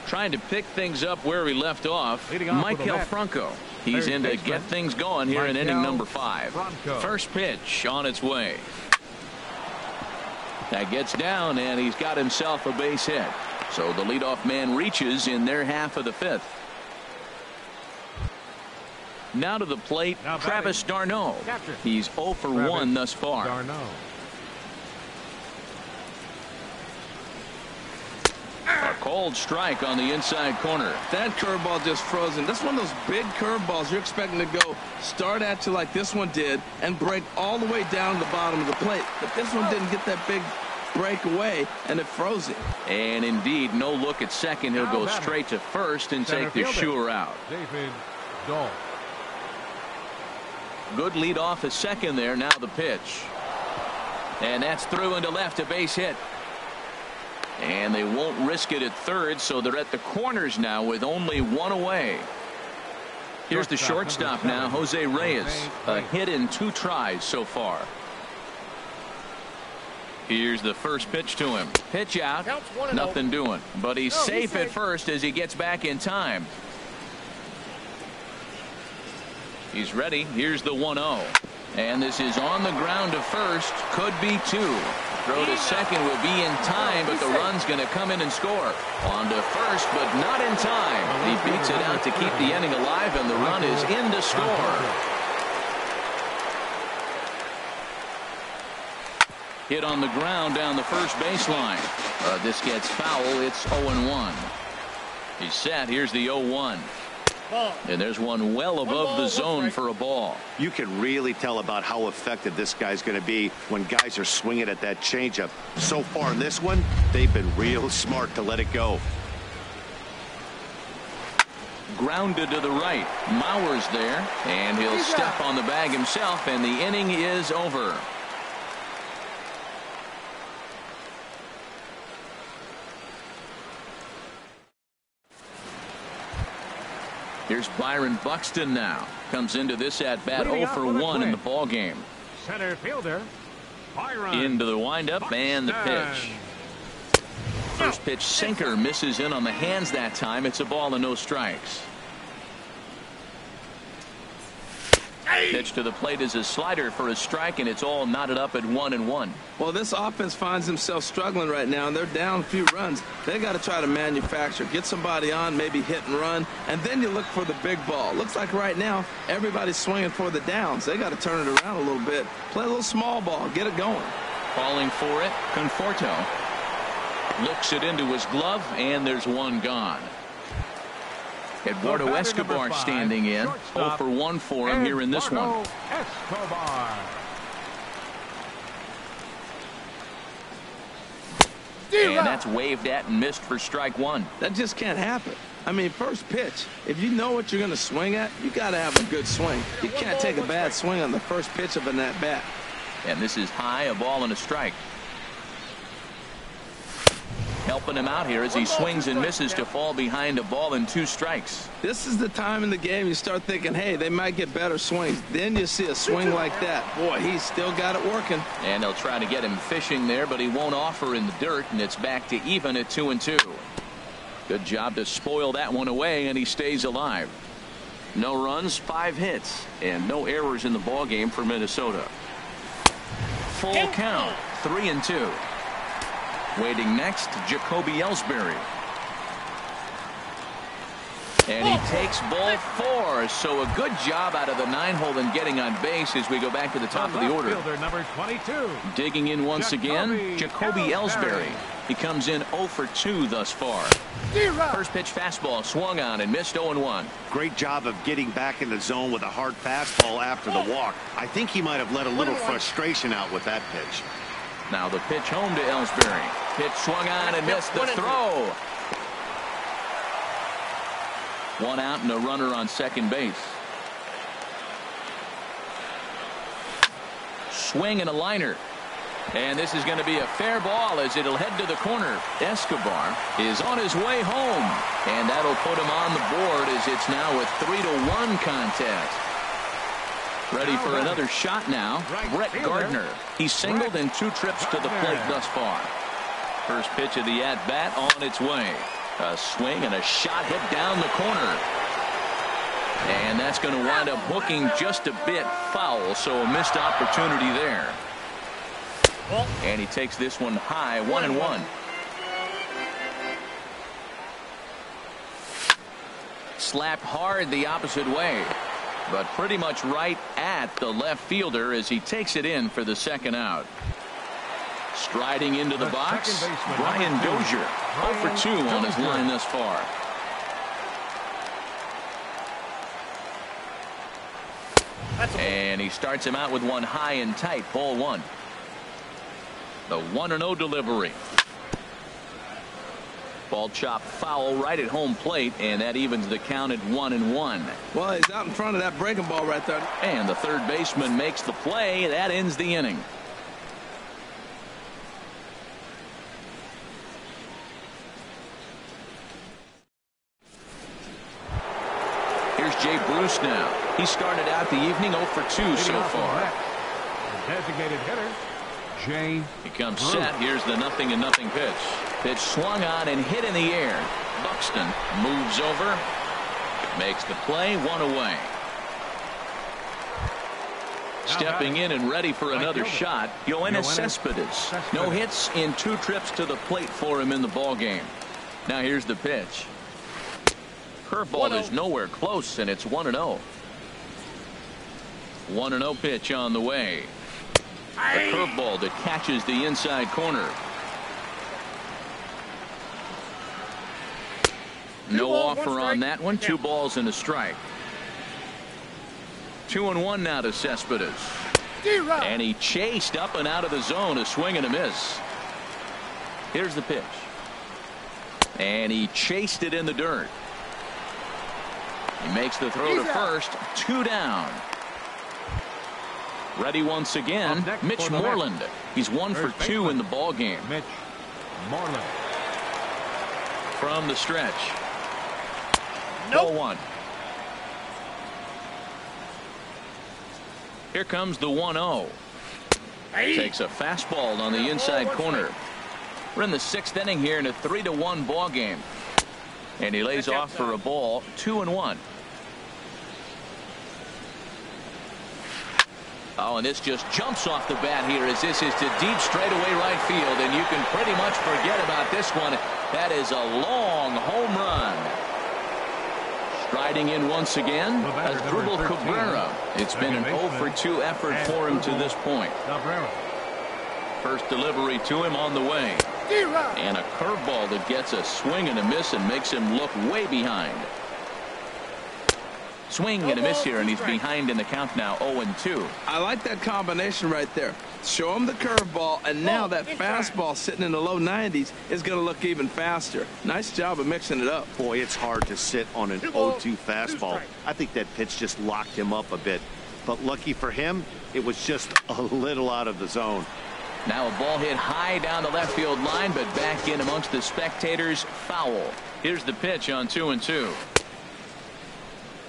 Trying to pick things up where we left off, Michael Franco. He's in to get things going here in inning number 5. First pitch on its way. That gets down, and he's got himself a base hit. So the leadoff man reaches in their half of the 5th. Now to the plate, Travis d'Arnaud. He's 0 for 1 thus far. A cold strike on the inside corner. That curveball just frozen. That's one of those big curveballs you're expecting to go start at you like this one did and break all the way down to the bottom of the plate. But this one didn't get that big breakaway, and it froze it. And indeed, no look at second. He'll go straight to first and take the sure out. Good lead off at second there. Now the pitch. And that's through into left, a base hit. And they won't risk it at third, so they're at the corners now with only 1 away. Here's the shortstop now, Jose Reyes. A hit in 2 tries so far. Here's the first pitch to him. Pitch out. Nothing doing. But he's safe at first as he gets back in time. He's ready. Here's the 1-0. And this is on the ground to first. Could be 2. Throw to second will be in time, but the run's going to come in and score. On to first, but not in time. He beats it out to keep the inning alive, and the run is in to score. Hit on the ground down the first baseline. This gets foul. It's 0-1. He's set. Here's the 0-1. And there's one well above the zone for a ball. You can really tell about how effective this guy's going to be when guys are swinging at that changeup. So far in this one, they've been real smart to let it go. Grounded to the right. Mauer's there, and he'll step on the bag himself, and the inning is over. Here's Byron Buxton now. Comes into this at bat 0 for 1 in the ball game. Center fielder Byron into the windup and the pitch. First pitch sinker misses in on the hands that time. It's a ball and no strikes. Pitch to the plate is a slider for a strike, and it's all knotted up at 1-1. Well, this offense finds themselves struggling right now, and they're down a few runs. They got to try to manufacture, get somebody on, maybe hit and run, and then you look for the big ball. Looks like right now everybody's swinging for the downs. They got to turn it around a little bit, play a little small ball, get it going. Calling for it, Conforto looks it into his glove, and there's one gone. Eduardo Escobar standing in. 0 for 1 for him here in this one. Escobar. And that's waved at and missed for strike 1. That just can't happen. I mean, first pitch, if you know what you're going to swing at, you got to have a good swing. You can't take a bad swing on the first pitch of an at-bat. And this is high, a ball and a strike. Helping him out here as he swings and misses to fall behind a ball and 2 strikes. This is the time in the game you start thinking, hey, they might get better swings. Then you see a swing like that. Boy, he's still got it working. And they'll try to get him fishing there, but he won't offer in the dirt, and it's back to even at 2-2. Good job to spoil that one away, and he stays alive. No runs, 5 hits, and no errors in the ballgame for Minnesota. Full count, 3-2. Waiting next, Jacoby Ellsbury. And he takes ball 4. So a good job out of the 9-hole in getting on base as we go back to the top of the order. Number 22. Digging in once again, Jacoby Ellsbury. He comes in 0 for 2 thus far. First pitch fastball swung on and missed 0-1. Great job of getting back in the zone with a hard fastball after the walk. I think he might have let a little frustration out with that pitch. Now the pitch home to Ellsbury. Pitch swung on and missed the throw. 1 out and a runner on second base. Swing and a liner. And this is going to be a fair ball as it'll head to the corner. Escobar is on his way home. And that'll put him on the board as it's now a 3-1 contest. Ready for another shot now. Brett Gardner. He's singled in 2 trips to the plate thus far. First pitch of the at-bat on its way. A swing and a shot hit down the corner. And that's going to wind up hooking just a bit foul, so a missed opportunity there. And he takes this one high, 1-1. Slapped hard the opposite way, but pretty much right at the left fielder as he takes it in for the second out. Striding into the box, Brian Dozier. 0 for 2 on his line thus far. And he starts him out with one high and tight, ball 1. The 1-0 delivery. Ball chopped foul right at home plate, and that evens the count at 1-1. Well, he's out in front of that breaking ball right there. And the third baseman makes the play. That ends the inning. Here's Jay Bruce now. He started out the evening 0 for 2 so far. Designated hitter, Jay. He comes set. Here's the 0-0 pitch. Pitch swung on and hit in the air. Buxton moves over, makes the play, 1 away. Stepping in and ready for another shot, Yoenis Cespedes. No hits in 2 trips to the plate for him in the ball game. Now here's the pitch. Curveball is nowhere close, and it's 1-0. 1-0 pitch on the way. A curveball that catches the inside corner. No offer on that one. 2 balls and a strike. 2-1 now to Cespedes. And he chased up and out of the zone, a swing and a miss. Here's the pitch. And he chased it in the dirt. He makes the throw to first. 2 down. Ready once again, Mitch Moreland. He's 1 for 2 in the ball game. Mitch Moreland. From the stretch. Ball 1. Here comes the 1-0. Takes a fastball on the inside corner. We're in the 6th inning here in a 3-1 ball game. And he lays off for a ball, 2-1. Oh, and this just jumps off the bat here as this is to deep straightaway right field, and you can pretty much forget about this one. That is a long home run. Striding in once again, Asdrubal Cabrera. It's been an 0-for-2 effort for him to this point. First delivery to him on the way. And a curveball that gets a swing and a miss and makes him look way behind. Swing and a miss here, and he's behind in the count now, 0-2. I like that combination right there. Show him the curveball, and now that fastball sitting in the low 90s is going to look even faster. Nice job of mixing it up. Boy, it's hard to sit on an 0-2 fastball. I think that pitch just locked him up a bit. But lucky for him, it was just a little out of the zone. Now a ball hit high down the left field line, but back in amongst the spectators, foul. Here's the pitch on 2-2.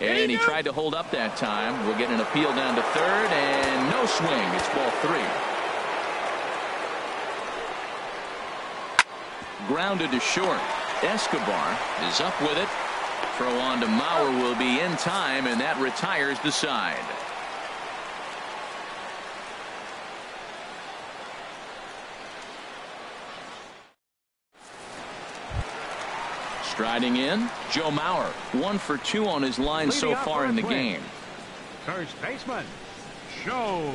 And he tried to hold up that time. We'll get an appeal down to third, and no swing. It's ball 3. Grounded to short. Escobar is up with it. Throw on to Mauer will be in time, and that retires the side. Striding in, Joe Mauer, 1-for-2 on his line so far in the game. First baseman, Joe.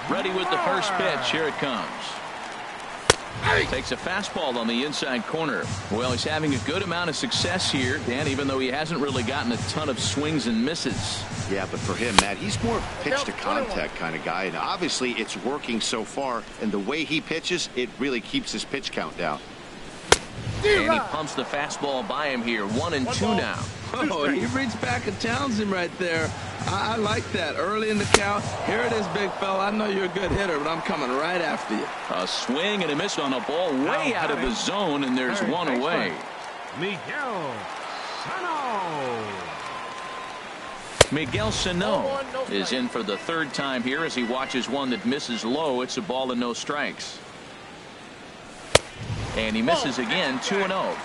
Ready with the first pitch. Here it comes. Takes a fastball on the inside corner. Well, he's having a good amount of success here, Dan, even though he hasn't really gotten a ton of swings and misses. Yeah, but for him, Matt, he's more pitch to contact kind of guy, and obviously it's working so far, and the way he pitches, it really keeps his pitch count down. And he pumps the fastball by him here. 1-2 now. Oh, he reached back and challenged him right there. I like that. Early in the count. Here it is, big fella. I know you're a good hitter, but I'm coming right after you. A swing and a miss on a ball way out of the zone, and there's one away. Miguel Sano is in for the third time here as he watches one that misses low. It's a ball and no strikes. And he misses again, 2-0.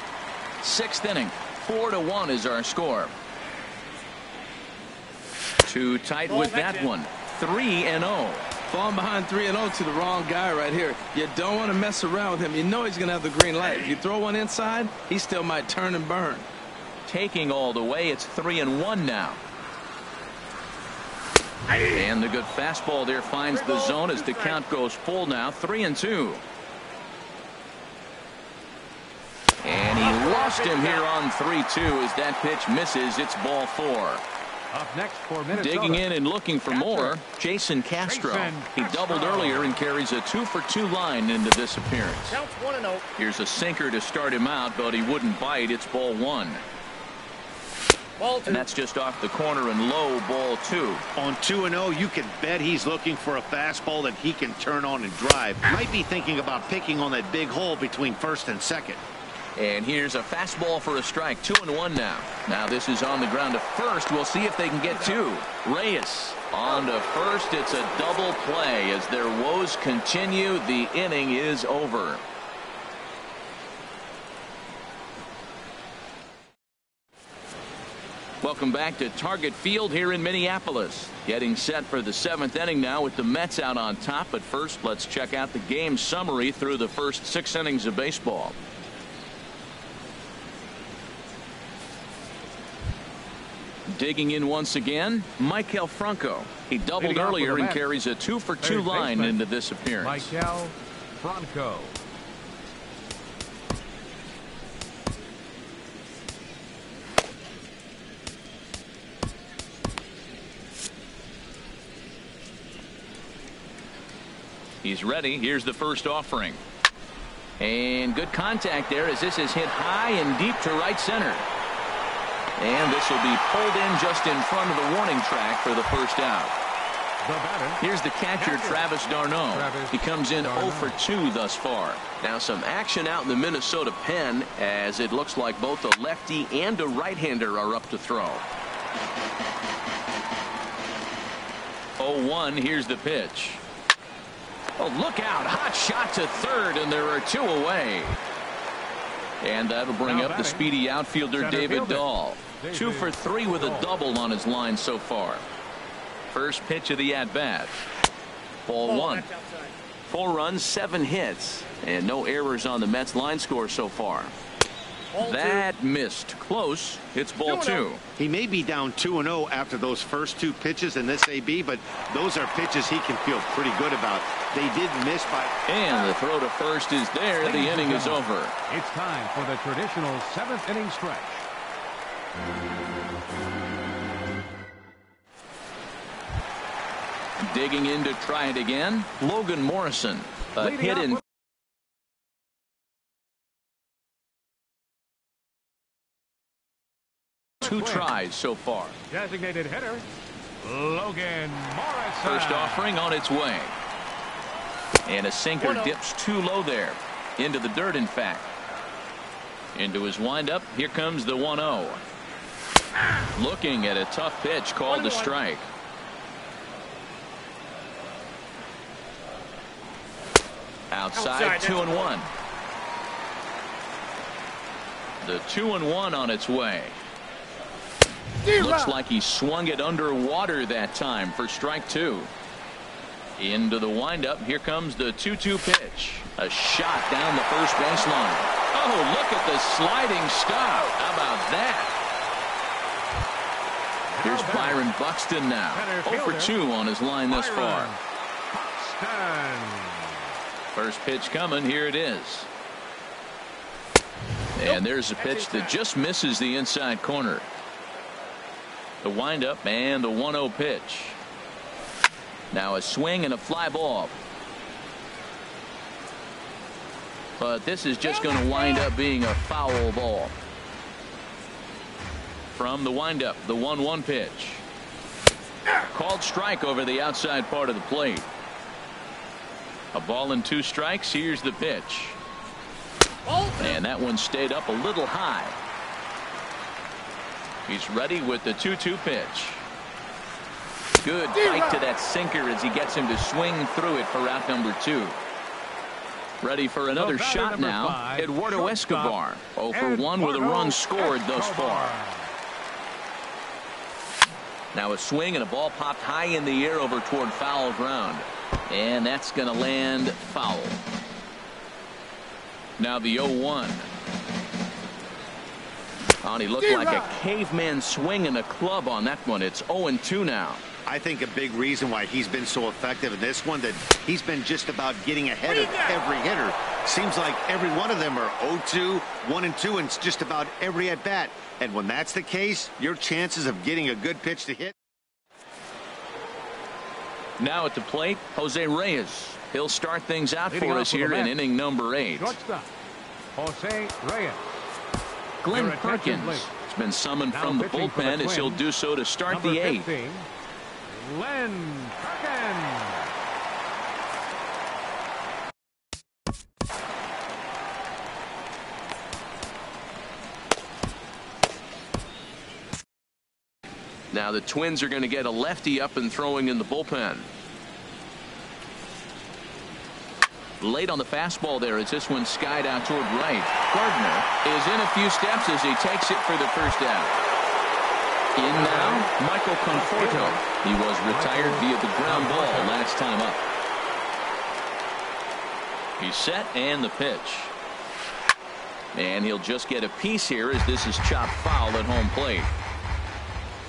Sixth inning, 4-1 is our score. Too tight with that one, 3-0. Falling behind 3-0 to the wrong guy right here. You don't want to mess around with him. You know he's going to have the green light. If you throw one inside, he still might turn and burn. Taking all the way, it's 3-1 now. And the good fastball there finds the zone as the count goes full now, 3-2. And he lost him here on 3-2 as that pitch misses. It's ball 4. Up next for Minnesota. Digging in and looking for more, Jason Castro. He doubled earlier and carries a 2-for-2 line into this appearance. Counts 1-0. Here's a sinker to start him out, but he wouldn't bite. It's ball 1. Ball 2. And that's just off the corner and low, ball 2. On 2-0, you can bet he's looking for a fastball that he can turn on and drive. Might be thinking about picking on that big hole between first and second. And here's a fastball for a strike. 2-1 now. Now this is on the ground to first. We'll see if they can get 2. Reyes on to first. It's a double play as their woes continue. The inning is over. Welcome back to Target Field here in Minneapolis. Getting set for the 7th inning now with the Mets out on top. But first, let's check out the game summary through the first 6 innings of baseball. Digging in once again, Maikel Franco. He doubled earlier and carries a 2-for-2 line into this appearance. Maikel Franco. He's ready. Here's the first offering. And good contact there as this is hit high and deep to right center. And this will be pulled in just in front of the warning track for the first out. Here's the catcher, Travis d'Arnaud. He comes in 0-for-2 thus far. Now some action out in the Minnesota pen as it looks like both a lefty and a right-hander are up to throw. 0-1, here's the pitch. Oh, look out, hot shot to third, and there are 2 away. And that'll bring up the speedy outfielder David Dahl. 2-for-3 with a double on his line so far. First pitch of the at-bat. Ball one. 4 runs, 7 hits, and no errors on the Mets line score so far. That missed. Close. It's ball 2. He may be down 2-0 after those first 2 pitches in this AB, but those are pitches he can feel pretty good about. They did miss by... And the throw to first is there. The inning is over. It's time for the traditional 7th inning stretch. Digging in to try it again. Logan Morrison. A hit in... Two tries so far. Designated hitter, Logan Morrison. First offering on its way. And a sinker dips too low there. Into the dirt, in fact. Into his windup. Here comes the 1-0. Looking at a tough pitch called a strike. Outside 2-1. The 2-1 on its way. Looks like he swung it underwater that time for strike 2. Into the windup. Here comes the 2-2 pitch. A shot down the first baseline. Oh, look at the sliding stop. How about that? Here's Byron Buxton now. 0 for 2 on his line thus far. First pitch coming. Here it is. And there's a pitch that just misses the inside corner. The windup and the 1-0 pitch. Now a swing and a fly ball. But this is just going to wind up being a foul ball. From the windup, the 1-1 pitch. Called strike over the outside part of the plate. A ball and 2 strikes. Here's the pitch. And that one stayed up a little high. He's ready with the 2-2 pitch. Good fight to that sinker as he gets him to swing through it for out number 2. Ready for another shot now. 5, Eduardo Escobar. 0 for 1 with a run scored thus far. Now a swing and a ball popped high in the air over toward foul ground. And that's going to land foul. Now the 0-1. He looked like a caveman swinging a club on that one. It's 0-2 now. I think a big reason why he's been so effective in this one, that he's been just about getting ahead of every hitter. Seems like every one of them are 0-2, 1-2, and it's just about every at bat. And when that's the case, your chances of getting a good pitch to hit. Now at the plate, Jose Reyes. He'll start things out for us here in inning number 8. Shortstop, Jose Reyes. Glenn Perkins has been summoned from the bullpen as he'll do so to start the 8th. Glenn Perkins. Now the Twins are going to get a lefty up and throwing in the bullpen. Late on the fastball there as this one skied out toward right. Gardner is in a few steps as he takes it for the first out. In now, Michael Conforto. He was retired via the ground ball last time up. He's set and the pitch. And he'll just get a piece here as this is chopped foul at home plate.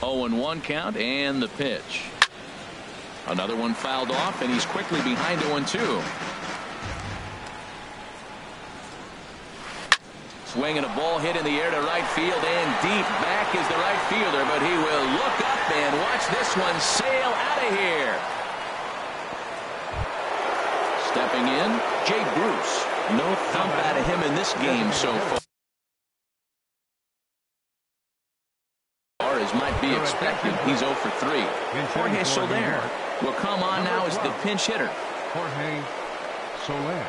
0-1 count and the pitch. Another one fouled off and he's quickly behind 0-2. Swinging a ball hit in the air to right field and deep back is the right fielder, but he will look up and watch this one sail out of here. Stepping in, Jay Bruce. No thump out of him in this game so far. As might be expected, he's 0 for 3. Jorge Soler will come on now as the pinch hitter. Jorge Soler.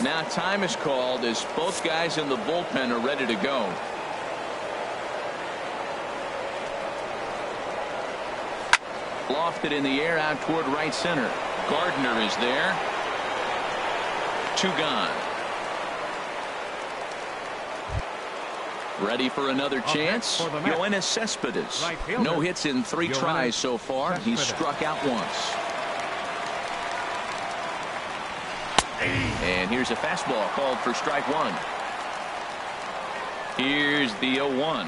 Now time is called as both guys in the bullpen are ready to go. Lofted in the air out toward right center. Gardner is there. 2 gone. Ready for another chance? Yoenis Cespedes. No hits in 3 tries so far. He's struck out once. And here's a fastball called for strike 1. Here's the 0-1.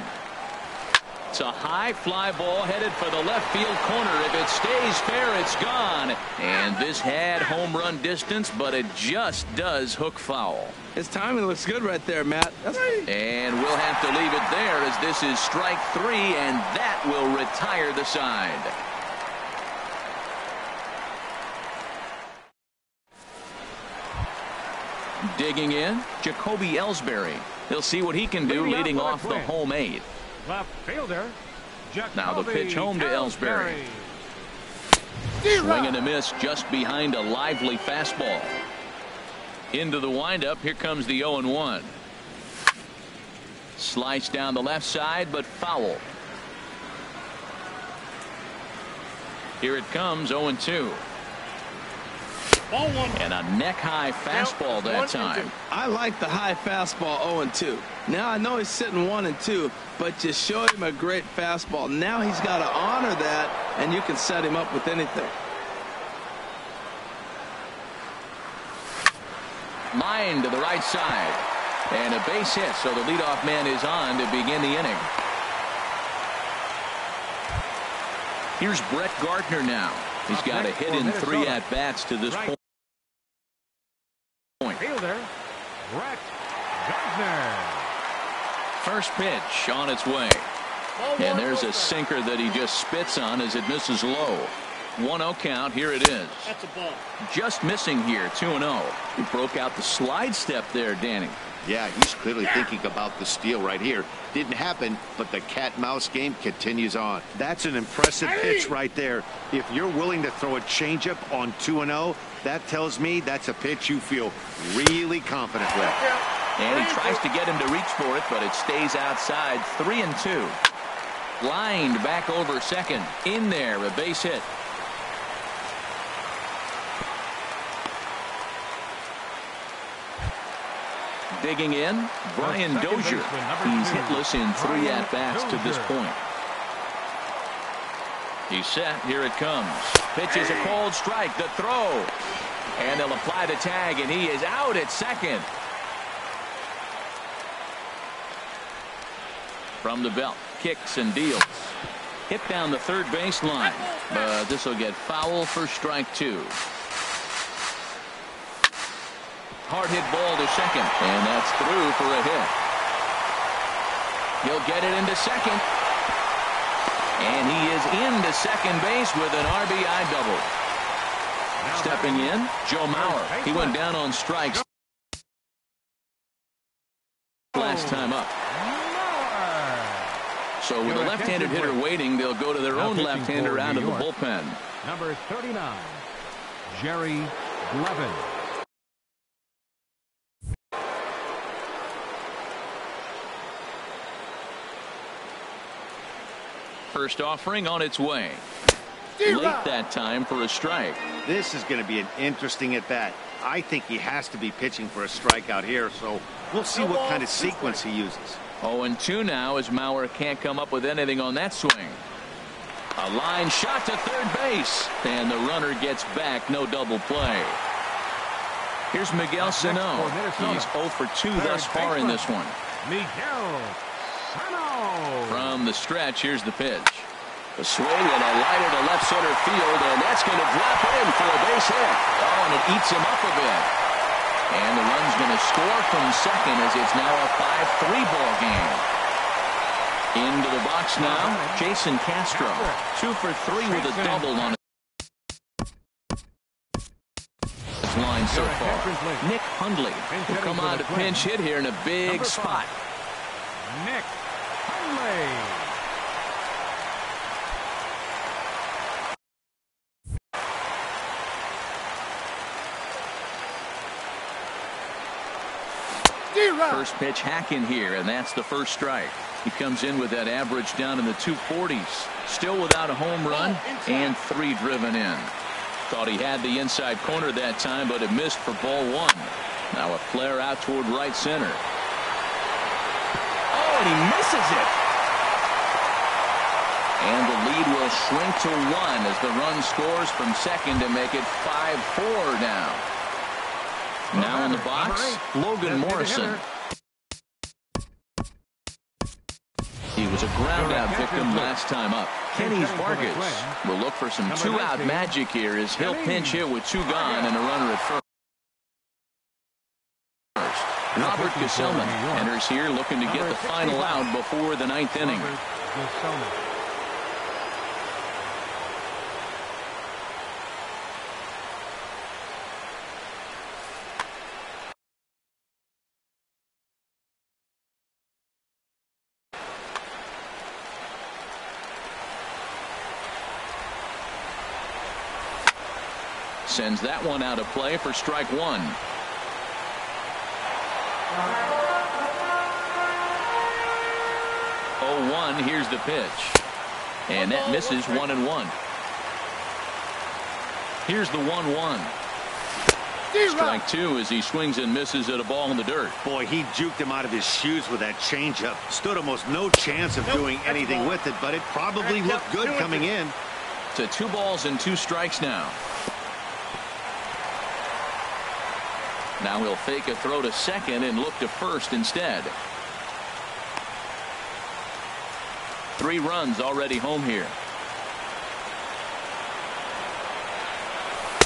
It's a high fly ball headed for the left field corner. If it stays fair, it's gone. And this had home run distance, but it just does hook foul. His timing looks good right there, Matt. And we'll have to leave it there as this is strike 3, and that will retire the side. Digging in, Jacoby Ellsbury. He'll see what he can do leading off the home 8. Left fielder. Now the pitch home to Ellsbury. Swing and a miss just behind a lively fastball. Into the windup. Here comes the 0-1. Slice down the left side, but foul. Here it comes, 0-2. And a neck-high fastball that time. I like the high fastball 0-2. Now I know he's sitting 1-2, but you showed him a great fastball. Now he's got to honor that, and you can set him up with anything. Line to the right side. And a base hit, so the leadoff man is on to begin the inning. Here's Brett Gardner now. He's got a hit in 3 at-bats to this point. Fielder, Brett Gardner. First pitch on its way. And there's a sinker that he just spits on as it misses low. 1-0 count. Here it is. That's a ball. Just missing here. 2-0. He broke out the slide step there, Danny. Yeah, he's clearly thinking about the steal right here. Didn't happen, but the cat-mouse game continues on. That's an impressive pitch right there. If you're willing to throw a changeup on 2-0, that tells me that's a pitch you feel really confident with. And he tries to get him to reach for it, but it stays outside. 3-2. Lined back over second. In there, a base hit. Digging in, Brian Dozier. He's hitless in 3 at-bats to this point. He's set. Here it comes. Pitch is a cold strike. The throw. And they'll apply the tag, and he is out at second. From the belt. Kicks and deals. Hit down the third baseline. But this will get foul for strike 2. Hard hit ball to second, and that's through for a hit. He'll get it into second. And he is into second base with an RBI double. Stepping in, Joe Mauer. He went down on strikes last time up. So with a left-handed hitter waiting, they'll go to their own left-hander out of the bullpen. Number 39, Jerry Levin. First offering on its way. Late that time for a strike. This is going to be an interesting at-bat. I think he has to be pitching for a strikeout here, so we'll see what kind of sequence he uses. 0-2 now as Mauer can't come up with anything on that swing. A line shot to third base, and the runner gets back. No double play. Here's Miguel Sano. He's 0 for 2 thus far in this one. Miguel Sano. From the stretch, here's the pitch. A swing and a liner to left center field, and that's going to drop in for a base hit. Oh, and it eats him up a bit. And the run's going to score from second as it's now a 5-3 ball game. Into the box now, Jason Castro. 2 for 3 with a double on his line so far. Nick Hundley will come on to pinch hit here in a big spot. Nick Hundley. First pitch hack in here, and that's the first strike. He comes in with that average down in the 240s. Still without a home run and 3 driven in. Thought he had the inside corner that time, but it missed for ball 1. Now a flare out toward right center. Oh, Oh, and he misses it. And the lead will shrink to 1 as the run scores from second to make it 5-4 now. Now in the box, Logan Morrison. He was a ground-out victim last time up. Kenny Vargas will look for some two-out magic here as he'll pinch hit with 2 gone and a runner at first. Robert Gesellman enters here looking to get the final out before the 9th inning. Sends that one out of play for strike 1. 0-1. Here's the pitch. And that misses 1-1. Here's the 1-1. Strike 2 as he swings and misses at a ball in the dirt. Boy, he juked him out of his shoes with that changeup. Stood almost no chance of doing anything with it, but it probably looked good coming in. To 2 balls and 2 strikes now. Now he'll fake a throw to second and look to first instead. 3 runs already home here.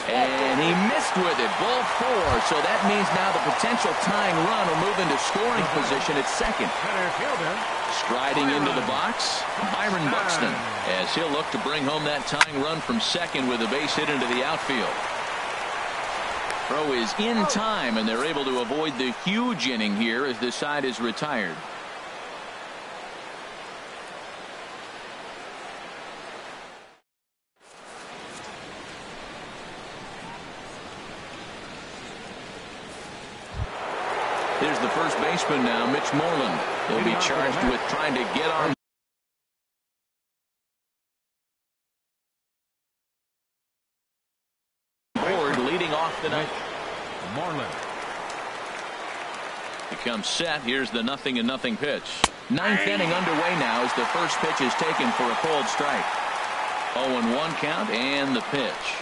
And he missed with it. Ball 4. So that means now the potential tying run will move into scoring position at second. Striding into the box, Byron Buxton, as he'll look to bring home that tying run from second with a base hit into the outfield. Throw is in time, and they're able to avoid the huge inning here as the side is retired. Here's the first baseman now, Mitch Moreland. He'll be charged with trying to get on board, leading off the night. Moreland becomes set. Here's the 0-0 pitch. 9th inning underway now as the first pitch is taken for a cold strike. 0-1 count and the pitch.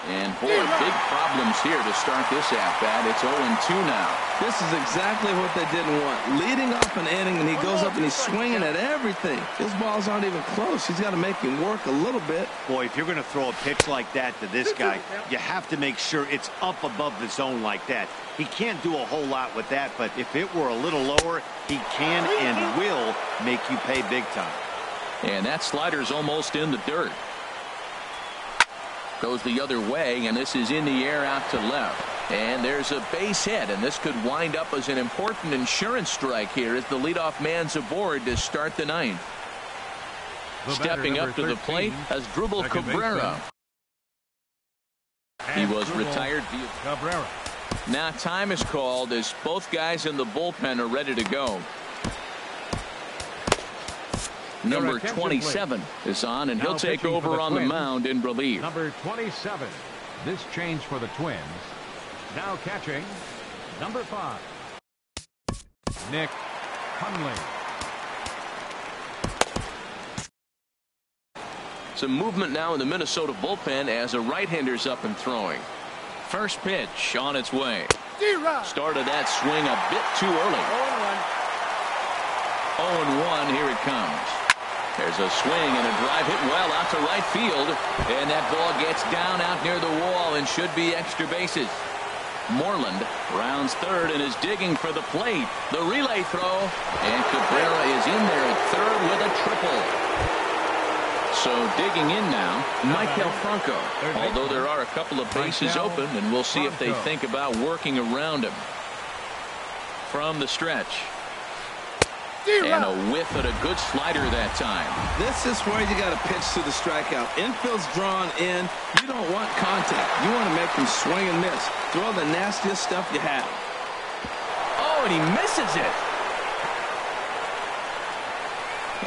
And boy, big problems here to start this at-bat. It's 0-2 now. This is exactly what they didn't want. Leading off an inning, and he goes up and he's swinging at everything. His balls aren't even close. He's got to make him work a little bit. Boy, if you're going to throw a pitch like that to this guy, you have to make sure it's up above the zone like that. He can't do a whole lot with that, but if it were a little lower, he can and will make you pay big time. And that slider's almost in the dirt. Goes the other way, and this is in the air out to left. And there's a base hit, and this could wind up as an important insurance strike here as the leadoff man's aboard to start the 9th. Stepping up to the plate as Drupal Cabrera. He was retired via Cabrera. Now time is called as both guys in the bullpen are ready to go. Number 27 is on, and he'll take over on the mound in relief. Number 27. This change for the Twins. Now catching, number 5. Nick Hundley. Some movement now in the Minnesota bullpen as a right-hander's up and throwing. First pitch on its way. Started that swing a bit too early. 0-1. Here it comes. There's a swing and a drive hit well out to right field. And that ball gets down out near the wall and should be extra bases. Moreland rounds third and is digging for the plate. The relay throw. And Cabrera is in there at third with a triple. So digging in now, Michael Franco. Although there are a couple of bases open, and we'll see if they think about working around him. From the stretch. And a whiff at a good slider that time. This is where you got to pitch to the strikeout. Infield's drawn in. You don't want contact. You want to make him swing and miss. Throw the nastiest stuff you have. Oh, and he misses it.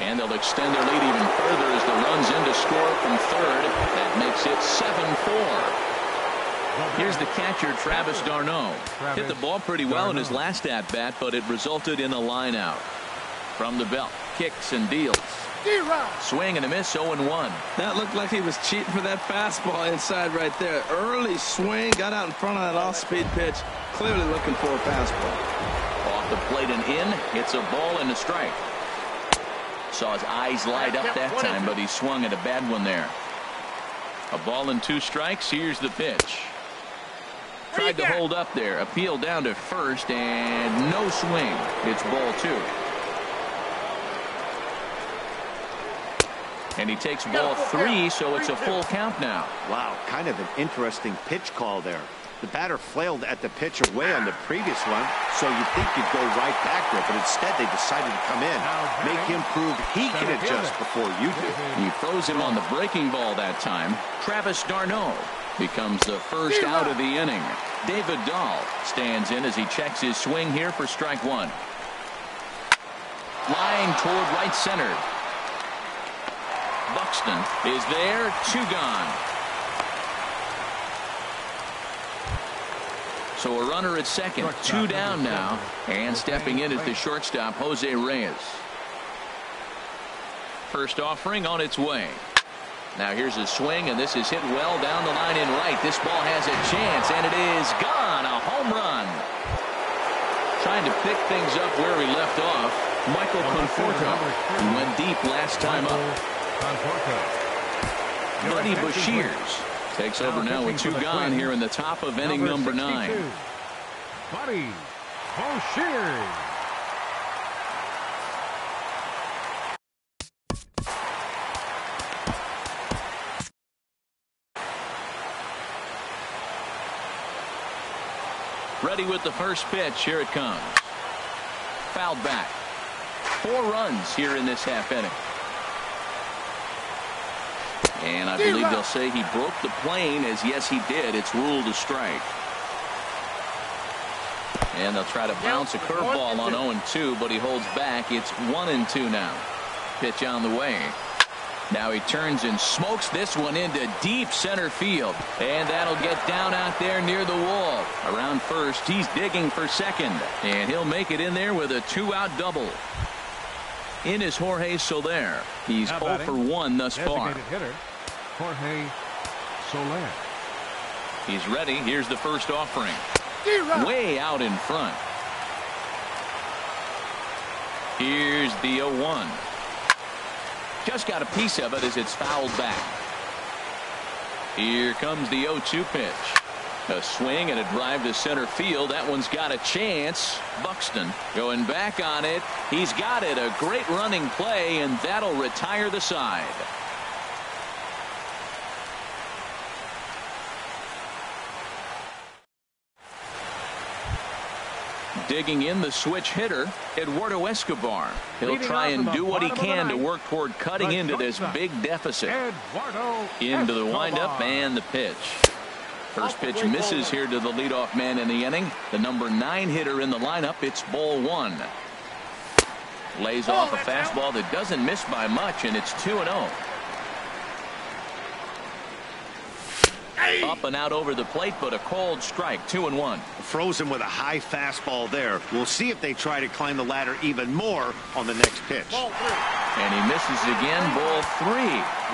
And they'll extend their lead even further as the run's in to score from third. That makes it 7-4. Here's the catcher, Travis d'Arnaud. Hit the ball pretty well in his last at-bat, but it resulted in a line out. From the belt, kicks and deals. Swing and a miss, 0-1. That looked like he was cheating for that fastball inside right there. Early swing, got out in front of that off-speed pitch. Clearly looking for a fastball. Off the plate and in. It's a ball and a strike. Saw his eyes light up that time, but he swung at a bad one there. A ball and 2 strikes. Here's the pitch. Tried to hold up there. Appeal down to first, and no swing. It's ball 2. And he takes ball 3, so it's a full count now. Wow, kind of an interesting pitch call there. The batter flailed at the pitch away on the previous one, so you'd think you'd go right back there, but instead they decided to come in, make him prove he can adjust before you do. He froze him on the breaking ball that time. Travis d'Arnaud becomes the first out of the inning. David Dahl stands in as he checks his swing here for strike 1. Line toward right center. Buxton is there, 2 gone. So a runner at second, 2 down now, and stepping in is the shortstop, Jose Reyes. First offering on its way. Now here's a swing, and this is hit well down the line in right. This ball has a chance, and it is gone. A home run. Trying to pick things up where he left off. Michael Conforto, who went deep last time up. Buddy Bashirs takes over now with 2 gone here in the top of inning number 9. Buddy Bashirs. Ready with the first pitch. Here it comes. Fouled back. 4 runs here in this half inning. And I believe they'll say he broke the plane, as yes he did. It's ruled a strike. And they'll try to bounce a curveball on 0-2, but he holds back. It's 1-2 now. Pitch on the way. Now he turns and smokes this one into deep center field. And that'll get down out there near the wall. Around first, he's digging for second. And he'll make it in there with a 2-out double. In is Jorge Soler. He's 0 for 1 thus far. Hitter, Jorge Soler. He's ready. Here's the first offering. Way out in front. Here's the 0-1. Just got a piece of it as it's fouled back. Here comes the 0-2 pitch. A swing and a drive to center field. That one's got a chance. Buxton going back on it. He's got it. A great running play, and that'll retire the side. Digging in the switch hitter, Eduardo Escobar. He'll try and do what he can to work toward cutting into this big deficit. Into the windup and the pitch. First pitch misses here to the leadoff man in the inning. The number 9 hitter in the lineup. It's ball 1. Lays off a fastball that doesn't miss by much, and it's 2-0. Up and out over the plate, but a called strike. 2-1. Froze him with a high fastball there. We'll see if they try to climb the ladder even more on the next pitch. And he misses again. Ball 3.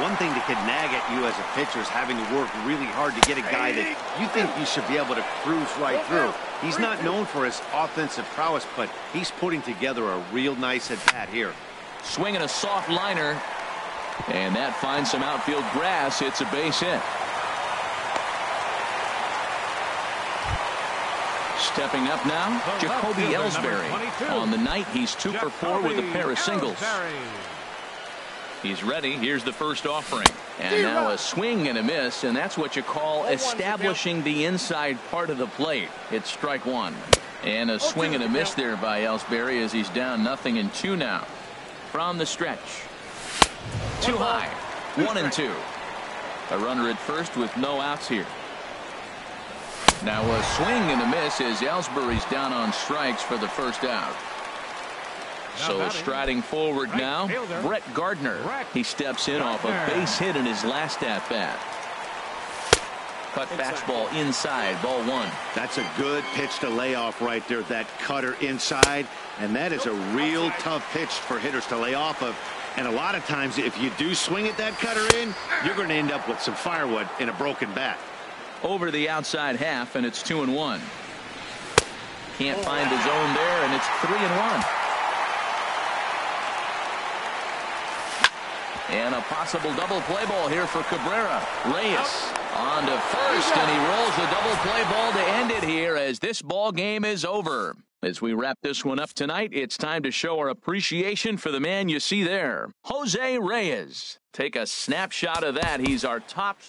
One thing that could nag at you as a pitcher is having to work really hard to get a guy that you think you should be able to cruise right through. He's not known for his offensive prowess, but he's putting together a real nice at-bat here. Swinging a soft liner, and that finds some outfield grass. It's a base hit. Stepping up now, Jacoby Ellsbury. On the night, he's 2 for 4 with a pair of singles. He's ready. Here's the first offering. And now a swing and a miss, and that's what you call establishing the inside part of the plate. It's strike 1. And a swing and a miss there by Ellsbury as he's down 0-2 now. From the stretch. Too high. 1-2. A runner at first with no outs here. Now a swing and a miss as Ellsbury's down on strikes for the first out. So striding forward now, Brett Gardner. He steps in off a base hit in his last at-bat. Uppercut fastball inside, ball one. That's a good pitch to lay off right there, that cutter inside. And that is a real tough pitch for hitters to lay off of. And a lot of times, if you do swing at that cutter in, you're going to end up with some firewood in a broken bat. Over the outside half, and it's 2-1. Can't find the zone there, and it's 3-1. And a possible double play ball here for Cabrera. Reyes on to first, and he rolls the double play ball to end it here as this ball game is over. As we wrap this one up tonight, it's time to show our appreciation for the man you see there, Jose Reyes. Take a snapshot of that. He's our top